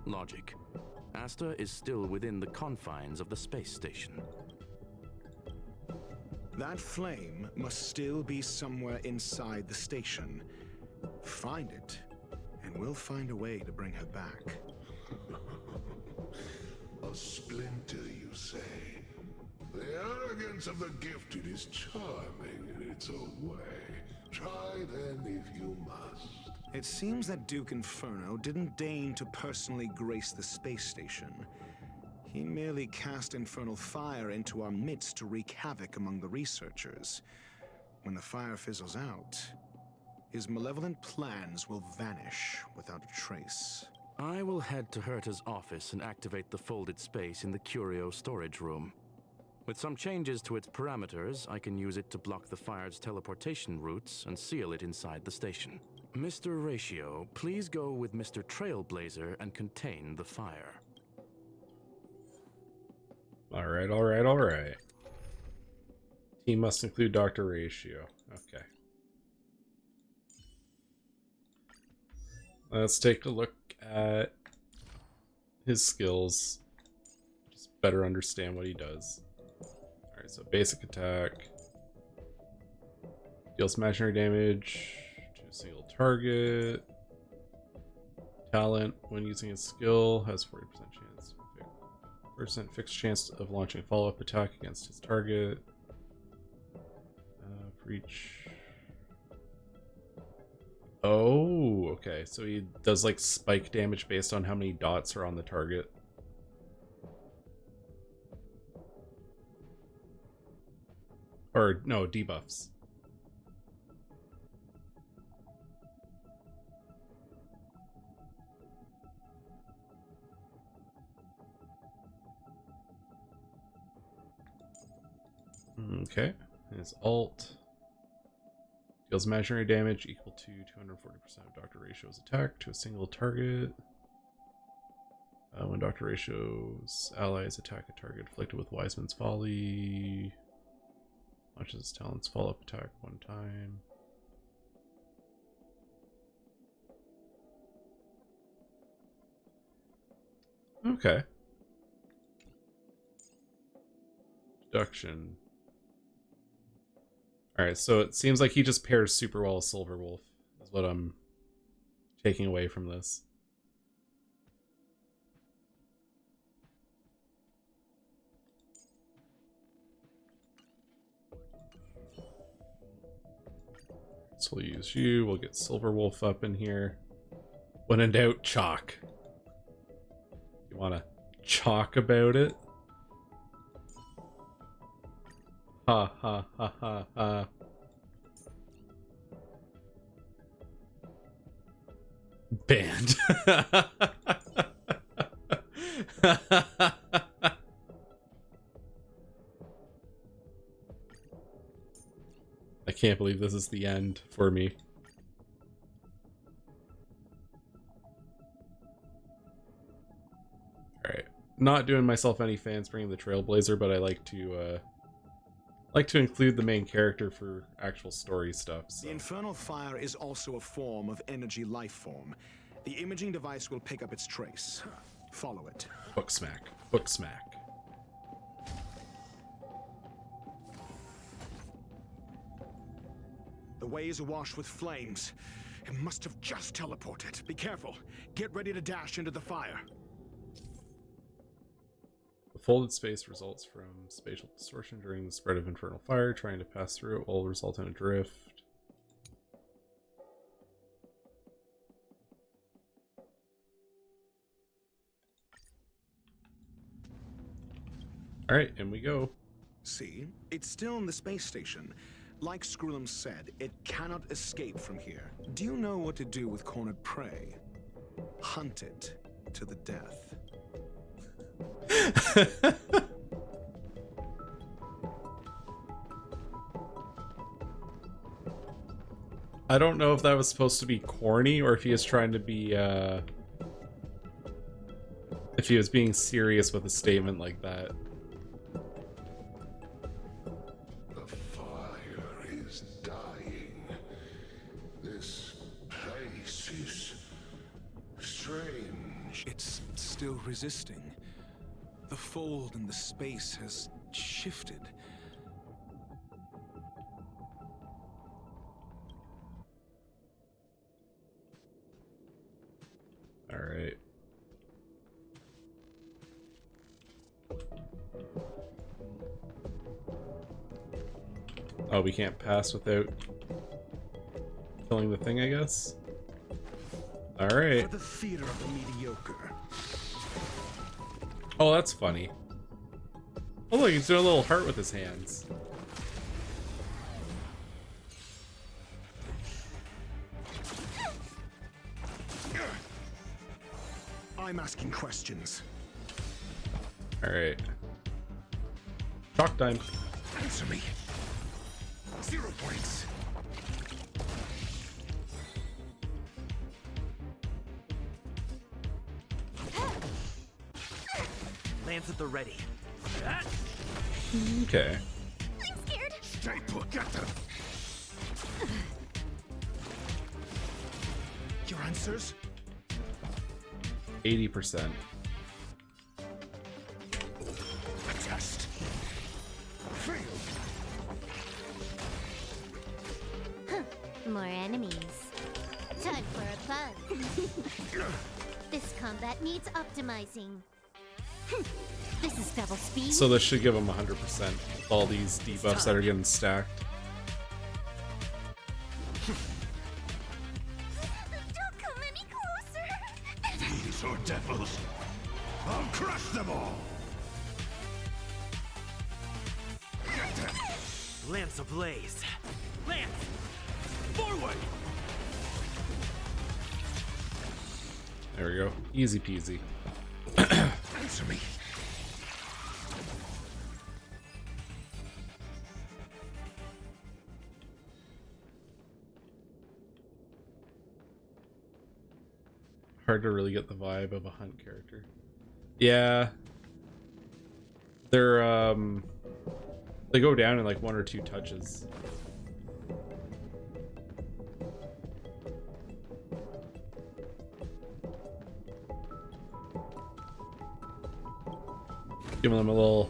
Logic. Asta is still within the confines of the space station. That flame must still be somewhere inside the station. Find it, and we'll find a way to bring her back. A splinter, you say? The arrogance of the gifted is charming in its own way. Try then if you must. It seems that Duke Inferno didn't deign to personally grace the space station. He merely cast infernal fire into our midst to wreak havoc among the researchers. When the fire fizzles out, his malevolent plans will vanish without a trace. I will head to Herta's office and activate the folded space in the curio storage room. With some changes to its parameters, I can use it to block the fire's teleportation routes and seal it inside the station. Mr. Ratio, please go with Mr. Trailblazer and contain the fire. Alright, alright, alright. Team must include Dr. Ratio. Okay. Let's take a look at his skills. Just better understand what he does. Alright, so basic attack. Deals imaginary damage to a single target. Talent, when using his skill, has 40% chance. 40% fixed chance of launching a follow-up attack against his target. For each... Oh, okay. So he does like spike damage based on how many dots are on the target. Or no, debuffs. Okay. His alt deals imaginary damage equal to 240% of Dr. Ratio's attack to a single target. When Dr. Ratio's allies attack a target afflicted with Wiseman's Folly, launches his talent's follow-up attack one time. Okay. Deduction. Alright, so it seems like he just pairs super well with Silver Wolf, is what I'm taking away from this. So we'll use you, we'll get Silver Wolf up in here. When in doubt, chalk. You wanna chalk about it? Ha ha ha ha ha. Banned. I can't believe this is the end for me. Alright. Not doing myself any fans bringing the Trailblazer, but I like to include the main character for actual story stuff. So. The infernal fire is also a form of energy life form. The imaging device will pick up its trace. Follow it. Book smack. Book smack. The way is awash with flames. It must have just teleported. Be careful. Get ready to dash into the fire. The folded space results from spatial distortion during the spread of infernal fire. Trying to pass through it will result in a drift. Alright, in we go. See? It's still in the space station. Like Skrullum said, it cannot escape from here. Do you know what to do with cornered prey? Hunt it to the death. I don't know if that was supposed to be corny or if he is trying to be, if he was being serious with a statement like that. The fire is dying. This place is strange. It's still resisting. The fold in the space has shifted. All right. Oh, we can't pass without killing the thing, I guess. All right. For the theater of the mediocre. Oh, that's funny. Oh, look, he's doing a little heart with his hands. I'm asking questions. All right. Chalk time. Answer me. 0 points. Lance at the ready. Okay. I'm scared. Stay put. Get them. Your answers? 80%. Test. Fail. More enemies. Time for a fun. This combat needs optimizing. This is double speed. So this should give him 100% with all these debuffs that are getting stacked. Don't come any closer. These are devils. I'll crush them all. Lance ablaze. Lance! Forward! There we go. Easy peasy. Answer me. Hard to really get the vibe of a hunt character. Yeah. They're they go down in like 1 or 2 touches. Giving them a little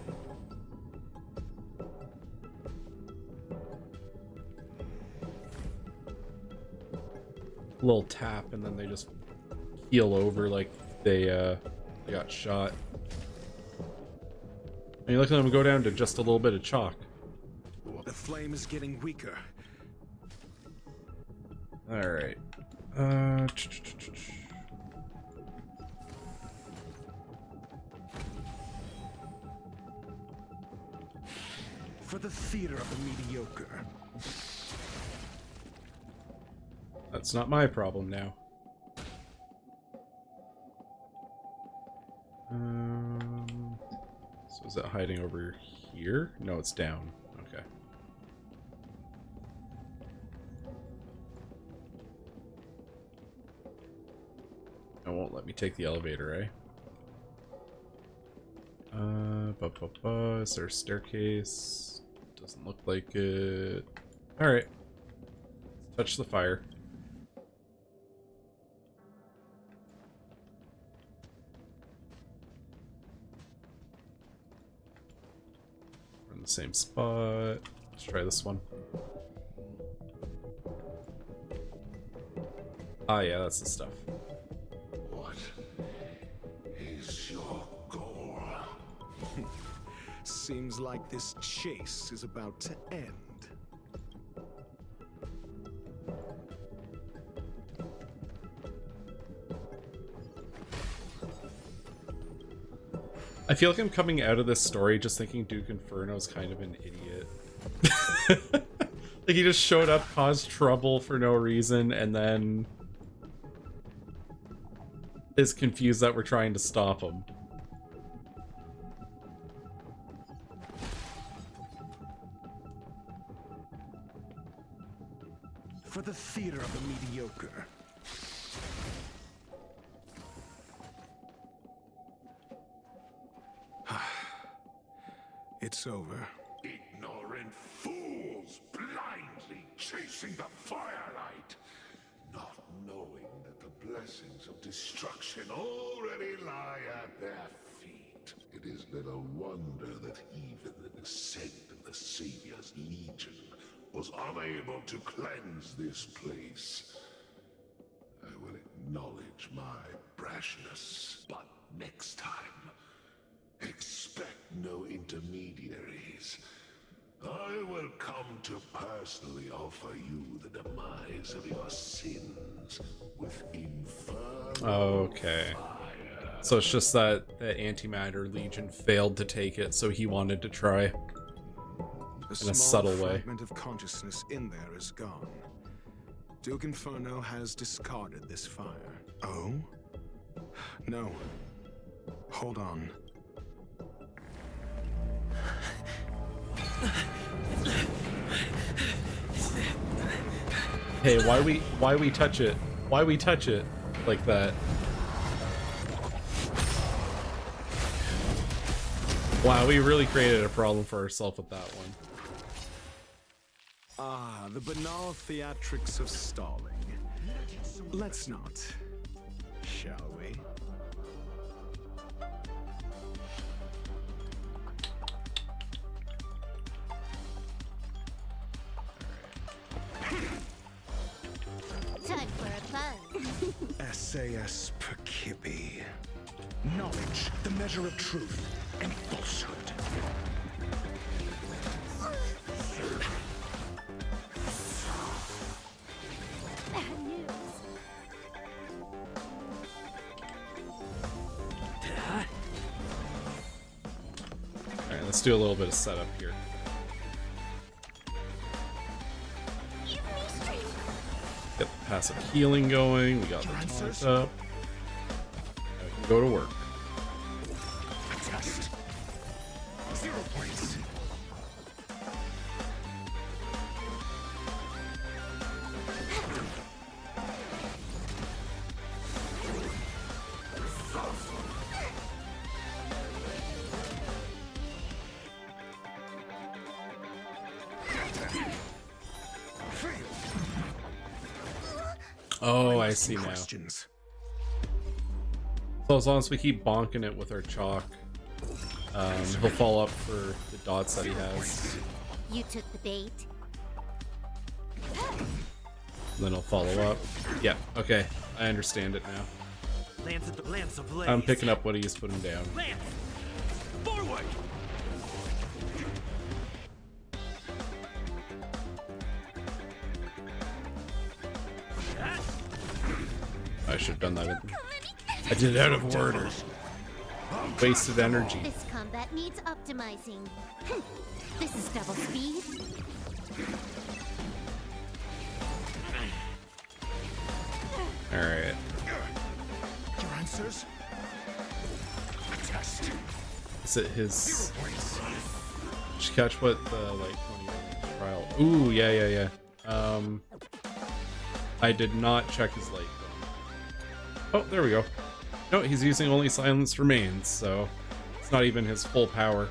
tap, and then they just keel over like they got shot. And you look at them go down to just a little bit of chalk. The flame is getting weaker. All right. For the theater of the mediocre. That's not my problem now. So is that hiding over here? No, it's down. Okay. It won't let me take the elevator, eh? Is there a staircase? Doesn't look like it. Alright. Let's touch the fire. We're in the same spot. Let's try this one. Ah, yeah, that's the stuff. What is your goal? Seems like this chase is about to end. I feel like I'm coming out of this story just thinking Duke Inferno's kind of an idiot. Like he just showed up, caused trouble for no reason, and then is confused that we're trying to stop him. For the theater of the mediocre. It's over. Ignorant fools blindly chasing the firelight, not knowing that the blessings of destruction already lie at their feet. It is little wonder that even the descent of the Savior's Legion was unable to cleanse this place. I will acknowledge my brashness, but next time, expect no intermediaries. I will come to personally offer you the demise of your sins with infernal Okay. So it's just that the Antimatter Legion failed to take it, so he wanted to try. In a subtle way. Fragment of consciousness in there is gone. Duke Inferno has discarded this fire. Oh? No. Hold on. Hey, why we touch it? Why we touch it like that? Wow, we really created a problem for ourselves with that one. Ah, the banal theatrics of stalling. Let's not, shall we? Time for a buzz. SAS Perkibi. Knowledge, the measure of truth and falsehood. Alright, let's do a little bit of setup here. Get the passive healing going, we got the taunt up. Now we can go to work. Test. 0 points. Oh, I see now. So as long as we keep bonking it with our chalk, he'll fall up for the dots that he has. You took the bait. And then he'll follow up. Yeah, okay. I understand it now. Lance ablaze. I'm picking up what he's putting down. Lance! Forward! I should have done that. I did it out of order. Wasted energy. This combat needs optimizing. This is double speed. Alright. Your answers? Test. Is it his... Did you catch what the, like, 20 trial... Ooh, yeah. I did not check his light cone. Oh, there we go. No, he's using only Silence Remains, so it's not even his full power.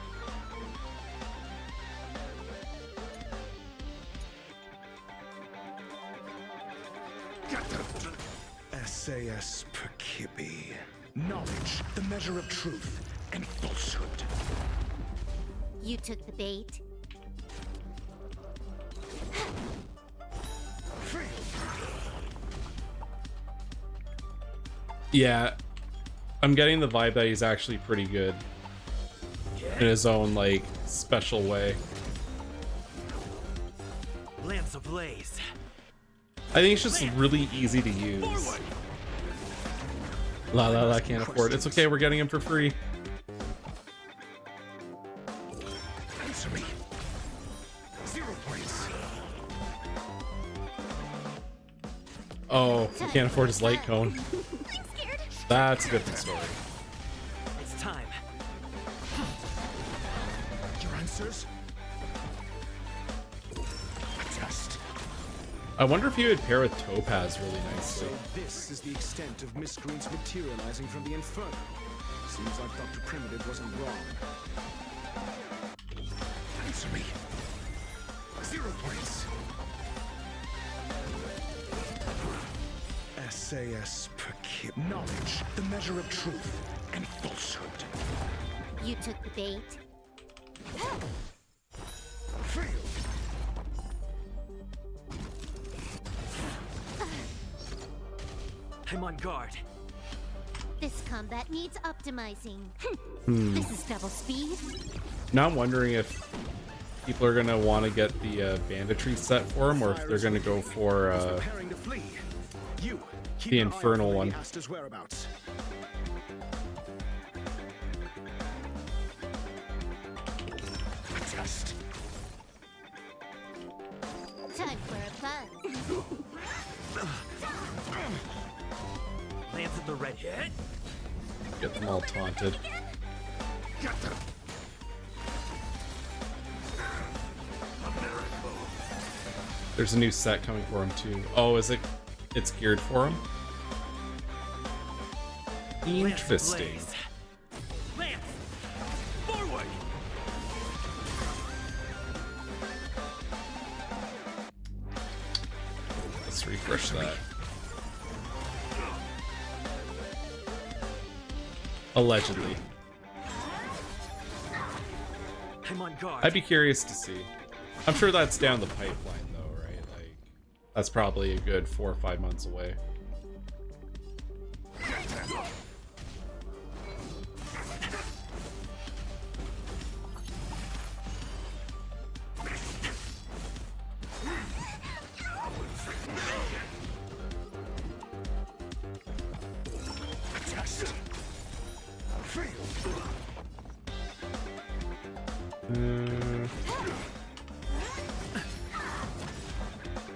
SAS Perkibi. Knowledge, the measure of truth and falsehood. You took the bait. Yeah, I'm getting the vibe that he's actually pretty good in his own, like, special way. Lance ablaze. I think it's just really easy to use. La, can't afford it. It's okay, we're getting him for free. Answer me. 0 points. Oh, he can't afford his light cone. That's a different story. It's time. Your answers? A test. I wonder if he would pair with Topaz really nicely. So this is the extent of miscreants materializing from the Inferno. Seems like Dr. Primitive wasn't wrong. Answer me. 0 points. SAS Perkib. Knowledge, the measure of truth and falsehood. You took the bait. Failed. I'm on guard. This combat needs optimizing. Hmm. This is double speed. Now I'm wondering if people are gonna want to get the banditry set for him, or if they're gonna go for the infernal one. Time for a buzz. Lands in the red hit. Get them all taunted. There's a new set coming for him too. Oh, is it? It's geared for him? Interesting. Lance, forward. Let's refresh that. Allegedly. I'm on guard. I'd be curious to see. I'm sure that's down the pipeline though, right? Like, that's probably a good 4 or 5 months away.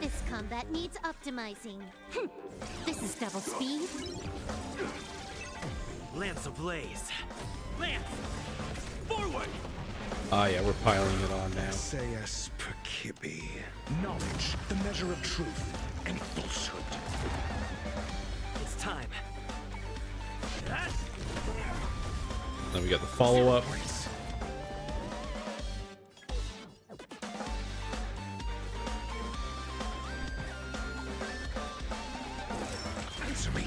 This combat needs optimizing. This is double speed. Lance ablaze. Lance, forward. Ah, yeah, we're piling it on now. SAS Perkibi. Knowledge, the measure of truth and falsehood. It's time. Then we got the follow-up. Answer me.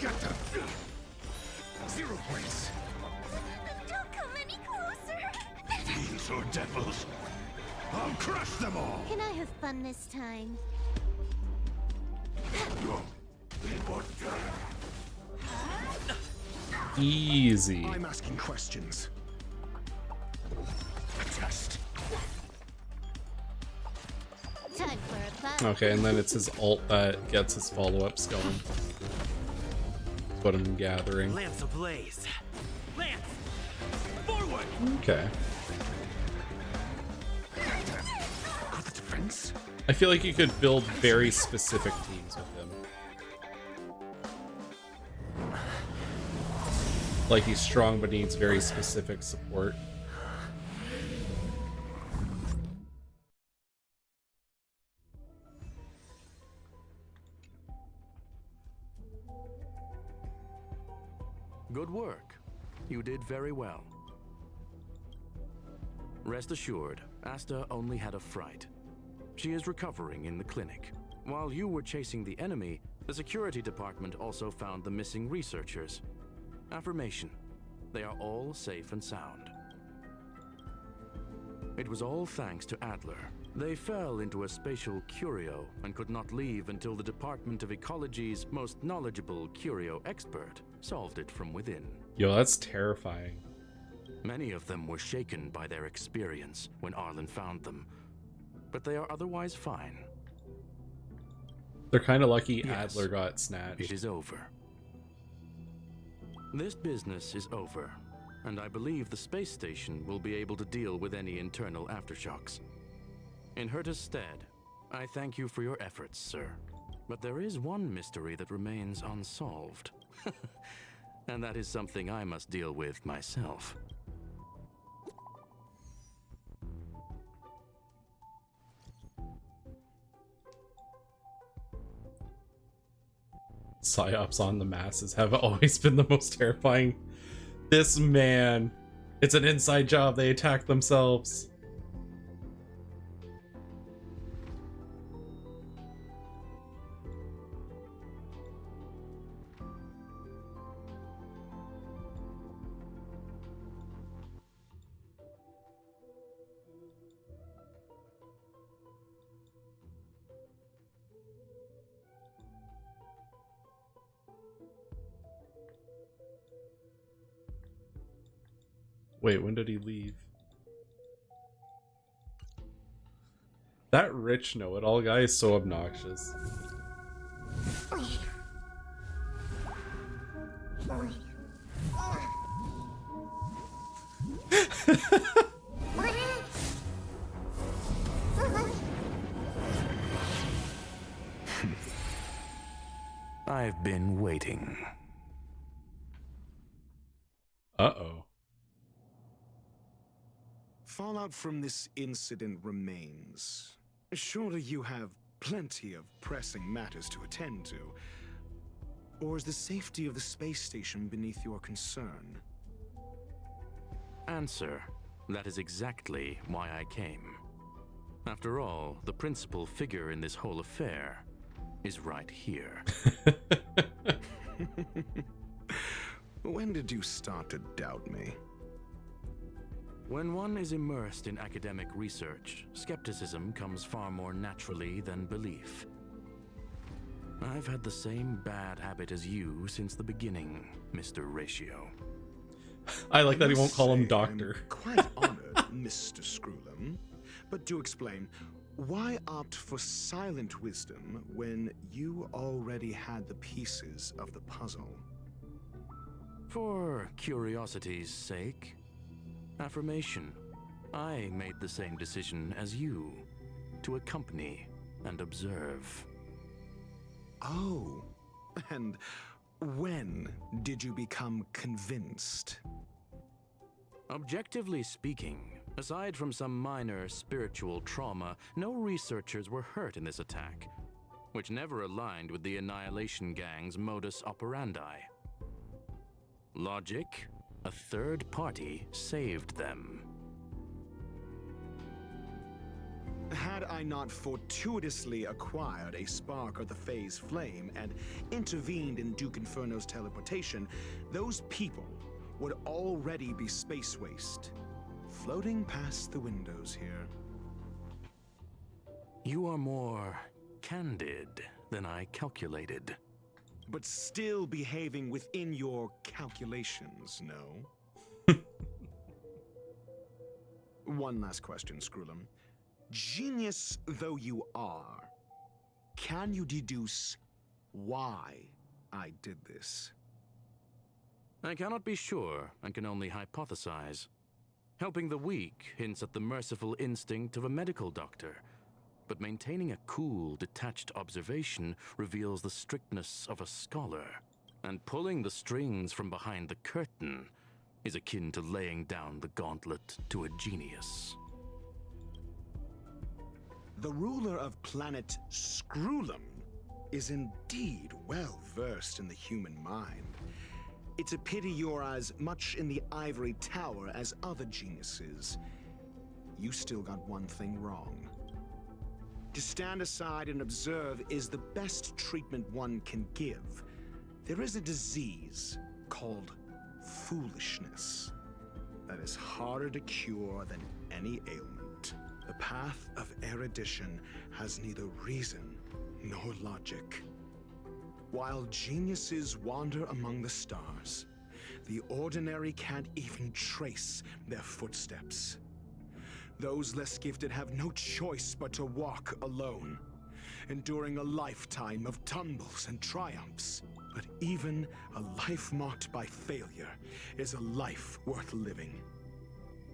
Get them. 0 points. Don't come any closer. Fiends or devils, I'll crush them all. Can I have fun this time? Easy. I'm asking questions. Test. Time for a buzz. Okay, and then it's his ult that gets his follow-ups going. That's what I'm gathering. Lance ablaze. Lance, forward. Okay. Got the defense. I feel like you could build very specific teams with him. Like he's strong but needs very specific support. Good work. You did very well. Rest assured, Asta only had a fright. She is recovering in the clinic. While you were chasing the enemy, the security department also found the missing researchers. Affirmation. They are all safe and sound. It was all thanks to Adler. They fell into a spatial curio and could not leave until the Department of Ecology's most knowledgeable curio expert solved it from within. Yo, that's terrifying. Many of them were shaken by their experience when Arlen found them, but they are otherwise fine. They're kind of lucky Yes, Adler got snatched. It is over. This business is over, and I believe the space station will be able to deal with any internal aftershocks. In Herta's stead, I thank you for your efforts, sir. But there is one mystery that remains unsolved. And that is something I must deal with myself. Psyops on the masses have always been the most terrifying. This man, it's an inside job. They attack themselves. Wait, when did he leave? That rich know-it-all guy is so obnoxious. I've been waiting. Uh-oh. Fallout from this incident remains. Surely you have plenty of pressing matters to attend to. Or is the safety of the space station beneath your concern? Answer. That is exactly why I came. After all, the principal figure in this whole affair is right here. When did you start to doubt me? When one is immersed in academic research, skepticism comes far more naturally than belief. I've had the same bad habit as you since the beginning, Mr. Ratio. I like that he won't call him Doctor. I'm quite honored, Mr. Screwlum. But do explain, why opt for silent wisdom when you already had the pieces of the puzzle? For curiosity's sake. Affirmation. I made the same decision as you, to accompany and observe. Oh, and when did you become convinced? Objectively speaking, aside from some minor spiritual trauma, no researchers were hurt in this attack, which never aligned with the Annihilation Gang's modus operandi. Logic? A third party saved them. Had I not fortuitously acquired a spark of the phase flame and intervened in Duke Inferno's teleportation, those people would already be space waste, floating past the windows here. You are more candid than I calculated. But still behaving within your calculations, no? One last question, Screwlum. Genius though you are, can you deduce why I did this? I cannot be sure and can only hypothesize. Helping the weak hints at the merciful instinct of a medical doctor, but maintaining a cool, detached observation reveals the strictness of a scholar. And pulling the strings from behind the curtain is akin to laying down the gauntlet to a genius. The ruler of planet Screwlum is indeed well versed in the human mind. It's a pity you're as much in the ivory tower as other geniuses. You still got one thing wrong. To stand aside and observe is the best treatment one can give. There is a disease called foolishness that is harder to cure than any ailment. The path of erudition has neither reason nor logic. While geniuses wander among the stars, the ordinary can't even trace their footsteps. Those less gifted have no choice but to walk alone, enduring a lifetime of tumbles and triumphs. But even a life marked by failure is a life worth living.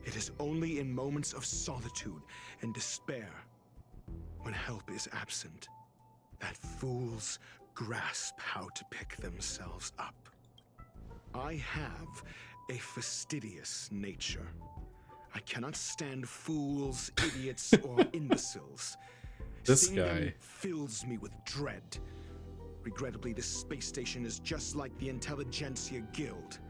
It is only in moments of solitude and despair, when help is absent, that fools grasp how to pick themselves up. I have a fastidious nature. I cannot stand fools, idiots, or imbeciles. This Seeing them guy. fills me with dread. Regrettably, this space station is just like the Intelligentsia Guild,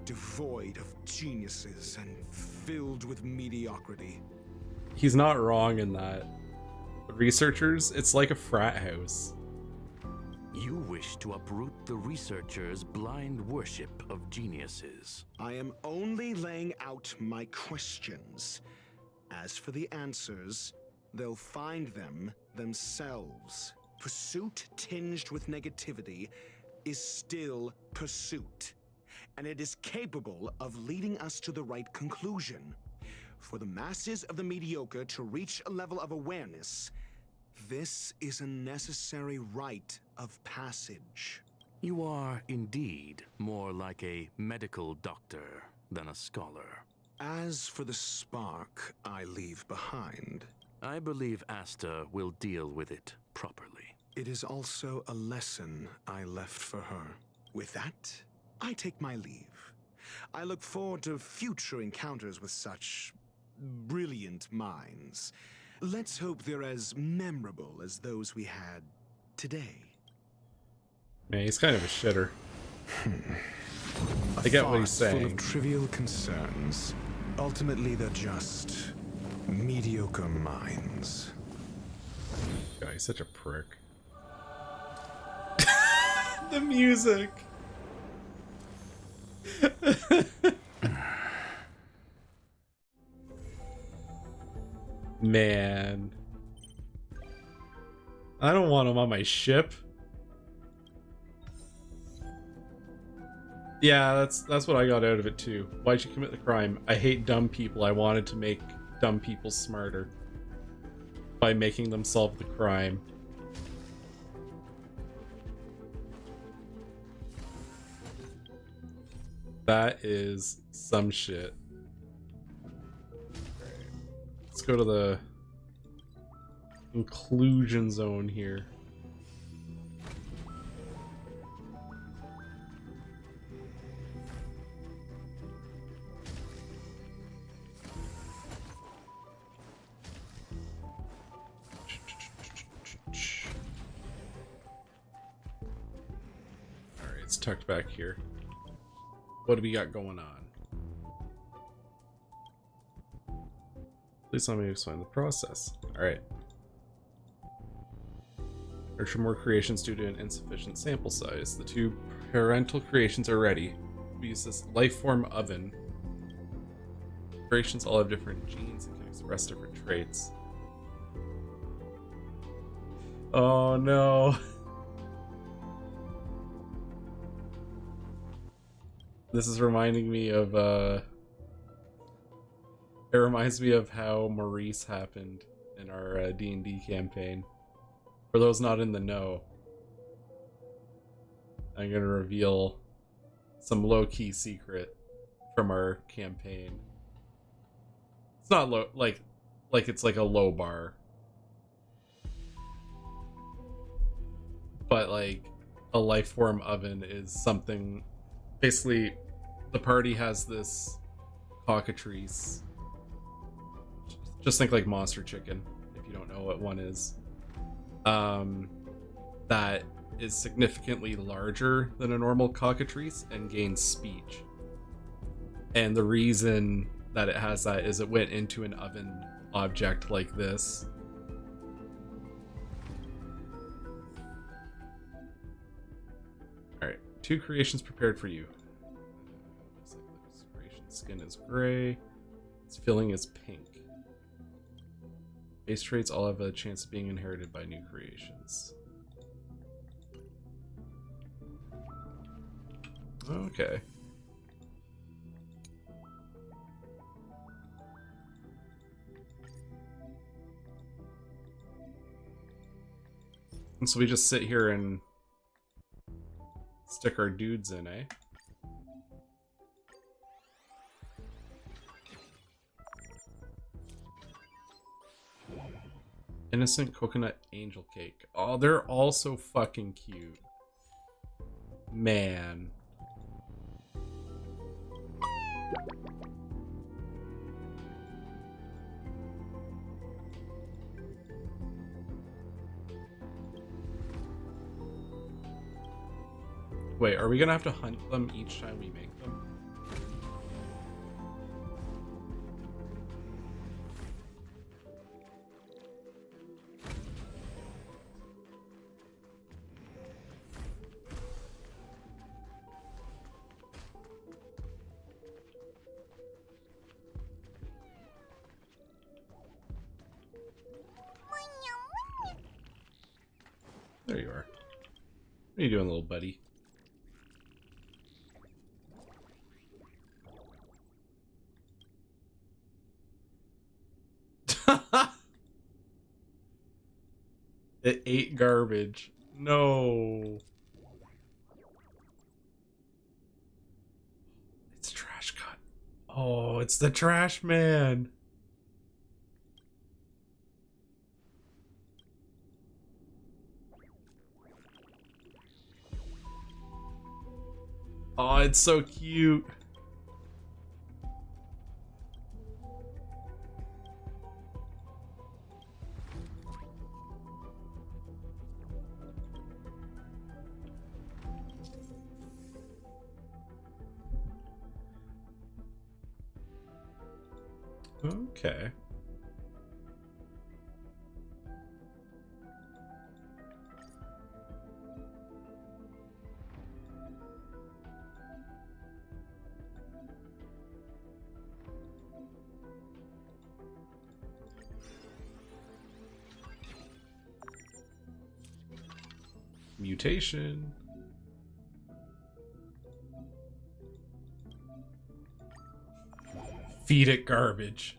devoid of geniuses and filled with mediocrity. He's not wrong in that. The researchers, it's like a frat house. You wish to uproot the researchers' blind worship of geniuses. I am only laying out my questions. As for the answers, they'll find them themselves. Pursuit tinged with negativity is still pursuit. and it is capable of leading us to the right conclusion. For the masses of the mediocre to reach a level of awareness, this is a necessary rite of passage. You are indeed more like a medical doctor than a scholar. As for the spark I leave behind, I believe Asta will deal with it properly. it is also a lesson I left for her. With that, I take my leave. I look forward to future encounters with such brilliant minds. Let's hope they're as memorable as those we had today. Man, he's kind of a shitter. A I get what he's farce full saying. of trivial concerns. Ultimately, they're just mediocre minds. God, he's such a prick. The music. Man. I don't want him on my ship. Yeah, that's what I got out of it too. Why'd you commit the crime? I hate dumb people. I wanted to make dumb people smarter by making them solve the crime. That is some shit. Let's go to the inclusion zone here. Alright, it's tucked back here. What do we got going on? Please let me explain the process. Alright. Nurture more creations due to an insufficient sample size. The 2 parental creations are ready. We use this life form oven. Creations all have different genes and can express different traits. Oh no. This is reminding me of, it reminds me of how Maurice happened in our D&D campaign. For those not in the know, I'm gonna reveal some low-key secret from our campaign. It's not low, like it's like a low bar. But like, a life form oven is something, basically, the party has this cockatrice. Just think like monster chicken, if you don't know what one is. That is significantly larger than a normal cockatrice and gains speech. And the reason that it has that is it went into an oven object like this. Alright, 2 creations prepared for you. Looks like this creation's skin is gray. Its filling is pink. Base traits all have a chance of being inherited by new creations. Okay. And so we just sit here and stick our dudes in, eh? Innocent coconut angel cake. Oh, they're all so fucking cute. Man. Wait, are we gonna have to hunt them each time we make them? There you are. What are you doing, little buddy? It ate garbage. No. It's trash cut. Oh, it's the trash man. Oh, it's so cute. Okay. Mutation. Feed it garbage.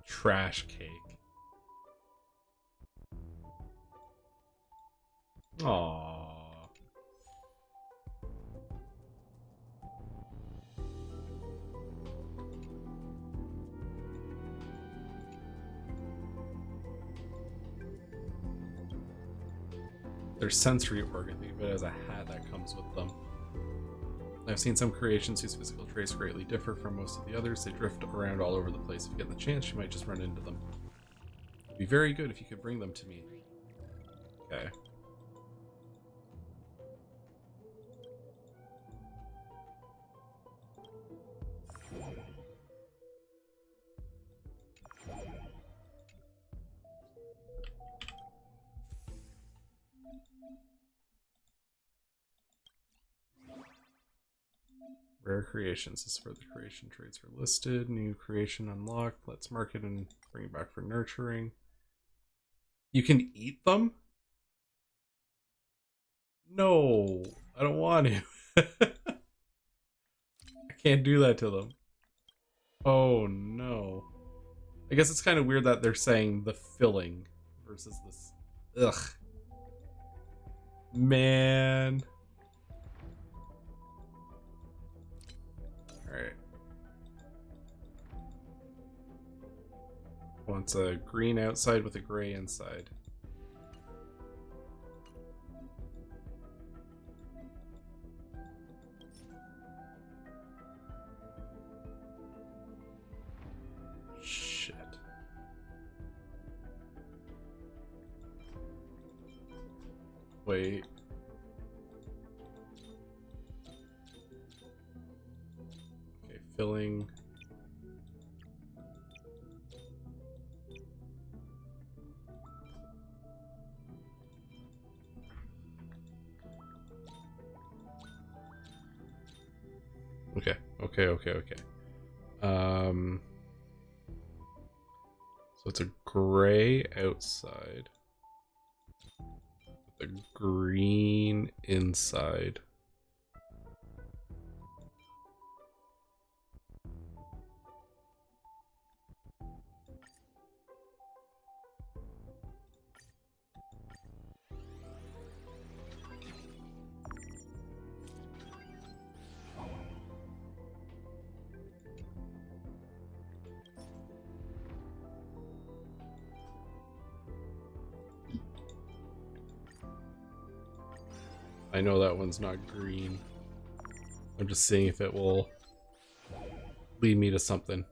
Trash cake. Aww. Their sensory organ, think of it as a hat that comes with them. I've seen some creations whose physical traits greatly differ from most of the others. They drift around all over the place. If you get the chance, you might just run into them. It'd be very good if you could bring them to me. Okay. Rare creations. This is where the creation traits are listed. New creation unlocked. Let's mark it and bring it back for nurturing. You can eat them? No, I don't want to. I can't do that to them. Oh no. I guess it's kind of weird that they're saying the filling versus this. Ugh. Man. Alright. Wants a green outside with a gray inside. Shit. Wait. Okay, filling. Okay. So it's a gray outside with a green inside. I know that one's not green. I'm just seeing if it will lead me to something.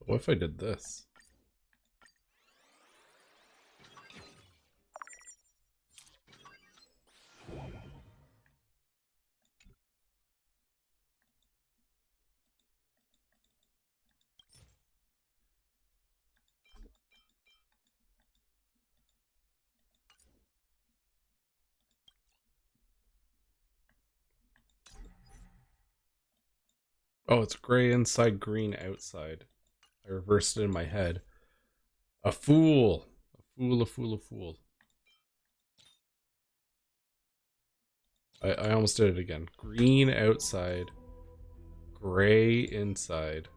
What if I did this? Oh, it's gray inside, green outside. I reversed it in my head. A fool! A fool, a fool, a fool. I almost did it again. Green outside, gray inside.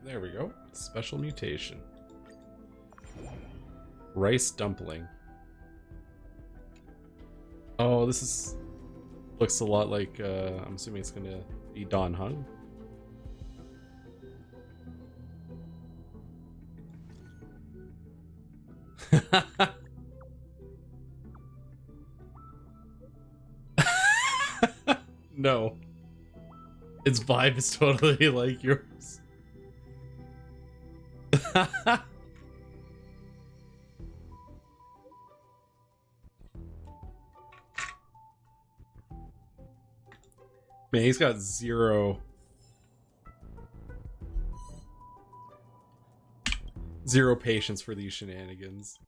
There we go. Special mutation. Rice dumpling. Oh, this is looks a lot like I'm assuming it's gonna be Don Hung. No. Its vibe is totally like yours. Man, he's got zero patience for these shenanigans.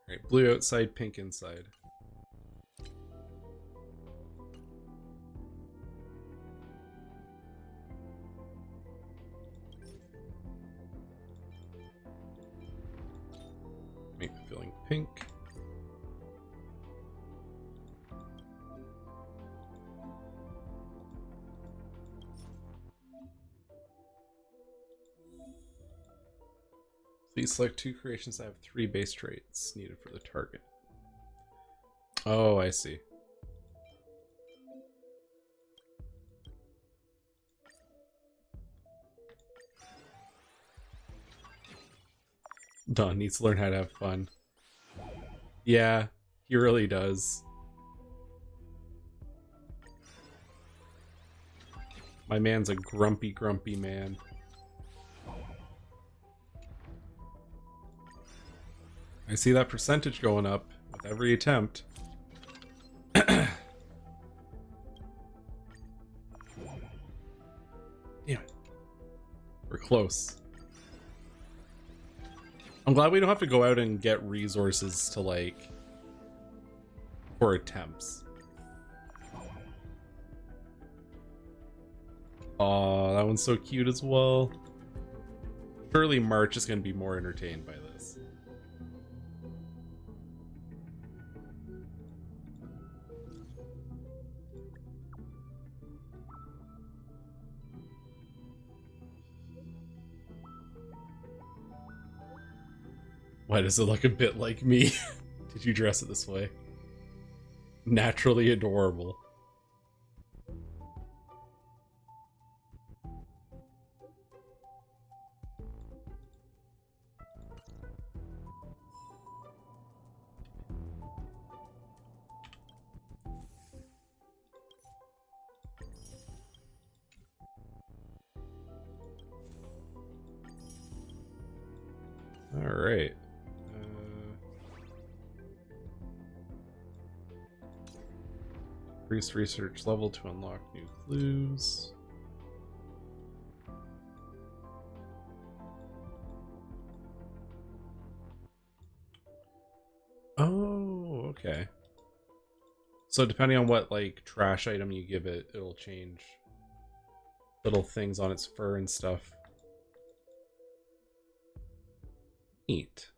Alright, blue outside, pink inside. Make the filling pink. Please select 2 creations that have 3 base traits needed for the target. Oh, I see. Don needs to learn how to have fun. Yeah, he really does. My man's a grumpy, grumpy man. I see that percentage going up with every attempt. Damn it. We're close. I'm glad we don't have to go out and get resources to, like, for attempts. Aw, that one's so cute as well. Surely March is going to be more entertained by this. Why does it look a bit like me? Did you dress it this way? Naturally adorable. All right. Increase research level to unlock new clues. Oh, okay. So depending on what, like, trash item you give it, it'll change little things on its fur and stuff. Neat.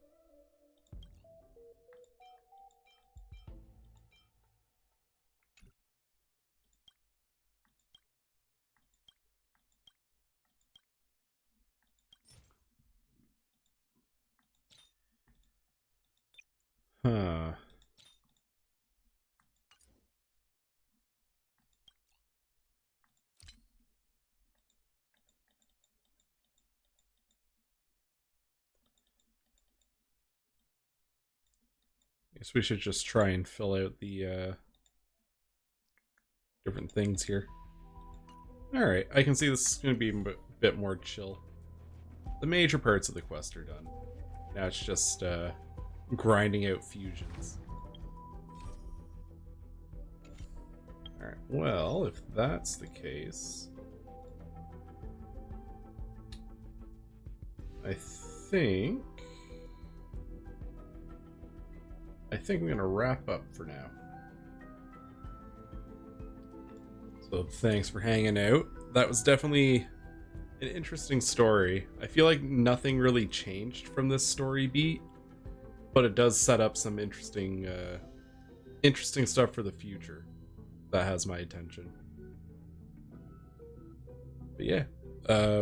Huh. Guess we should just try and fill out the different things here. Alright, I can see this is going to be a bit more chill. The major parts of the quest are done. Now it's just grinding out fusions. Alright, well, if that's the case, I think I'm gonna wrap up for now. So thanks for hanging out. That was definitely an interesting story. I feel like nothing really changed from this story beat, but it does set up some interesting stuff for the future that has my attention. But yeah,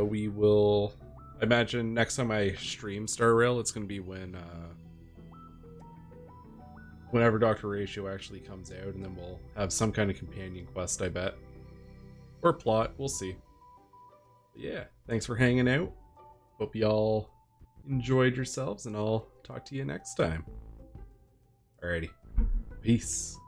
we will. I imagine next time I stream Star Rail, it's gonna be whenever Dr. Ratio actually comes out, and then we'll have some kind of companion quest, I bet. Or plot, we'll see. But yeah, thanks for hanging out. Hope y'all enjoyed yourselves, and I'll talk to you next time. Alrighty. Peace.